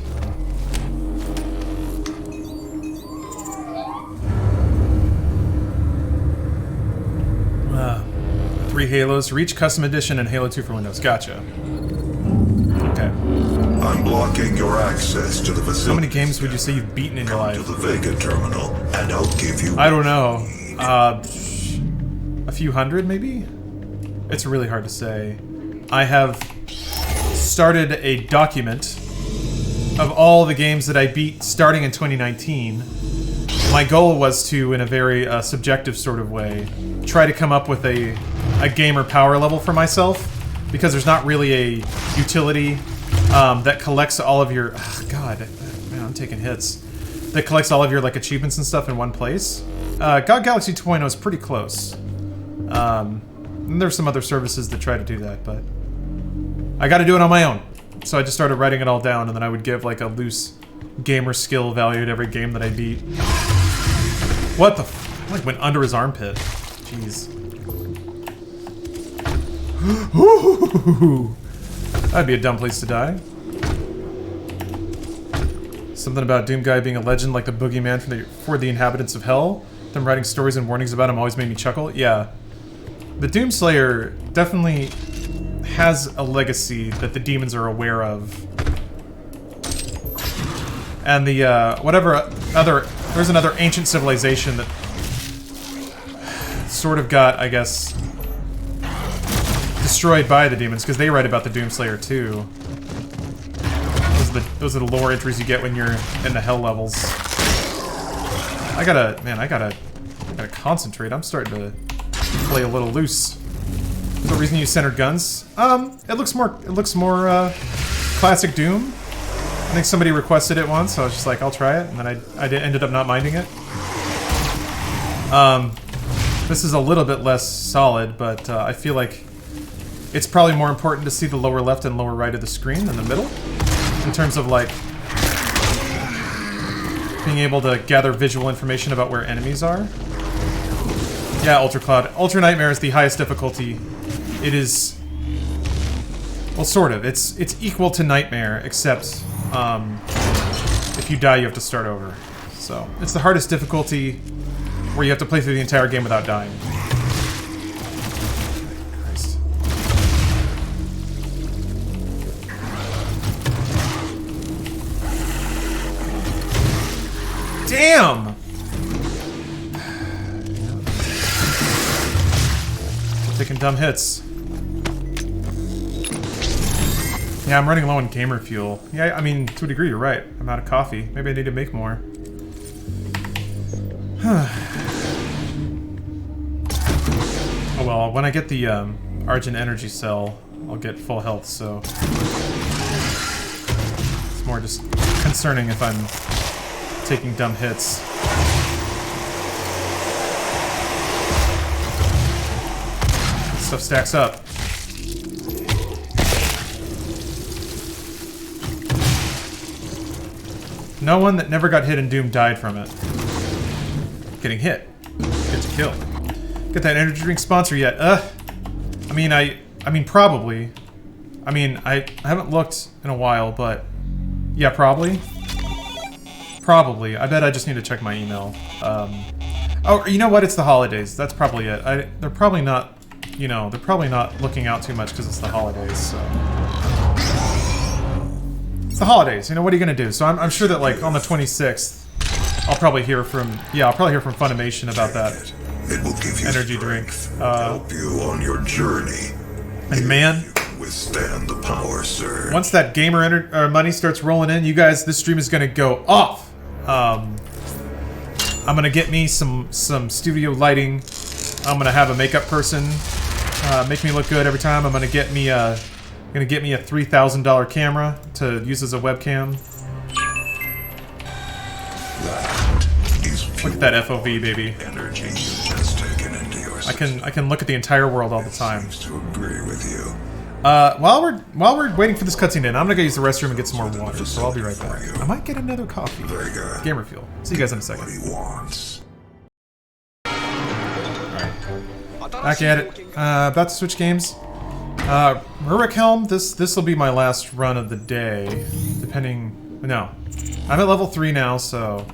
3 Halos, Reach Custom Edition, and Halo 2 for Windows. Gotcha. Okay. I'm blocking your access to the facility. How many games would you say you've beaten in your life? Come to the Vega terminal, and I'll give you... I don't know. A few hundred, maybe? It's really hard to say. I have started a document of all the games that I beat starting in 2019. My goal was to, in a very subjective sort of way, try to come up with a gamer power level for myself, because there's not really a utility that collects all of your... God, man, I'm taking hits. that collects all of your like achievements and stuff in one place. God Galaxy 2.0 is pretty close. And there's some other services that try to do that, but I got to do it on my own. So I just started writing it all down, and then I would give like a loose gamer skill value to every game that I beat. What the f- like went under his armpit. Jeez. That'd be a dumb place to die. Something about Doom Guy being a legend like the boogeyman for the inhabitants of Hell. Them writing stories and warnings about him always made me chuckle. Yeah. The Doomslayer definitely has a legacy that the demons are aware of. And the, whatever other... There's another ancient civilization that sort of got, I guess, destroyed by the demons, because they write about the Doomslayer too. Those are the lore entries you get when you're in the hell levels. I gotta concentrate. I'm starting to play a little loose. There's no reason to use centered guns. It looks more classic Doom. I think somebody requested it once, so I was just like, I'll try it, and then I ended up not minding it. This is a little bit less solid, but I feel like it's probably more important to see the lower left and lower right of the screen than the middle, in terms of like being able to gather visual information about where enemies are. Yeah, Ultra Cloud. Ultra Nightmare is the highest difficulty. It is, well, sort of. It's equal to Nightmare, except if you die, you have to start over. So it's the hardest difficulty where you have to play through the entire game without dying. Christ. Damn! Taking dumb hits. Yeah, I'm running low on gamer fuel. Yeah, I mean, to a degree, you're right. I'm out of coffee. Maybe I need to make more. Oh well, when I get the Argent Energy Cell, I'll get full health, so... It's more just concerning if I'm taking dumb hits. Stuff stacks up. No one that never got hit in Doom died from it. Getting hit. Get to kill. Get that energy drink sponsor yet? I mean, probably. I mean, I haven't looked in a while, but yeah, probably. Probably. I bet I just need to check my email. Oh, you know what? It's the holidays. That's probably it. They're probably not, you know, they're probably not looking out too much because it's the holidays, so. It's the holidays, you know, what are you gonna do? So I'm sure that, like, on the 26th, I'll probably hear from Funimation about that. It will give you energy drink. help you on your journey. And man, You can withstand the power surge. once that gamer money starts rolling in, you guys, this stream is gonna go off. I'm gonna get me some studio lighting. I'm gonna have a makeup person make me look good every time. I'm gonna get me a $3,000 camera to use as a webcam. Look at that FOV, baby. Energy you've just taken into your I can look at the entire world all the time. seems to agree with you. While we're waiting for this cutscene to end, I'm gonna go use the restroom and get some more water, so I'll be right back. I might get another coffee. Very good. Gamer fuel. See you guys in a second. What he wants. Back at it. About to switch games. Rurik Helm, this will be my last run of the day. Depending... No. I'm at level 3 now, so...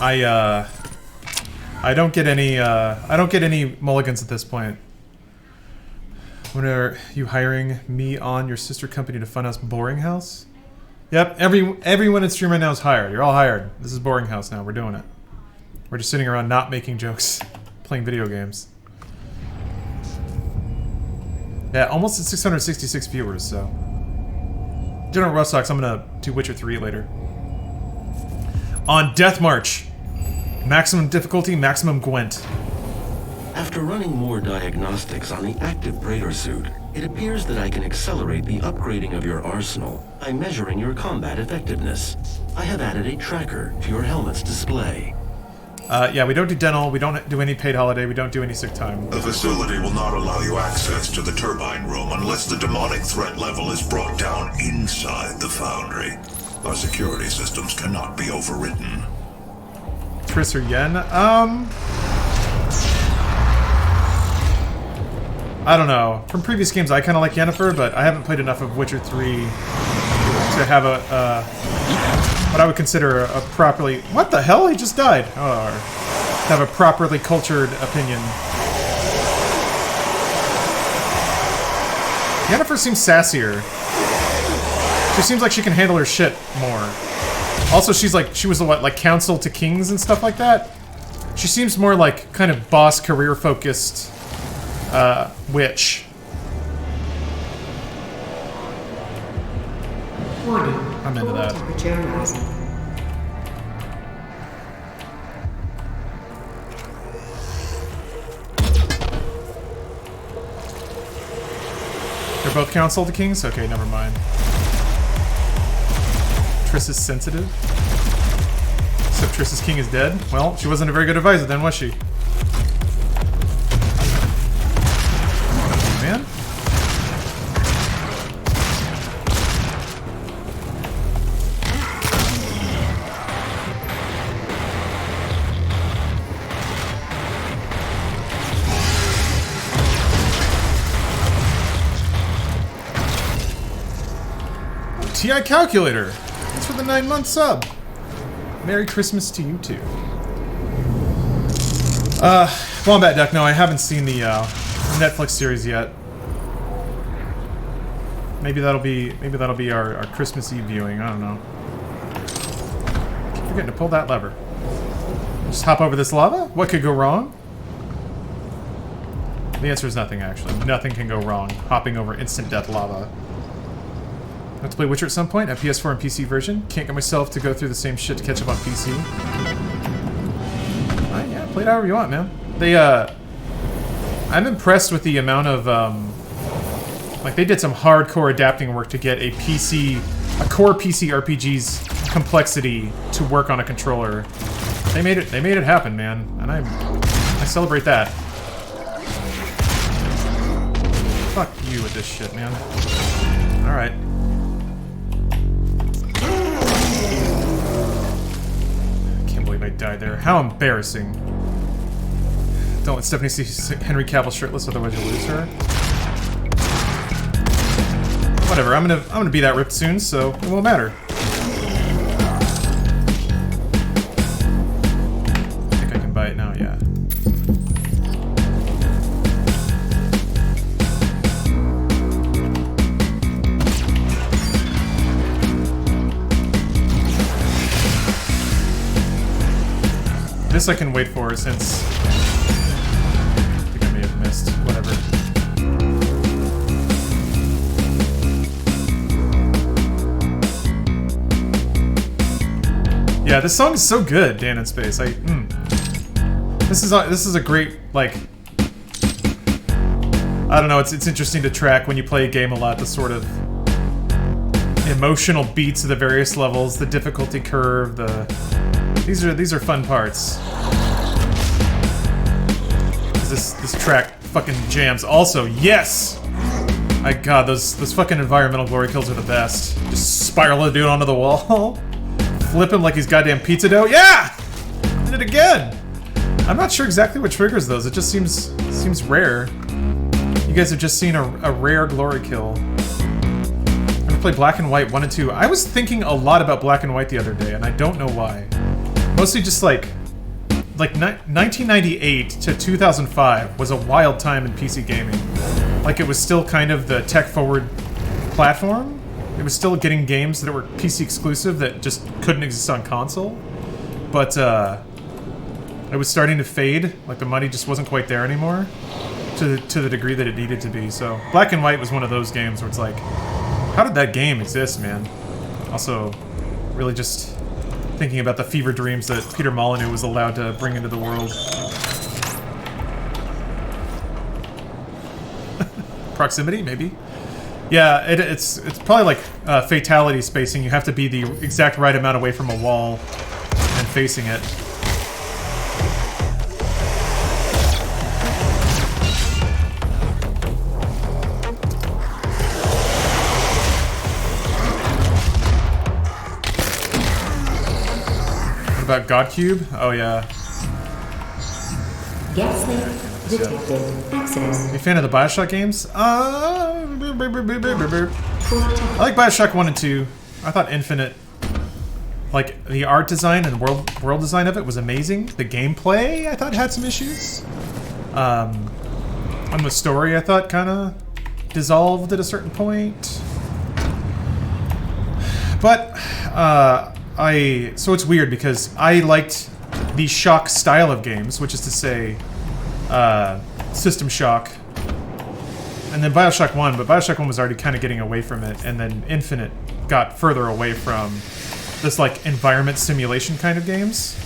I don't get any mulligans at this point. When are you hiring me on your sister company to fund us Boring House? Yep, everyone in stream right now is hired. You're all hired. This is Boring House now. We're doing it. We're just sitting around not making jokes, playing video games. Yeah, almost at 666 viewers, so... General Russ Sox, I'm gonna do Witcher 3 later. On Death March. Maximum difficulty, maximum Gwent. After running more diagnostics on the active Praetor suit, it It appears that I can accelerate the upgrading of your arsenal by measuring your combat effectiveness. I have added a tracker to your helmet's display. Yeah, we don't do dental, we don't do any paid holiday, we don't do any sick time. The facility will not allow you access to the turbine room unless the demonic threat level is brought down inside the foundry. Our security systems cannot be overridden. Triss or Yen? I don't know. From previous games, I kind of like Yennefer, but I haven't played enough of Witcher 3 to have what I would consider a properly... What the hell? He just died. Oh, to have a properly cultured opinion. Yennefer seems sassier. She seems like she can handle her shit more. Also, she was what, like counsel to kings and stuff like that? She seems more like kind of boss career-focused witch. Warning. I'm into that. Temperature rising. They're both counsel to kings? Okay, never mind. Triss is sensitive. Except Triss's king is dead. Well, she wasn't a very good advisor then, was she? Man. TI Calculator. Thanks for the 9-month sub. Merry Christmas to you too. Wombat Duck, no, I haven't seen the Netflix series yet. Maybe that'll be our Christmas Eve viewing, I don't know. Keep forgetting to pull that lever. Just hop over this lava? What could go wrong? The answer is nothing, actually. Nothing can go wrong. Hopping over instant death lava. I have to play Witcher at some point, a PS4 and PC version. Can't get myself to go through the same shit to catch up on PC. Yeah, play it however you want, man. I'm impressed with the amount of, like, they did some hardcore adapting work to get a core PC RPG's complexity to work on a controller. They made it happen, man, and I celebrate that. Fuck you with this shit, man. All right. I died there. How embarrassing. Don't let Stephanie see Henry Cavill shirtless, otherwise you'll lose her. Whatever, I'm gonna be that ripped soon, so it won't matter. I think I can buy it now, yeah. This I can wait for since I think I may have missed. Whatever. Yeah, this song is so good, Dan in Space. This is a great, like, I don't know, it's interesting to track when you play a game a lot, the sort of emotional beats of the various levels, the difficulty curve, these are fun parts. This track fucking jams. Also, yes! My god, those fucking environmental glory kills are the best. Just spiral a dude onto the wall. Flip him like he's goddamn pizza dough. Yeah! Did it again! I'm not sure exactly what triggers those. It just seems rare. You guys have just seen a rare glory kill. I'm gonna play Black and White 1 and 2. I was thinking a lot about Black and White the other day, and I don't know why. Mostly just like 1998 to 2005 was a wild time in PC gaming. Like, it was still kind of the tech-forward platform. It was still getting games that were PC exclusive that just couldn't exist on console. But it was starting to fade. Like, the money just wasn't quite there anymore to the degree that it needed to be. So Black and White was one of those games where it's like, how did that game exist, man? Also, really just thinking about the fever dreams that Peter Molyneux was allowed to bring into the world. proximity, maybe. Yeah, it's probably like fatality spacing. You have to be the exact right amount away from a wall and facing it. What about God Cube? Oh yeah. Gas leak detected. Access. Are you a fan of the Bioshock games? I like Bioshock 1 and 2. I thought Infinite, like the art design and world design of it was amazing. The gameplay I thought had some issues. And the story I thought kind of dissolved at a certain point. But so it's weird because I liked the Shock style of games, which is to say System Shock. And then Bioshock 1, but Bioshock 1 was already kind of getting away from it, and then Infinite got further away from this like environment simulation kind of games.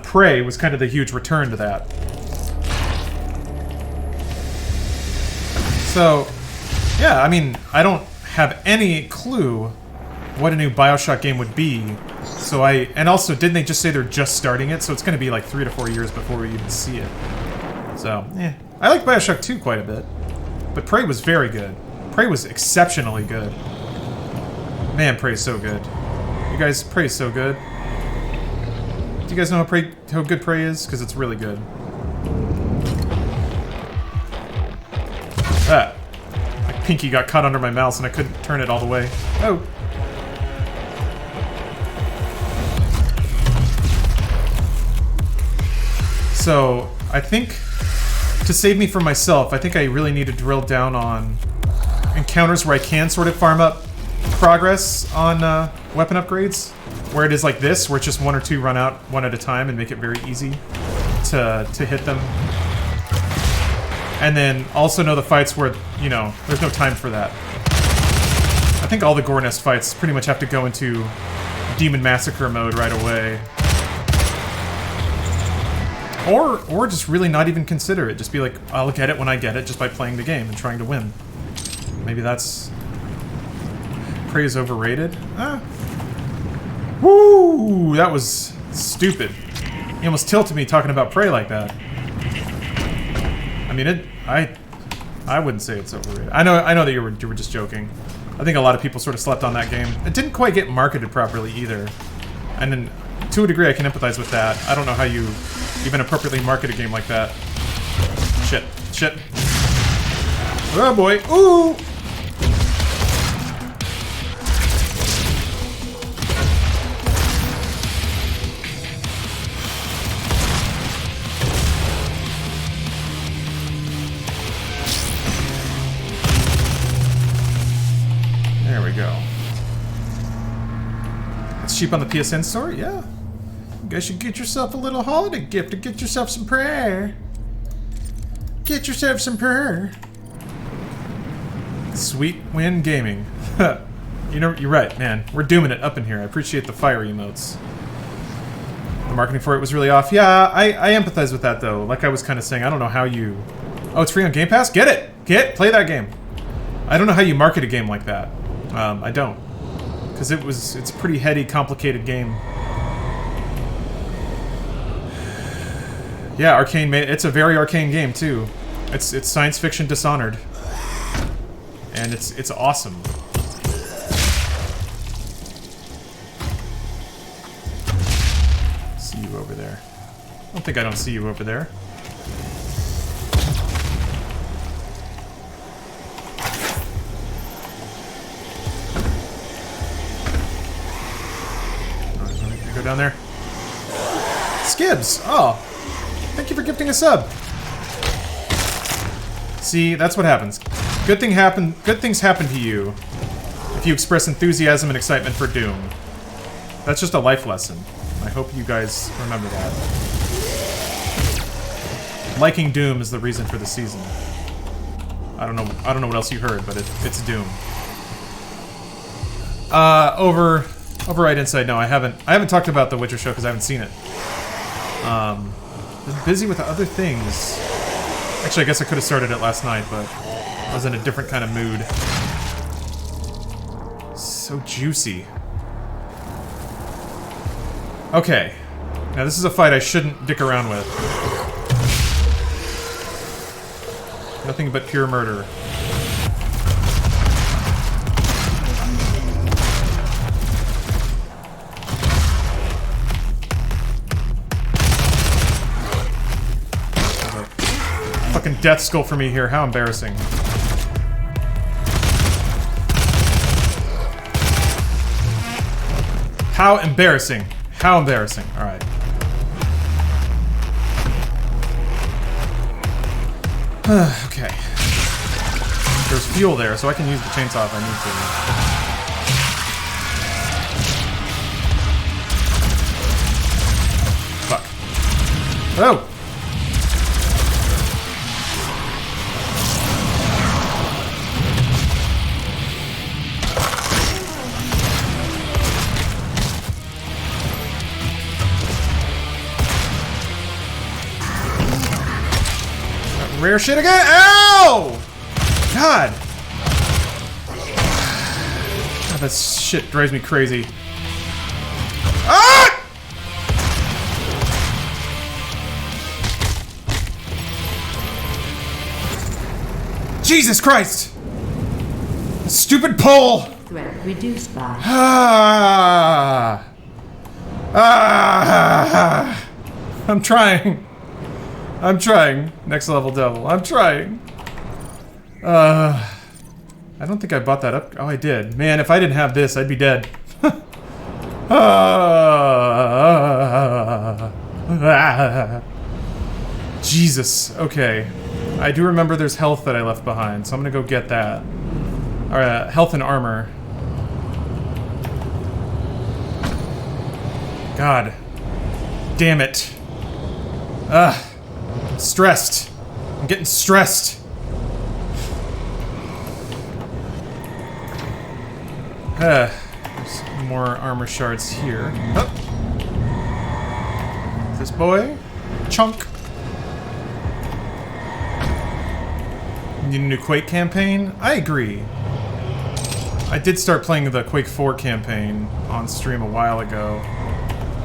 Prey was kind of the huge return to that. So, yeah, I mean, I don't have any clue what a new Bioshock game would be. So and also, didn't they just say they're just starting it? So it's going to be like 3 to 4 years before we even see it. So, I like Bioshock 2 quite a bit. But Prey was very good. Prey was exceptionally good. Man, Prey's so good. You guys, Prey's so good. Do you guys know how good Prey is? Because it's really good. My pinky got caught under my mouse and I couldn't turn it all the way. Oh. So, I think, to save me from myself, I think I really need to drill down on encounters where I can sort of farm up progress on weapon upgrades. Where it is like this, where it's just 1 or 2 run out one at a time and make it very easy to hit them. And then also know the fights where, you know, there's no time for that. I think all the Gore Nest fights pretty much have to go into Demon Massacre mode right away. Or just really not even consider it. Just be like, I'll get it when I get it just by playing the game and trying to win. Maybe that's... Prey is overrated? Woo! That was stupid. You almost tilted me talking about Prey like that. I mean, I wouldn't say it's overrated. I know that you were just joking. I think a lot of people sort of slept on that game. It didn't quite get marketed properly either. And then, to a degree, I can empathize with that. I don't know how you even appropriately market a game like that. Shit. Oh boy. Ooh! There we go. It's cheap on the PSN store? Yeah. You guys should get yourself a little holiday gift to get yourself some prayer. Get yourself some prayer. Sweet Win Gaming. You know, you're right, man. We're dooming it up in here. I appreciate the fire emotes. The marketing for it was really off. Yeah, I empathize with that, though. Like I was kind of saying, I don't know how you... Oh, it's free on Game Pass? Get it! Play that game. I don't know how you market a game like that. I don't. Because it's a pretty heady, complicated game. Yeah, Arcane it's a very Arcane game too. It's science fiction Dishonored. And it's awesome. See you over there. I don't see you over there. Go down there. Skibs! Oh! Thank you for gifting a sub. See, that's what happens. Good things happen to you if you express enthusiasm and excitement for Doom. That's just a life lesson. I hope you guys remember that. Liking Doom is the reason for the season. I don't know what else you heard, but it's Doom. Override Inside. No, I haven't talked about The Witcher show because I haven't seen it. Been busy with other things. Actually, I guess I could have started it last night, but I was in a different kind of mood. So juicy. Okay. Now this is a fight I shouldn't dick around with. Nothing but pure murder. Fucking death skull for me here. How embarrassing. How embarrassing. How embarrassing. Alright. Okay. There's fuel there, so I can use the chainsaw if I need to. Fuck. Oh! Rare shit again! Ow! God! God, that shit drives me crazy. Ah! Jesus Christ! Stupid pole! Threat reduced by. Ah! Ah! I'm trying. I'm trying. Next level devil. I'm trying. I don't think I bought that up. Oh, I did. Man, if I didn't have this, I'd be dead. Jesus. Okay. I do remember there's health that I left behind, so I'm gonna go get that. Alright, health and armor. God. Damn it. Ugh. Stressed. I'm getting stressed. There's more armor shards here. Oh. This boy. Chunk. Need a new Quake campaign? I agree. I did start playing the Quake 4 campaign on stream a while ago.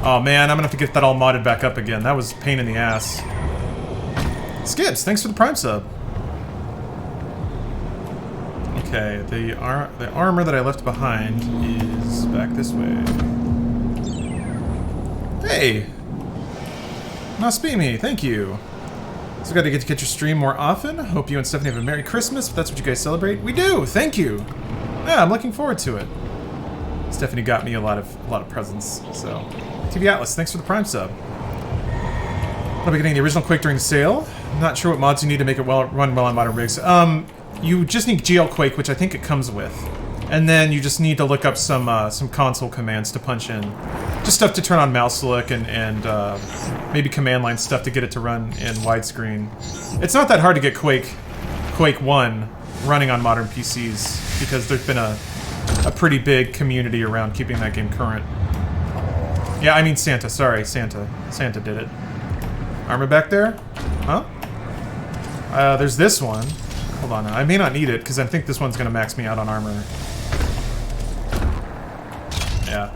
Oh man, I'm gonna have to get that all modded back up again. That was a pain in the ass. Skips, thanks for the Prime sub. Okay, the armor that I left behind is back this way. Hey! Must be me, thank you. So gotta get to catch your stream more often. Hope you and Stephanie have a Merry Christmas, if that's what you guys celebrate. We do, thank you! Yeah, I'm looking forward to it. Stephanie got me a lot of presents, so. TV Atlus, thanks for the Prime sub. I'll be getting the original Quake during the sale. I'm not sure what mods you need to make it run well on modern rigs. You just need GL Quake, which I think it comes with. And then you just need to look up some console commands to punch in. Just stuff to turn on mouse look and maybe command line stuff to get it to run in widescreen. It's not that hard to get Quake 1 running on modern PCs, because there's been a pretty big community around keeping that game current. Yeah, I mean Santa, sorry, Santa. Santa did it. Armor back there? Huh? There's this one. Hold on, I may not need it, because I think this one's gonna max me out on armor. Yeah.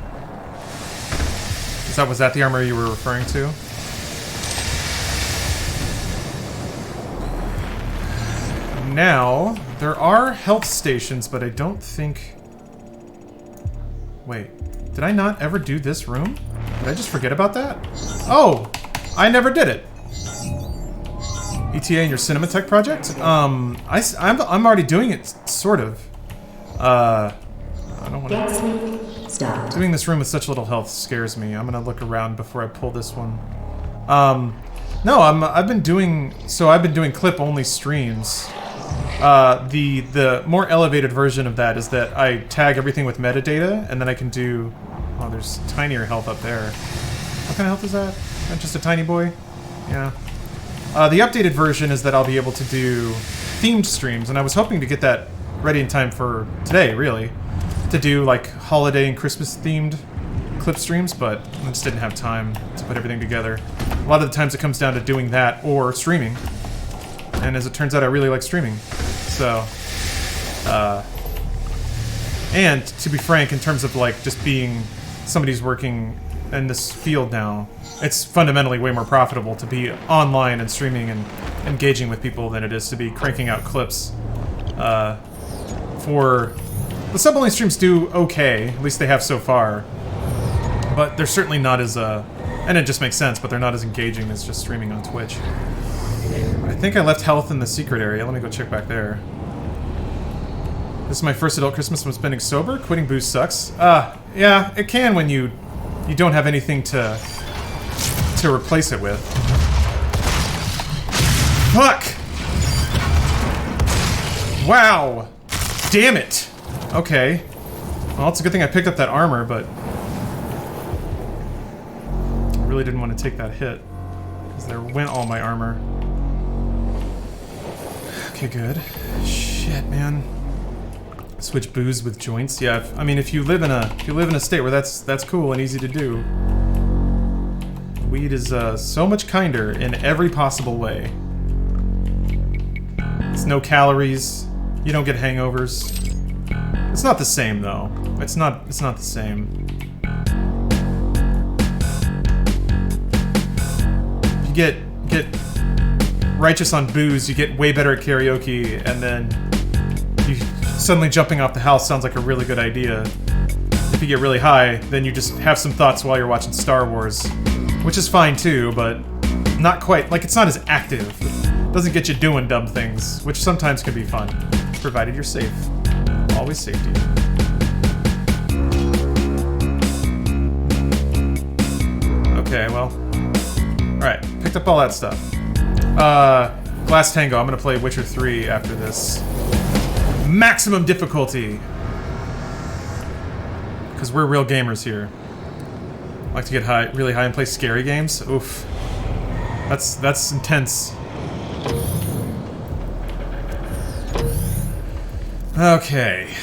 Was that the armor you were referring to? Now, there are health stations, but I don't think... Wait, did I not ever do this room? Did I just forget about that? Oh! I never did it! ETA in your Cinematech project? I'm already doing it, sort of. I don't want to... Doing this room with such little health scares me. I'm gonna look around before I pull this one. No, I've been doing clip-only streams. The more elevated version of that is that I tag everything with metadata, and then I can do... Oh, there's tinier health up there. What kind of health is that? Just a tiny boy? Yeah. The updated version is that I'll be able to do themed streams, and I was hoping to get that ready in time for today, really. To do, like, holiday and Christmas-themed clip streams, but I just didn't have time to put everything together. A lot of the times it comes down to doing that or streaming. And as it turns out, I really like streaming. So, and to be frank, in terms of like just being somebody who's working in this field now, it's fundamentally way more profitable to be online and streaming and engaging with people than it is to be cranking out clips. For the sub-only streams do okay, at least they have so far, but they're certainly not as and it just makes sense, but they're not as engaging as just streaming on Twitch. I think I left health in the secret area. Let me go check back there. This is my first adult Christmas I'm spending sober. Quitting booze sucks. Yeah, it can when you don't have anything to replace it with. Fuck! Wow! Damn it! Okay. Well, it's a good thing I picked up that armor, but I really didn't want to take that hit, because there went all my armor. Okay, good. Shit, man. Switch booze with joints. Yeah, I mean, if you live in a state where that's cool and easy to do, weed is so much kinder in every possible way. It's no calories. You don't get hangovers. It's not the same though. It's not the same. If you get righteous on booze, you get way better at karaoke, and then you suddenly jumping off the house sounds like a really good idea. If you get really high, then you just have some thoughts while you're watching Star Wars, which is fine too, but not quite, like it's not as active. It doesn't get you doing dumb things, which sometimes can be fun, provided you're safe. Always safety. Okay, well, alright, picked up all that stuff. Glass Tango, I'm gonna play Witcher 3 after this. Maximum difficulty! Because we're real gamers here. I like to get high, really high and play scary games. Oof. That's intense. Okay.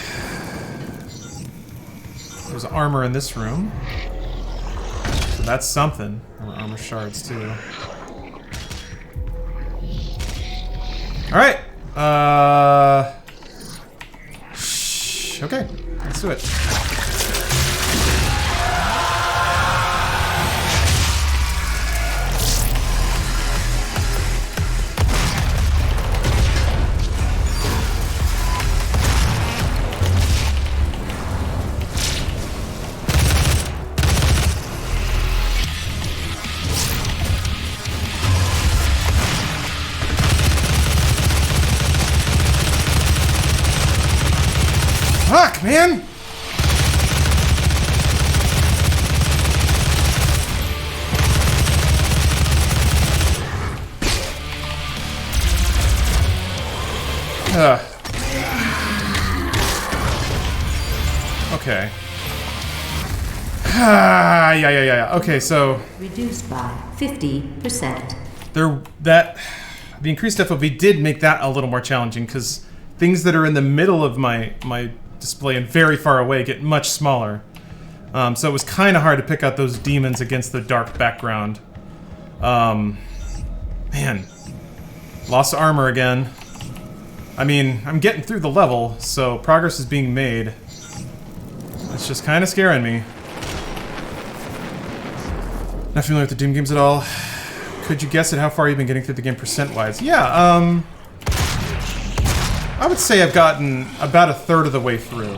There's armor in this room. So that's something. There were armor shards too. Alright. Okay. Let's do it. Fuck, man! Okay. Yeah. Okay, so Reduced by 50%. the increased FOV did make that a little more challenging because things that are in the middle of my display and very far away get much smaller. So it was kind of hard to pick out those demons against the dark background. Man. Lost armor again. I mean, I'm getting through the level, so progress is being made. It's just kind of scaring me. Not familiar with the Doom games at all. Could you guess at how far you've been getting through the game percent-wise? Yeah, I would say I've gotten about a third of the way through.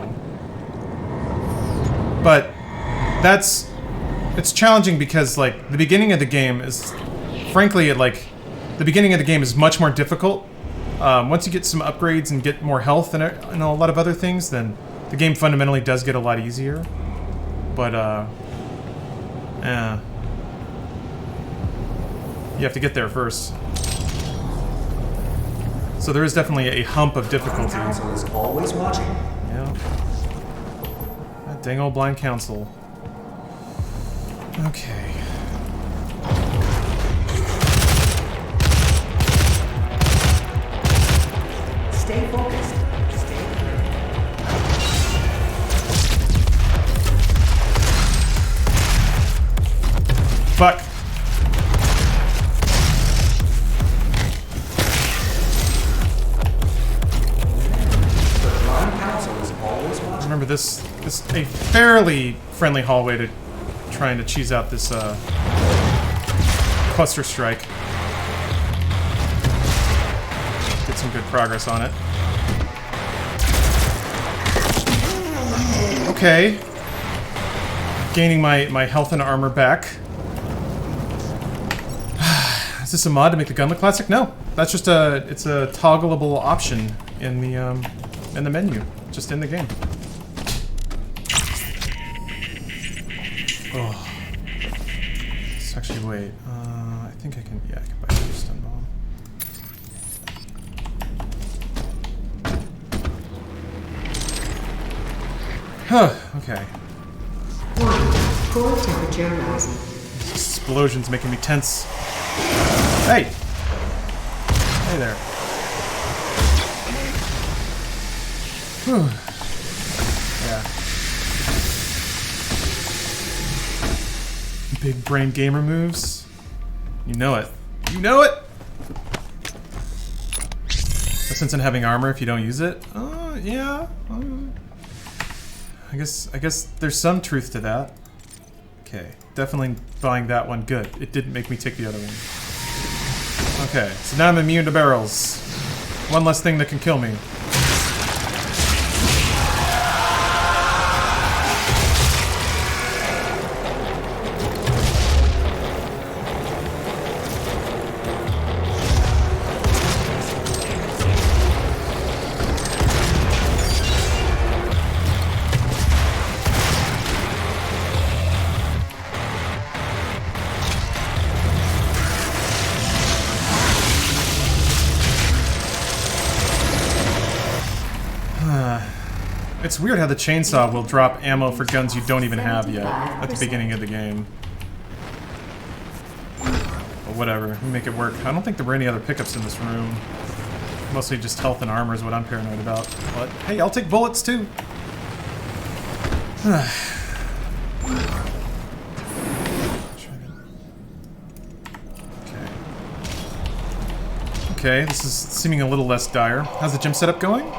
But it's challenging because, like, the beginning of the game is, frankly, the beginning of the game is much more difficult. Once you get some upgrades and get more health and a lot of other things, then the game fundamentally does get a lot easier. But, yeah. You have to get there first. So there is definitely a hump of difficulty. Council is always watching. Yeah. That dang old blind council. Okay. Stay focused. Stay Fuck. this is a fairly friendly hallway to trying to cheese out this cluster strike. Get some good progress on it. Okay. Gaining my health and armor back. Is this a mod to make the gun look classic? No. That's just it's a toggleable option in the menu. Just in the game. Oh. Let's actually wait. I think I can, yeah, I can buy a stun bomb. Huh, okay. Core temperature rising. This explosion's making me tense. Hey! Hey there. Whew. Yeah. Big brain gamer moves. You know it. You know it! No sense in having armor if you don't use it? Yeah. I guess there's some truth to that. Okay, definitely buying that one. Good. It didn't make me take the other one. Okay, so now I'm immune to barrels. One less thing that can kill me. It's weird how the chainsaw will drop ammo for guns you don't even have yet at the beginning of the game. But whatever, we make it work. I don't think there were any other pickups in this room. Mostly just health and armor is what I'm paranoid about. But hey, I'll take bullets too. Okay, this is seeming a little less dire. How's the gym setup going?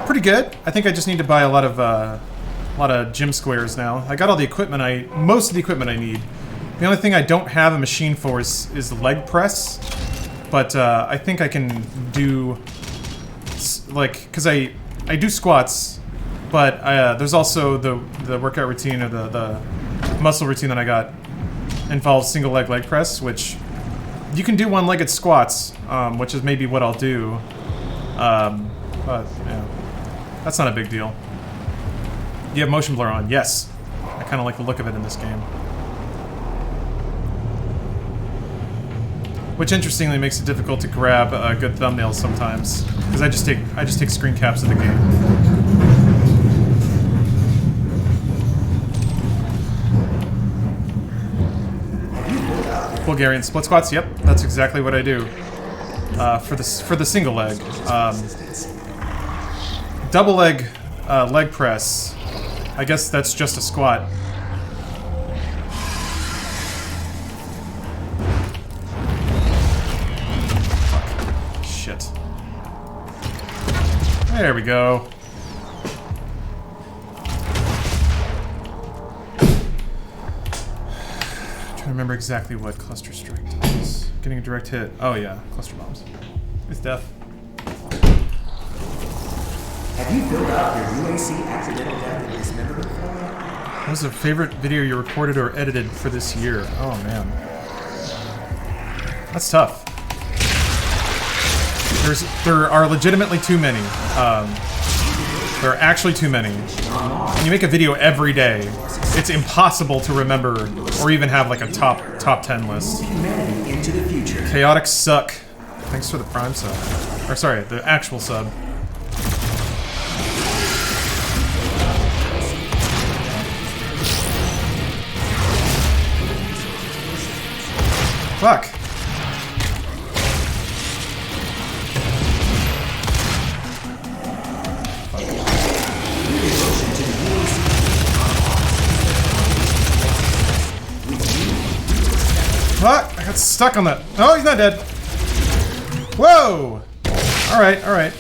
Pretty good. I think I just need to buy a lot of gym squares now. I got all the equipment most of the equipment I need. The only thing I don't have a machine for is the leg press. But I think I can do because I do squats, but there's also the workout routine or the muscle routine that I got involves single leg press, which you can do one-legged squats, which is maybe what I'll do. But yeah. That's not a big deal. You have motion blur on, yes. I kind of like the look of it in this game. Which interestingly makes it difficult to grab good thumbnails sometimes, because I just take screen caps of the game. Bulgarian split squats, yep, that's exactly what I do. For the single leg. Double leg press. I guess that's just a squat. Fuck. Shit. There we go. I'm trying to remember exactly what cluster strike does. Getting a direct hit. Oh yeah, cluster bombs. It's death. Have you filled out your UAC accidental death and dismemberment form? What was a favorite video you recorded or edited for this year? Oh man. That's tough. There are legitimately too many. There are actually too many. When you make a video every day, it's impossible to remember or even have like a top 10 list. Into the future. Chaotic suck. Thanks for the Prime sub. Or sorry, the actual sub. Fuck. Fuck! I got stuck on that. Oh, he's not dead. Whoa! Alright, alright.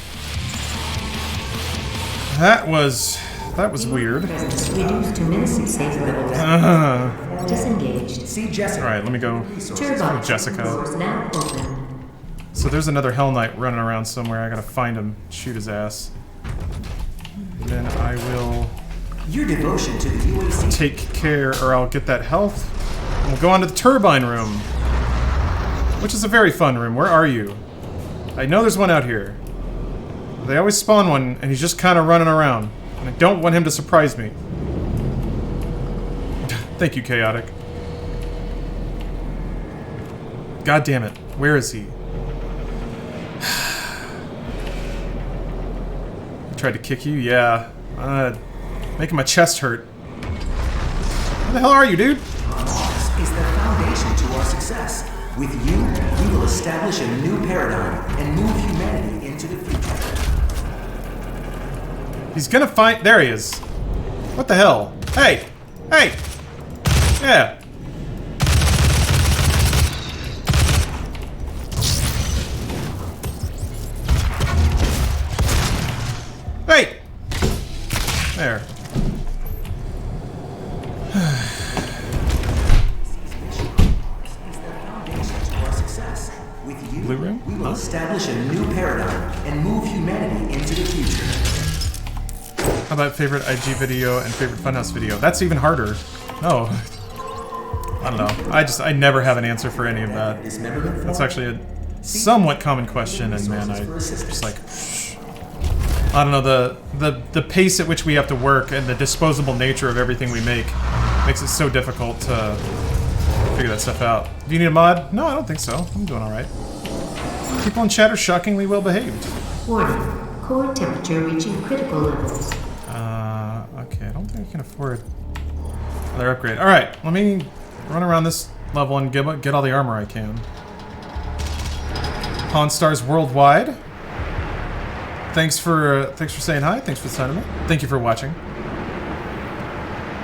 That was That was weird. Presence reduced to minimum safe levels. Disengaged. See Jessica. Alright, let me go. Turbine Jessica. doors now open. So there's another Hell Knight running around somewhere. I gotta find him, shoot his ass. And then I will Your devotion to the UAC. take care, or I'll get that health. And we'll go on to the turbine room, which is a very fun room. Where are you? I know there's one out here. They always spawn one, and he's just kind of running around. And I don't want him to surprise me. Thank you, Chaotic. God damn it. Where is he? He tried to kick you? Yeah. Making my chest hurt. Where the hell are you, dude? Mars is the foundation to our success. With you, we will establish a new paradigm and move humanity into the future. He's gonna find. There he is. What the hell? Hey! Hey! Yeah. Hey! There. With you, Blue room? we will establish a new paradigm and move humanity into the future. How about favorite IG video and favorite Funhouse video? That's even harder. No. I don't know. I never have an answer for any of that. That's actually a somewhat common question, and man, I just like... I don't know, the pace at which we have to work and the disposable nature of everything we make makes it so difficult to figure that stuff out. Do you need a mod? No, I don't think so. I'm doing alright. People in chat are shockingly well behaved. Warning. Core temperature reaching critical levels. Okay, I don't think I can afford another upgrade. Alright, let me run around this level and get all the armor I can. Pawn Stars Worldwide. Thanks for saying hi. Thanks for the sentiment. Thank you for watching.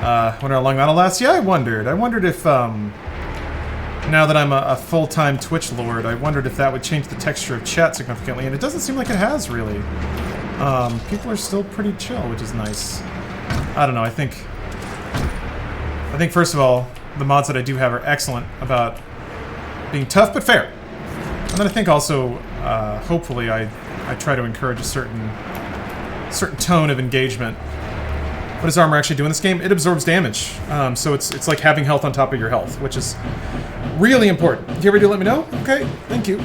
Wonder how long that'll last. Yeah, I wondered if now that I'm a full-time Twitch lord, I wondered if that would change the texture of chat significantly, and it doesn't seem like it has really. People are still pretty chill, which is nice. I don't know. I think first of all, the mods that I do have are excellent about being tough but fair, and then I think also, hopefully, I try to encourage a certain tone of engagement. What does armor actually do in this game? It absorbs damage. So it's like having health on top of your health, which is really important. If you ever do, let me know. Okay, thank you.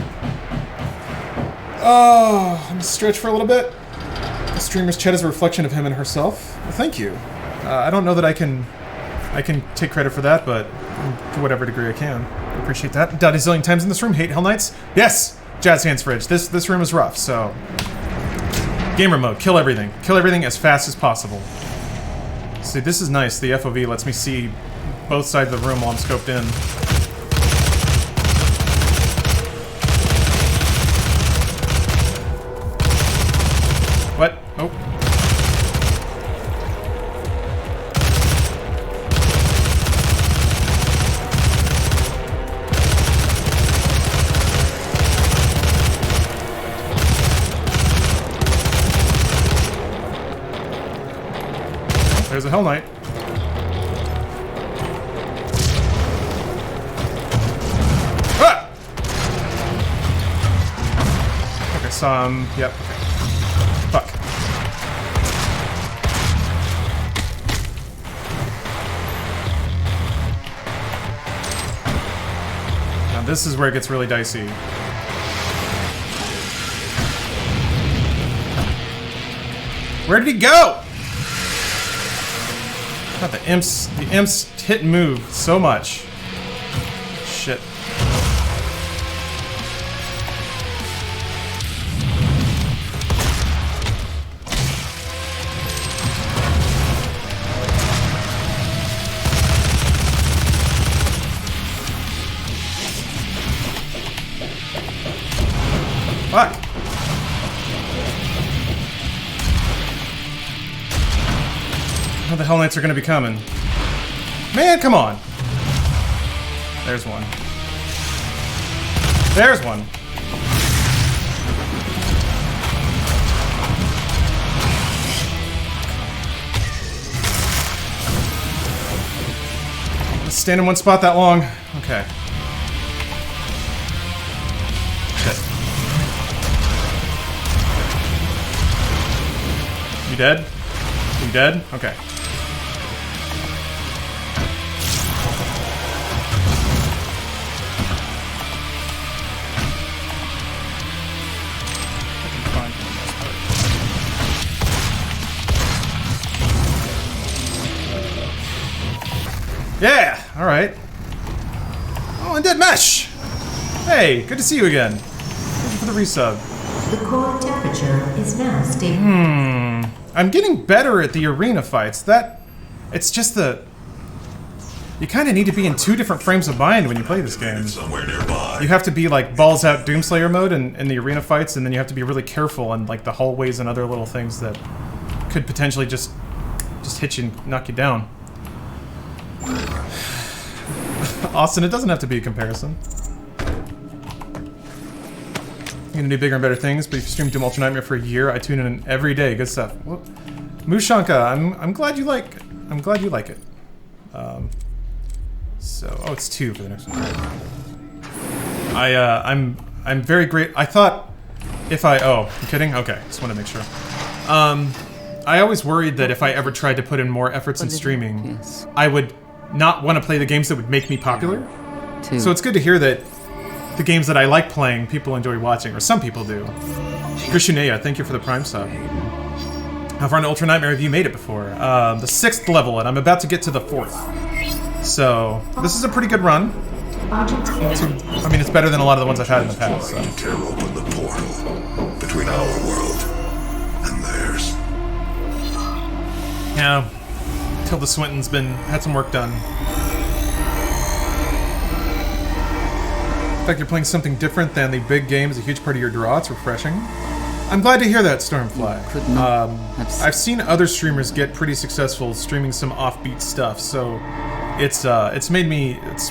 Oh, I'm gonna stretch for a little bit. The streamer's chat is a reflection of him and herself. Well, thank you. I don't know that I can take credit for that, but to whatever degree I can. I appreciate that. Died a zillion times in this room. Hate Hell Knights. Yes! Jazz Hands Fridge. This room is rough, so... Gamer mode. Kill everything. Kill everything as fast as possible. See, this is nice. The FOV lets me see both sides of the room while I'm scoped in. What? Oh. There's a Hell Knight. Ah! Okay, saw him. Yep. Fuck. Now this is where it gets really dicey. Where did he go? God, the imps hit and move so much. Shit. Fuck. How the Hell Knights are gonna be coming? Man, come on! There's one. There's one. stand in one spot that long. Okay. Shit. You dead? You dead? Okay. Yeah! Alright. Oh, Undead Mesh! Hey, good to see you again. Thank you for the resub. The core temperature is now stable. I'm getting better at the arena fights. It's just the... You kind of need to be in 2 different frames of mind when you play this game. Somewhere nearby. You have to be like balls out Doomslayer mode in the arena fights, and then you have to be really careful in like the hallways and other little things that could potentially just hit you and knock you down. Austin, it doesn't have to be a comparison. You're gonna do bigger and better things, but if you stream Doom Ultra Nightmare for a year, I tune in every day. Good stuff. Well, Mushanka, I'm glad you like it. So it's 2 for the next one. I'm very great. I thought if I I'm kidding? Okay, just want to make sure. I always worried that if I ever tried to put in more efforts in streaming, I would not want to play the games that would make me popular. So it's good to hear that the games that I like playing, people enjoy watching, or some people do. Krishuneya, thank you for the Prime sub. How far in Ultra Nightmare have you made it before? The 6th level, and I'm about to get to the 4th. So, this is a pretty good run. I mean, it's better than a lot of the ones I've had in the past. So. Tear open the portal between our world and theirs. Yeah, Tilda Swinton's had some work done. The fact you're playing something different than the big game is a huge part of your draw. It's refreshing. I'm glad to hear that, Stormfly. I've seen other streamers get pretty successful streaming some offbeat stuff, so it's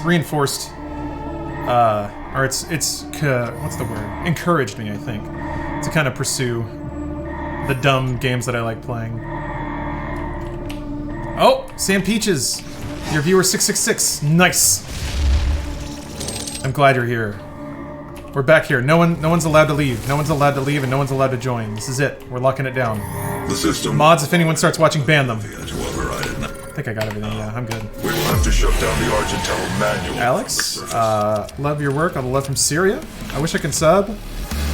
reinforced, or it's what's the word? Encouraged me, I think, to kind of pursue the dumb games that I like playing. Oh, Sam Peaches, your viewer 666, nice. I'm glad you're here. We're back here. No one's allowed to leave. No one's allowed to leave, and no one's allowed to join. This is it. We're locking it down. The system. Mods, if anyone starts watching, ban them. To override it. I think I got everything. Yeah, I'm good. We will have to shut down the Argentel manual. Alex, love your work. All the love from Syria. I wish I could sub,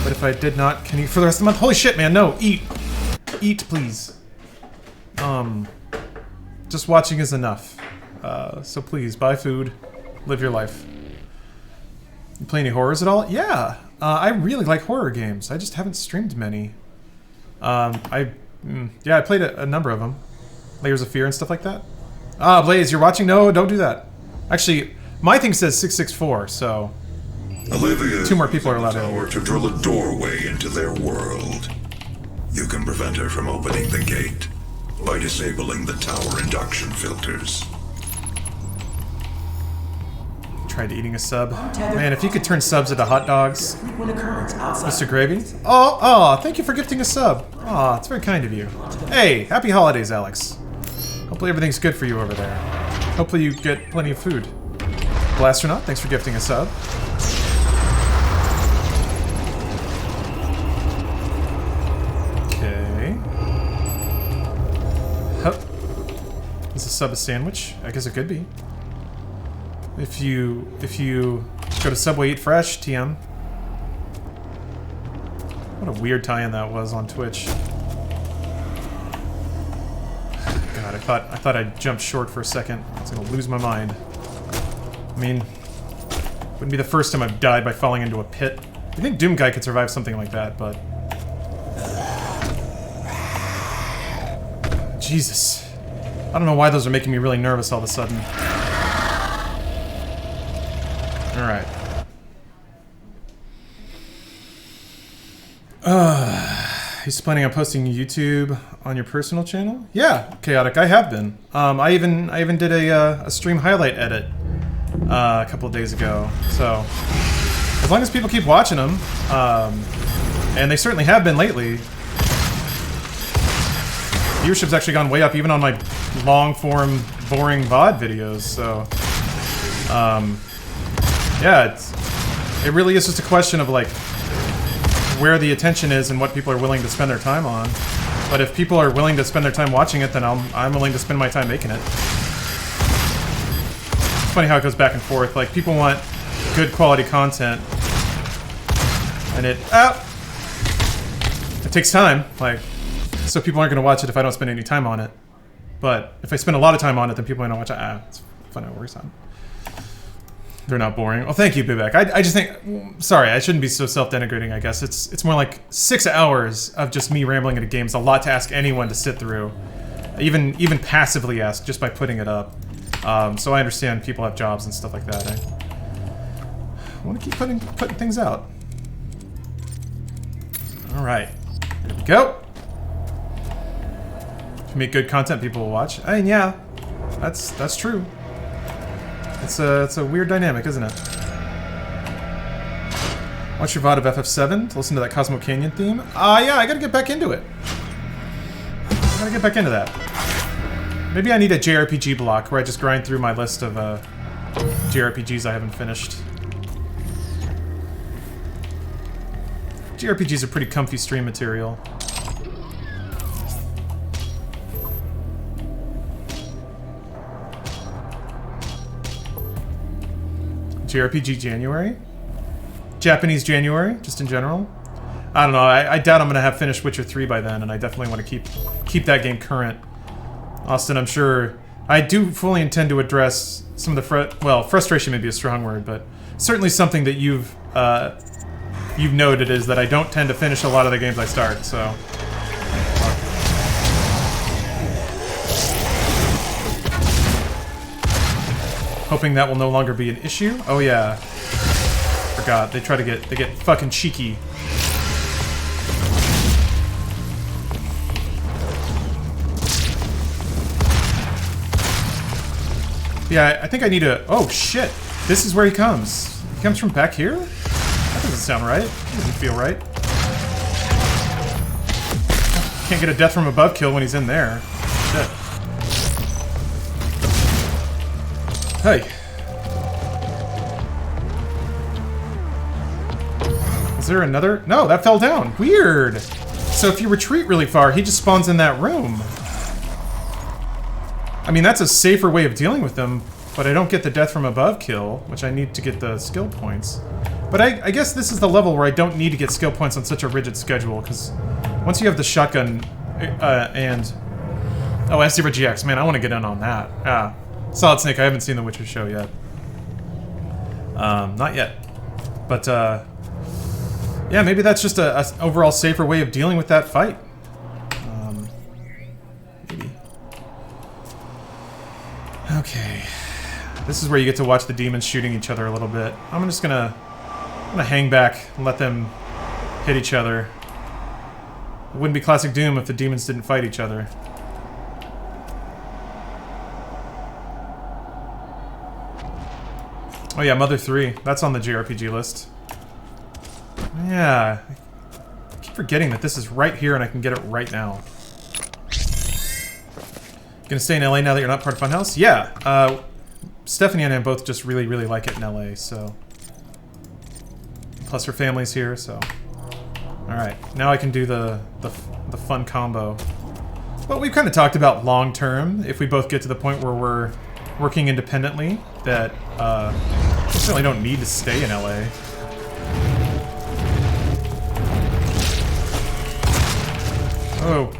but if I did not, can you for the rest of the month? Holy shit, man! No, eat, please. Just watching is enough. So please buy food, live your life. You play any horrors at all? Yeah, I really like horror games. I just haven't streamed many. I played a number of them. Layers of Fear and stuff like that. Ah, Blaze, you're watching? No, don't do that. Actually, my thing says 664, so... Olivia 2 more people are allowed in. To drill a doorway into their world. You can prevent her from opening the gate by disabling the tower induction filters. Tried eating a sub. Man, if you could turn subs into hot dogs. Mr. Gravy? Thank you for gifting a sub. It's very kind of you. Hey, happy holidays, Alex. Hopefully everything's good for you over there. Hopefully you get plenty of food. Blasternaut, thanks for gifting a sub. Okay. Hup. Is a sub a sandwich? I guess it could be. If you go to Subway Eat Fresh, TM. What a weird tie-in that was on Twitch. God, I thought I'd jumped short for a second. I was gonna lose my mind. I mean, wouldn't be the first time I've died by falling into a pit. I think Doom Guy could survive something like that, but... Jesus. I don't know why those are making me really nervous all of a sudden. Alright. He's planning on posting YouTube on your personal channel? Yeah, Chaotic, I have been. I even did a stream highlight edit a couple of days ago. So, as long as people keep watching them, and they certainly have been lately, viewership's actually gone way up even on my long-form, boring VOD videos, so... Yeah, it really is just a question of like where the attention is and what people are willing to spend their time on. But if people are willing to spend their time watching it, then I'm willing to spend my time making it. It's funny how it goes back and forth. Like, people want good quality content, and it takes time. Like, so people aren't going to watch it if I don't spend any time on it. But if I spend a lot of time on it, then people are going to watch it. It's fun to work on. They're not boring. Well, thank you, Bibek. I just think... Sorry, I shouldn't be so self-denigrating, I guess. It's more like 6 hours of just me rambling at a game. It's a lot to ask anyone to sit through. Even passively ask, just by putting it up. So I understand people have jobs and stuff like that. I want to keep putting things out. Alright. Here we go. If you make good content, people will watch. I mean, yeah. That's true. It's a weird dynamic, isn't it? Watch your VOD of FF7 to listen to that Cosmo Canyon theme. Yeah, I gotta get back into it. I gotta get back into that. Maybe I need a JRPG block where I just grind through my list of JRPGs I haven't finished. JRPGs are pretty comfy stream material. JRPG January? Japanese January, just in general? I don't know, I doubt I'm gonna have finished Witcher 3 by then, and I definitely want to keep that game current. Austin, I'm sure... I do fully intend to address some of the frustration may be a strong word, but certainly something that you've noted is that I don't tend to finish a lot of the games I start, so... Hoping that will no longer be an issue. Oh yeah. Forgot. They get fucking cheeky. Yeah, I think I need a... Oh shit. This is where he comes. He comes from back here? That doesn't sound right. That doesn't feel right. Can't get a death from above kill when he's in there. Shit. Hey. Is there another? No, that fell down. Weird. So if you retreat really far, he just spawns in that room. I mean, that's a safer way of dealing with them, but I don't get the death from above kill, which I need to get the skill points. But I guess this is the level where I don't need to get skill points on such a rigid schedule, because once you have the shotgun and... Oh, S-Zero GX, man, I want to get in on that. Solid Snake, I haven't seen the Witcher show yet. Not yet. But, yeah, maybe that's just a overall safer way of dealing with that fight. Maybe. Okay. This is where you get to watch the demons shooting each other a little bit. I'm just gonna hang back and let them hit each other. It wouldn't be classic Doom if the demons didn't fight each other. Oh yeah, Mother 3. That's on the JRPG list. Yeah. I keep forgetting that this is right here and I can get it right now. Gonna stay in LA now that you're not part of Funhouse? Yeah. Stephanie and I both just really, really like it in LA, so... Plus her family's here, so... Alright, now I can do the fun combo. Well, we've kind of talked about long-term, if we both get to the point where we're working independently, that, we certainly don't need to stay in LA. Oh.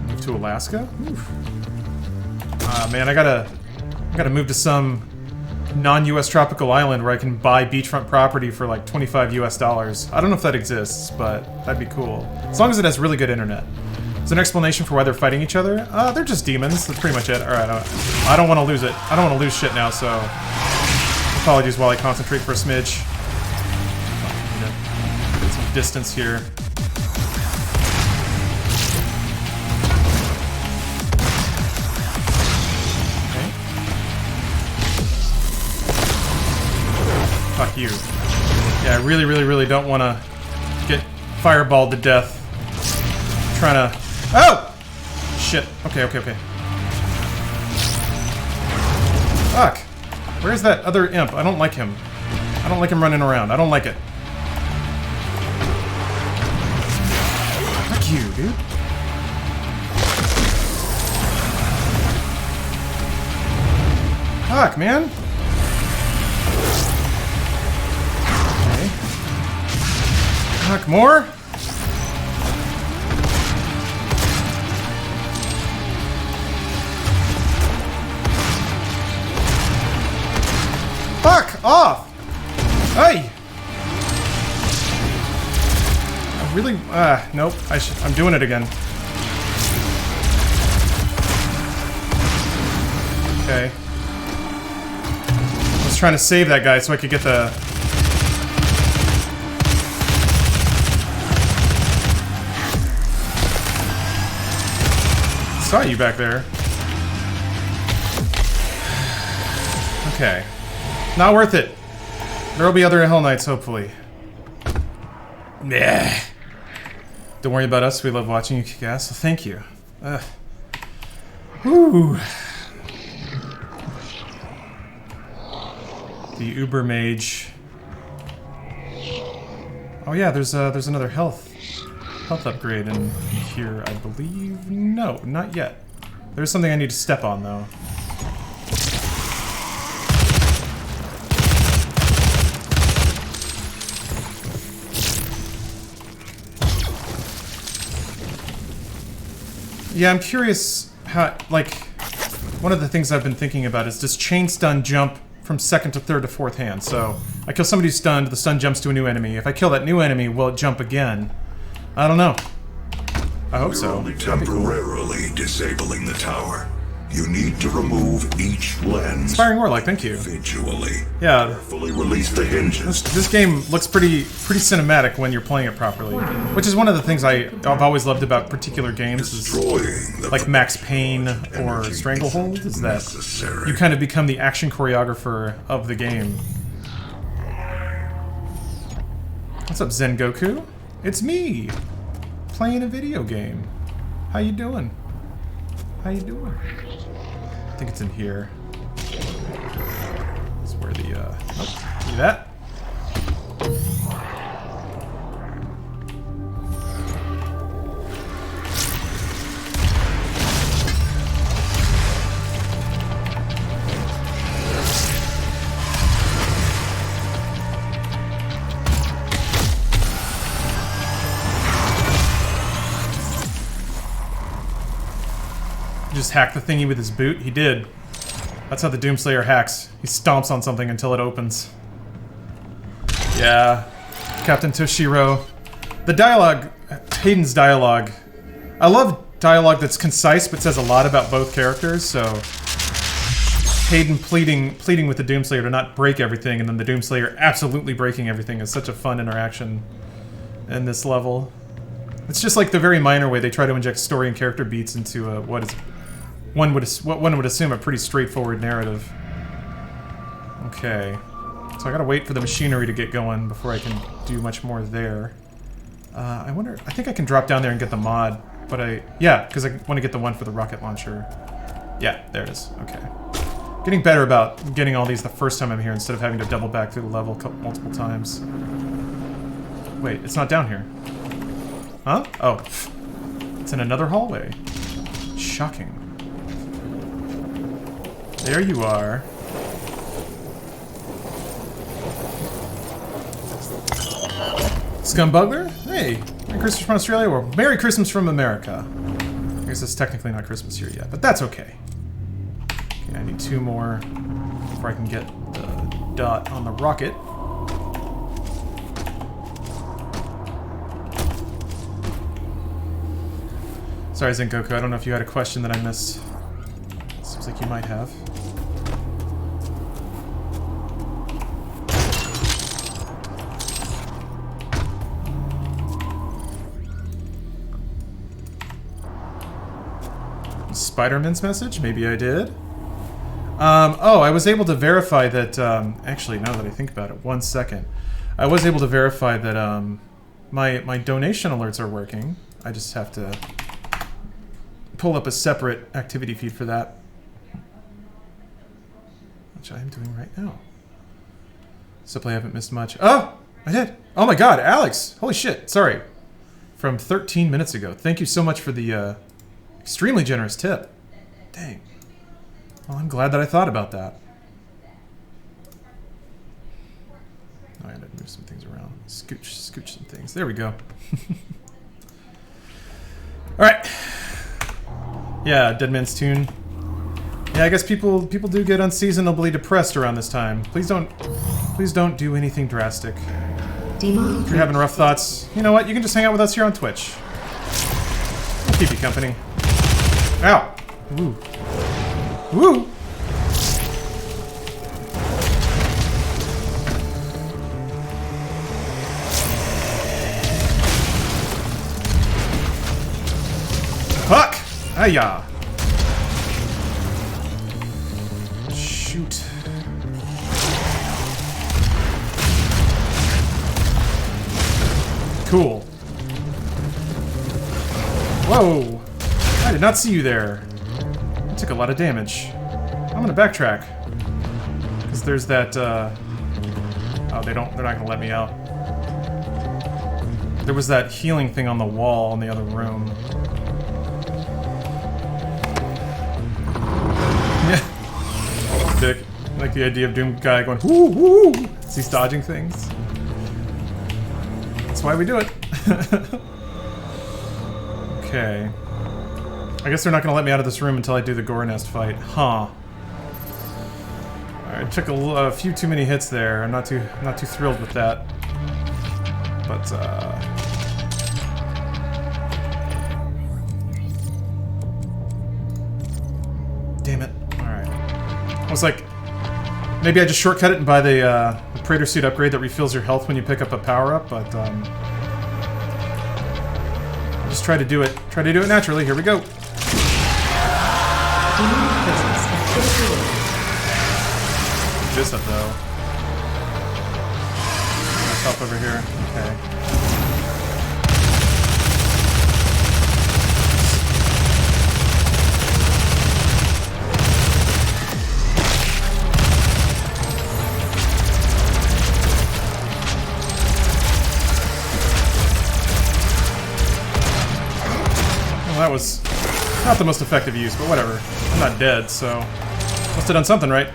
Move to Alaska? Oof. Man, I gotta move to some non-US tropical island where I can buy beachfront property for like $25 US. I don't know if that exists, but that'd be cool. As long as it has really good internet. Is there an explanation for why they're fighting each other? They're just demons. That's pretty much it. Alright, I don't want to lose it. I don't want to lose shit now, so... Apologies while I concentrate for a smidge. Get some distance here. Fuck you. Yeah, I really, really, really don't want to get fireballed to death. I'm trying to... Oh! Shit. Okay, okay, okay. Fuck. Where's that other imp? I don't like him. I don't like him running around. I don't like it. Fuck you, dude. Fuck, man. Okay. Fuck, more? Fuck off! Hey! I really... nope. I'm doing it again. Okay. I was trying to save that guy so I could get the... Saw you back there. Okay. Not worth it. There'll be other Hell Knights, hopefully. Nah. Don't worry about us. We love watching you kick ass, so thank you. Whew. The Uber Mage. Oh yeah, there's another health upgrade in here, I believe. No, not yet. There's something I need to step on though. Yeah, I'm curious how, like, one of the things I've been thinking about is, does chain stun jump from second to third to fourth hand? So, I kill somebody who's stunned, the stun jumps to a new enemy. If I kill that new enemy, will it jump again? I don't know. I hope so. You're only temporarily disabling the tower. You need to remove each lens Inspiring Warlock, thank you. individually. Yeah. Carefully release the hinges. This game looks pretty cinematic when you're playing it properly, which is one of the things I've always loved about particular games, is like Max Payne or Stranglehold, is that you kind of become the action choreographer of the game. What's up, Zen Goku? It's me, playing a video game. How you doing? How you doing? I think it's in here. That's where the, oh, see that? Just hack the thingy with his boot? He did. That's how the Doomslayer hacks. He stomps on something until it opens. Yeah. Captain Toshiro. The dialogue, Hayden's dialogue. I love dialogue that's concise but says a lot about both characters, so Hayden pleading with the Doomslayer to not break everything, and then the Doomslayer absolutely breaking everything is such a fun interaction in this level. It's just like the very minor way they try to inject story and character beats into what one would assume a pretty straightforward narrative. Okay, so I gotta wait for the machinery to get going before I can do much more there. I wonder, I think I can drop down there and get the mod, but yeah, because I want to get the one for the rocket launcher. Yeah, there it is, okay. Getting better about getting all these the first time I'm here instead of having to double back through the level multiple times. Wait, it's not down here. Huh? Oh. It's in another hallway. Shocking. There you are. Scumbugler? Hey! Merry Christmas from Australia, or Merry Christmas from America. I guess it's technically not Christmas here yet, but that's okay. Okay, I need 2 more before I can get the dot on the rocket. Sorry, Zengoku, I don't know if you had a question that I missed. Seems like you might have. Spider-Man's message? Maybe I did. Oh, I was able to verify that, actually, now that I think about it, 1 second. I was able to verify that, my donation alerts are working. I just have to pull up a separate activity feed for that. Which I am doing right now. Simply haven't missed much. Oh! I did! Oh my god, Alex! Holy shit, sorry. From 13 minutes ago. Thank you so much for the, extremely generous tip. Dang. Well, I'm glad that I thought about that. Oh, I gotta move some things around. Scooch some things. There we go. Alright. Yeah, Dead Man's Tune. Yeah, I guess people do get unseasonably depressed around this time. Please don't do anything drastic. If you're having rough thoughts, you know what? You can just hang out with us here on Twitch. We'll keep you company. Ow! Woo. Woo! Fuck! Hiya! Shoot. Cool. Whoa! I did not see you there. I took a lot of damage. I'm gonna backtrack. Because there's that, oh, they're not gonna let me out. There was that healing thing on the wall in the other room. Yeah. Dick. I like the idea of Doom Guy going, whoo, whoo! As he's dodging things. That's why we do it. Okay. I guess they're not gonna let me out of this room until I do the Gore Nest fight. Huh. Alright, I took a few too many hits there. I'm not too thrilled with that. But, damn it. Alright. I was like, maybe I just shortcut it and buy the Praetor suit upgrade that refills your health when you pick up a power-up, but, I'll just try to do it. Try to do it naturally. Here we go. Just up though. Myself over here. Okay. Well, that was not the most effective use, but whatever. I'm not dead, so must have done something right.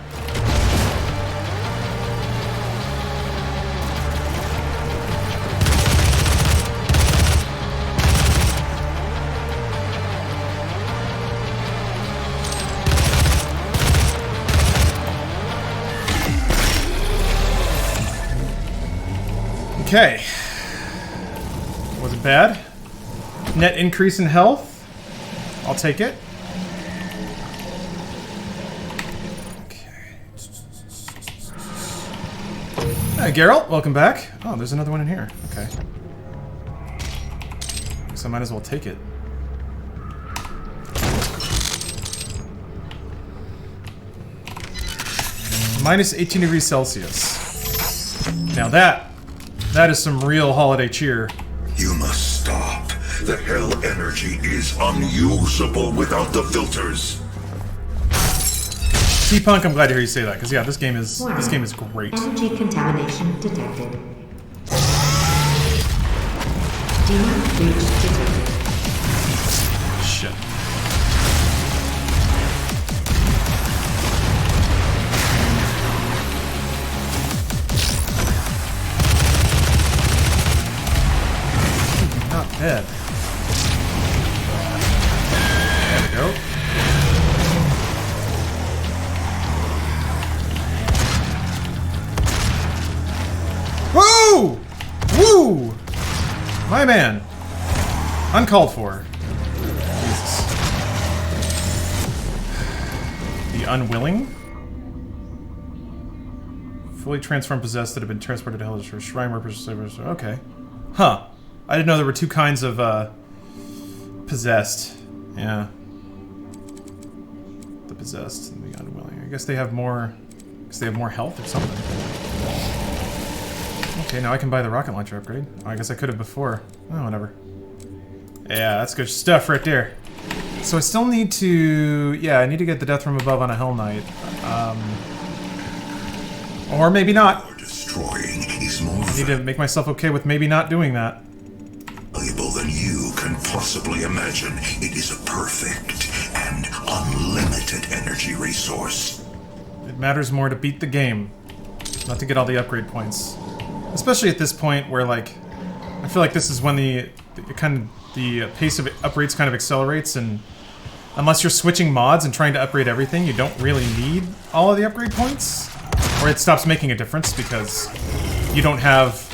Okay. Wasn't bad. Net increase in health. I'll take it. Okay. Hi, Geralt. Welcome back. Oh, there's another one in here. Okay. Guess I might as well take it. Minus 18 degrees Celsius. Now that is some real holiday cheer. You must stop. The hell energy is unusable without the filters. T-Punk, I'm glad to hear you say that, because yeah, this game is great. Energy contamination detected. Demon breach detected. Shit. Not bad. There we go. Woo! Woo! My man. Uncalled for. Jesus. The unwilling? Fully transformed possessed that have been transported to Hellish for Shrine Workers. Okay. Huh. I didn't know there were two kinds of, possessed. Yeah. The possessed and the unwilling. guess they have more... Because they have more health or something. Okay, now I can buy the rocket launcher upgrade. Oh, I guess I could have before. Oh, whatever. Yeah, that's good stuff right there. So I still need to... Yeah, I need to get the Death from Above on a Hell Knight. Or maybe not. Destroying is more I need to make myself okay with maybe not doing that. valuable than you can possibly imagine. It is a perfect and unlimited energy resource. It matters more to beat the game, not to get all the upgrade points. Especially at this point where, like, I feel like this is when the pace of upgrades kind of accelerates, and unless you're switching mods and trying to upgrade everything, you don't really need all of the upgrade points. Or it stops making a difference because you don't have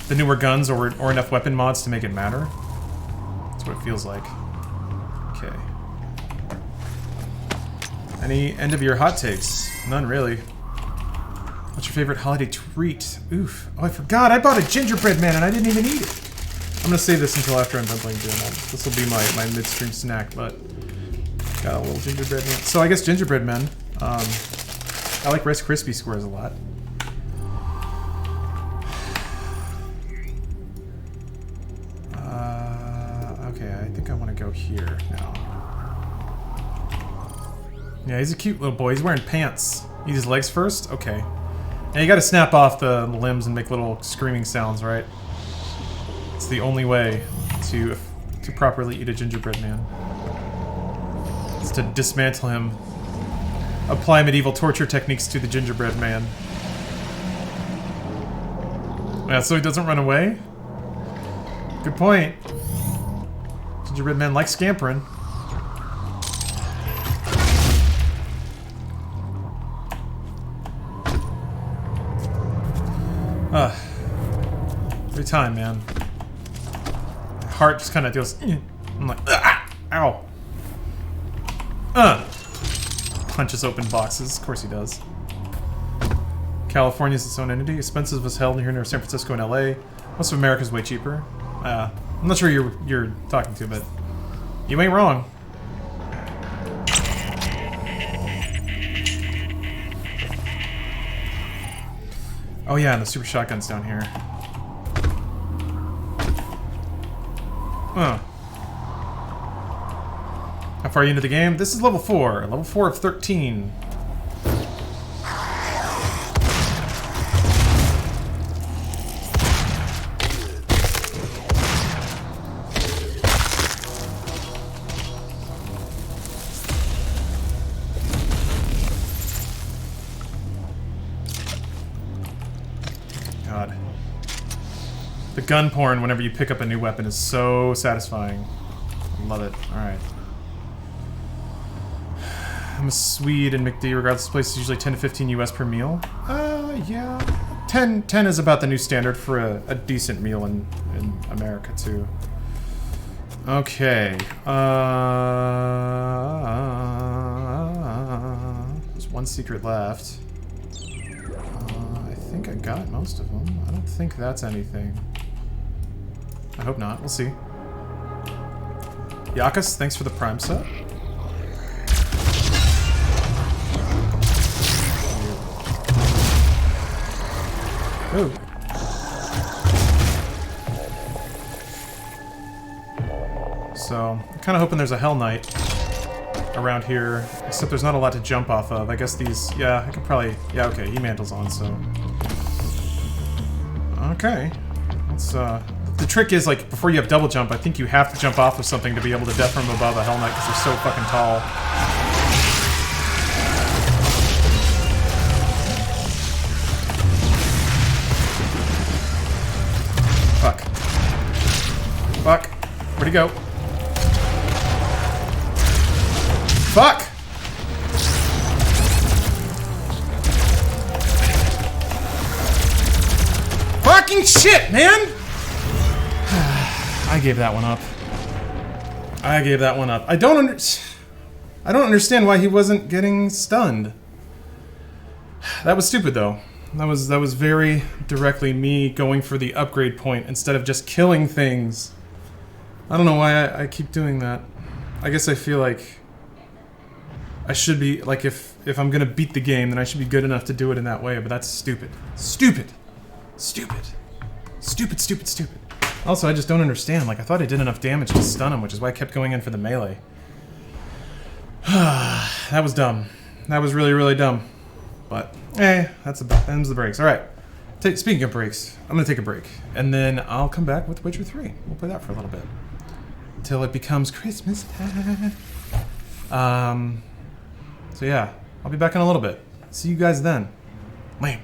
the newer guns or enough weapon mods to make it matter. That's what it feels like. Okay. Any end of year hot takes? None really. What's your favorite holiday treat? Oof. Oh, I forgot. I bought a gingerbread man and I didn't even eat it. I'm gonna save this until after I'm done playing Doom. This will be my midstream snack, but got a little gingerbread man. So I guess gingerbread men. I like Rice Krispie squares a lot. Okay, I think I want to go here now. Yeah, he's a cute little boy. He's wearing pants. Eat his legs first? Okay. Now you gotta snap off the limbs and make little screaming sounds, right? It's the only way to properly eat a gingerbread man. It's to dismantle him. Apply medieval torture techniques to the gingerbread man. Yeah, so he doesn't run away? Good point. Gingerbread man likes scampering. Every time, man. My heart just kind of goes. I'm like, ah, ow. Punches open boxes. Of course he does. California is its own entity. Expenses was held here near San Francisco and LA. Most of America is way cheaper. I'm not sure you're talking to, but you ain't wrong. Oh yeah, and the super shotgun's down here. How far are you into the game? This is level 4. Level 4 of 13. God. The gun porn whenever you pick up a new weapon is so satisfying. I love it. Alright. I'm a Swede in McD, regardless of place, is usually 10 to 15 US per meal. Yeah. 10 is about the new standard for a decent meal in America, too. Okay. There's one secret left. I think I got most of them. I don't think that's anything. I hope not. We'll see. Yakas, thanks for the Prime set. Ooh. So, I'm kind of hoping there's a Hell Knight around here, except there's not a lot to jump off of. I guess these, yeah, I could probably, yeah, okay, he mantles on, so. Okay. Let's, the trick is, like, before you have double jump, I think you have to jump off of something to be able to death from above a Hell Knight, because they're so fucking tall. Fuck. Fuck. Where'd he go? Fuck! Fucking shit, man! I gave that one up. I gave that one up. I don't understand why he wasn't getting stunned. That was stupid, though. That was very directly me going for the upgrade point instead of just killing things. I don't know why I keep doing that. I guess I feel like I should be, like, if I'm gonna beat the game, then I should be good enough to do it in that way, but that's stupid. Stupid! Stupid. Stupid, stupid, stupid. Also, I just don't understand. Like, I thought I did enough damage to stun him, which is why I kept going in for the melee. That was dumb. That was really, really dumb. But, that's about ends the breaks. Alright. Speaking of breaks, I'm gonna take a break. And then I'll come back with Witcher 3. We'll play that for a little bit. Until it becomes Christmas time. So yeah, I'll be back in a little bit. See you guys then. Lame.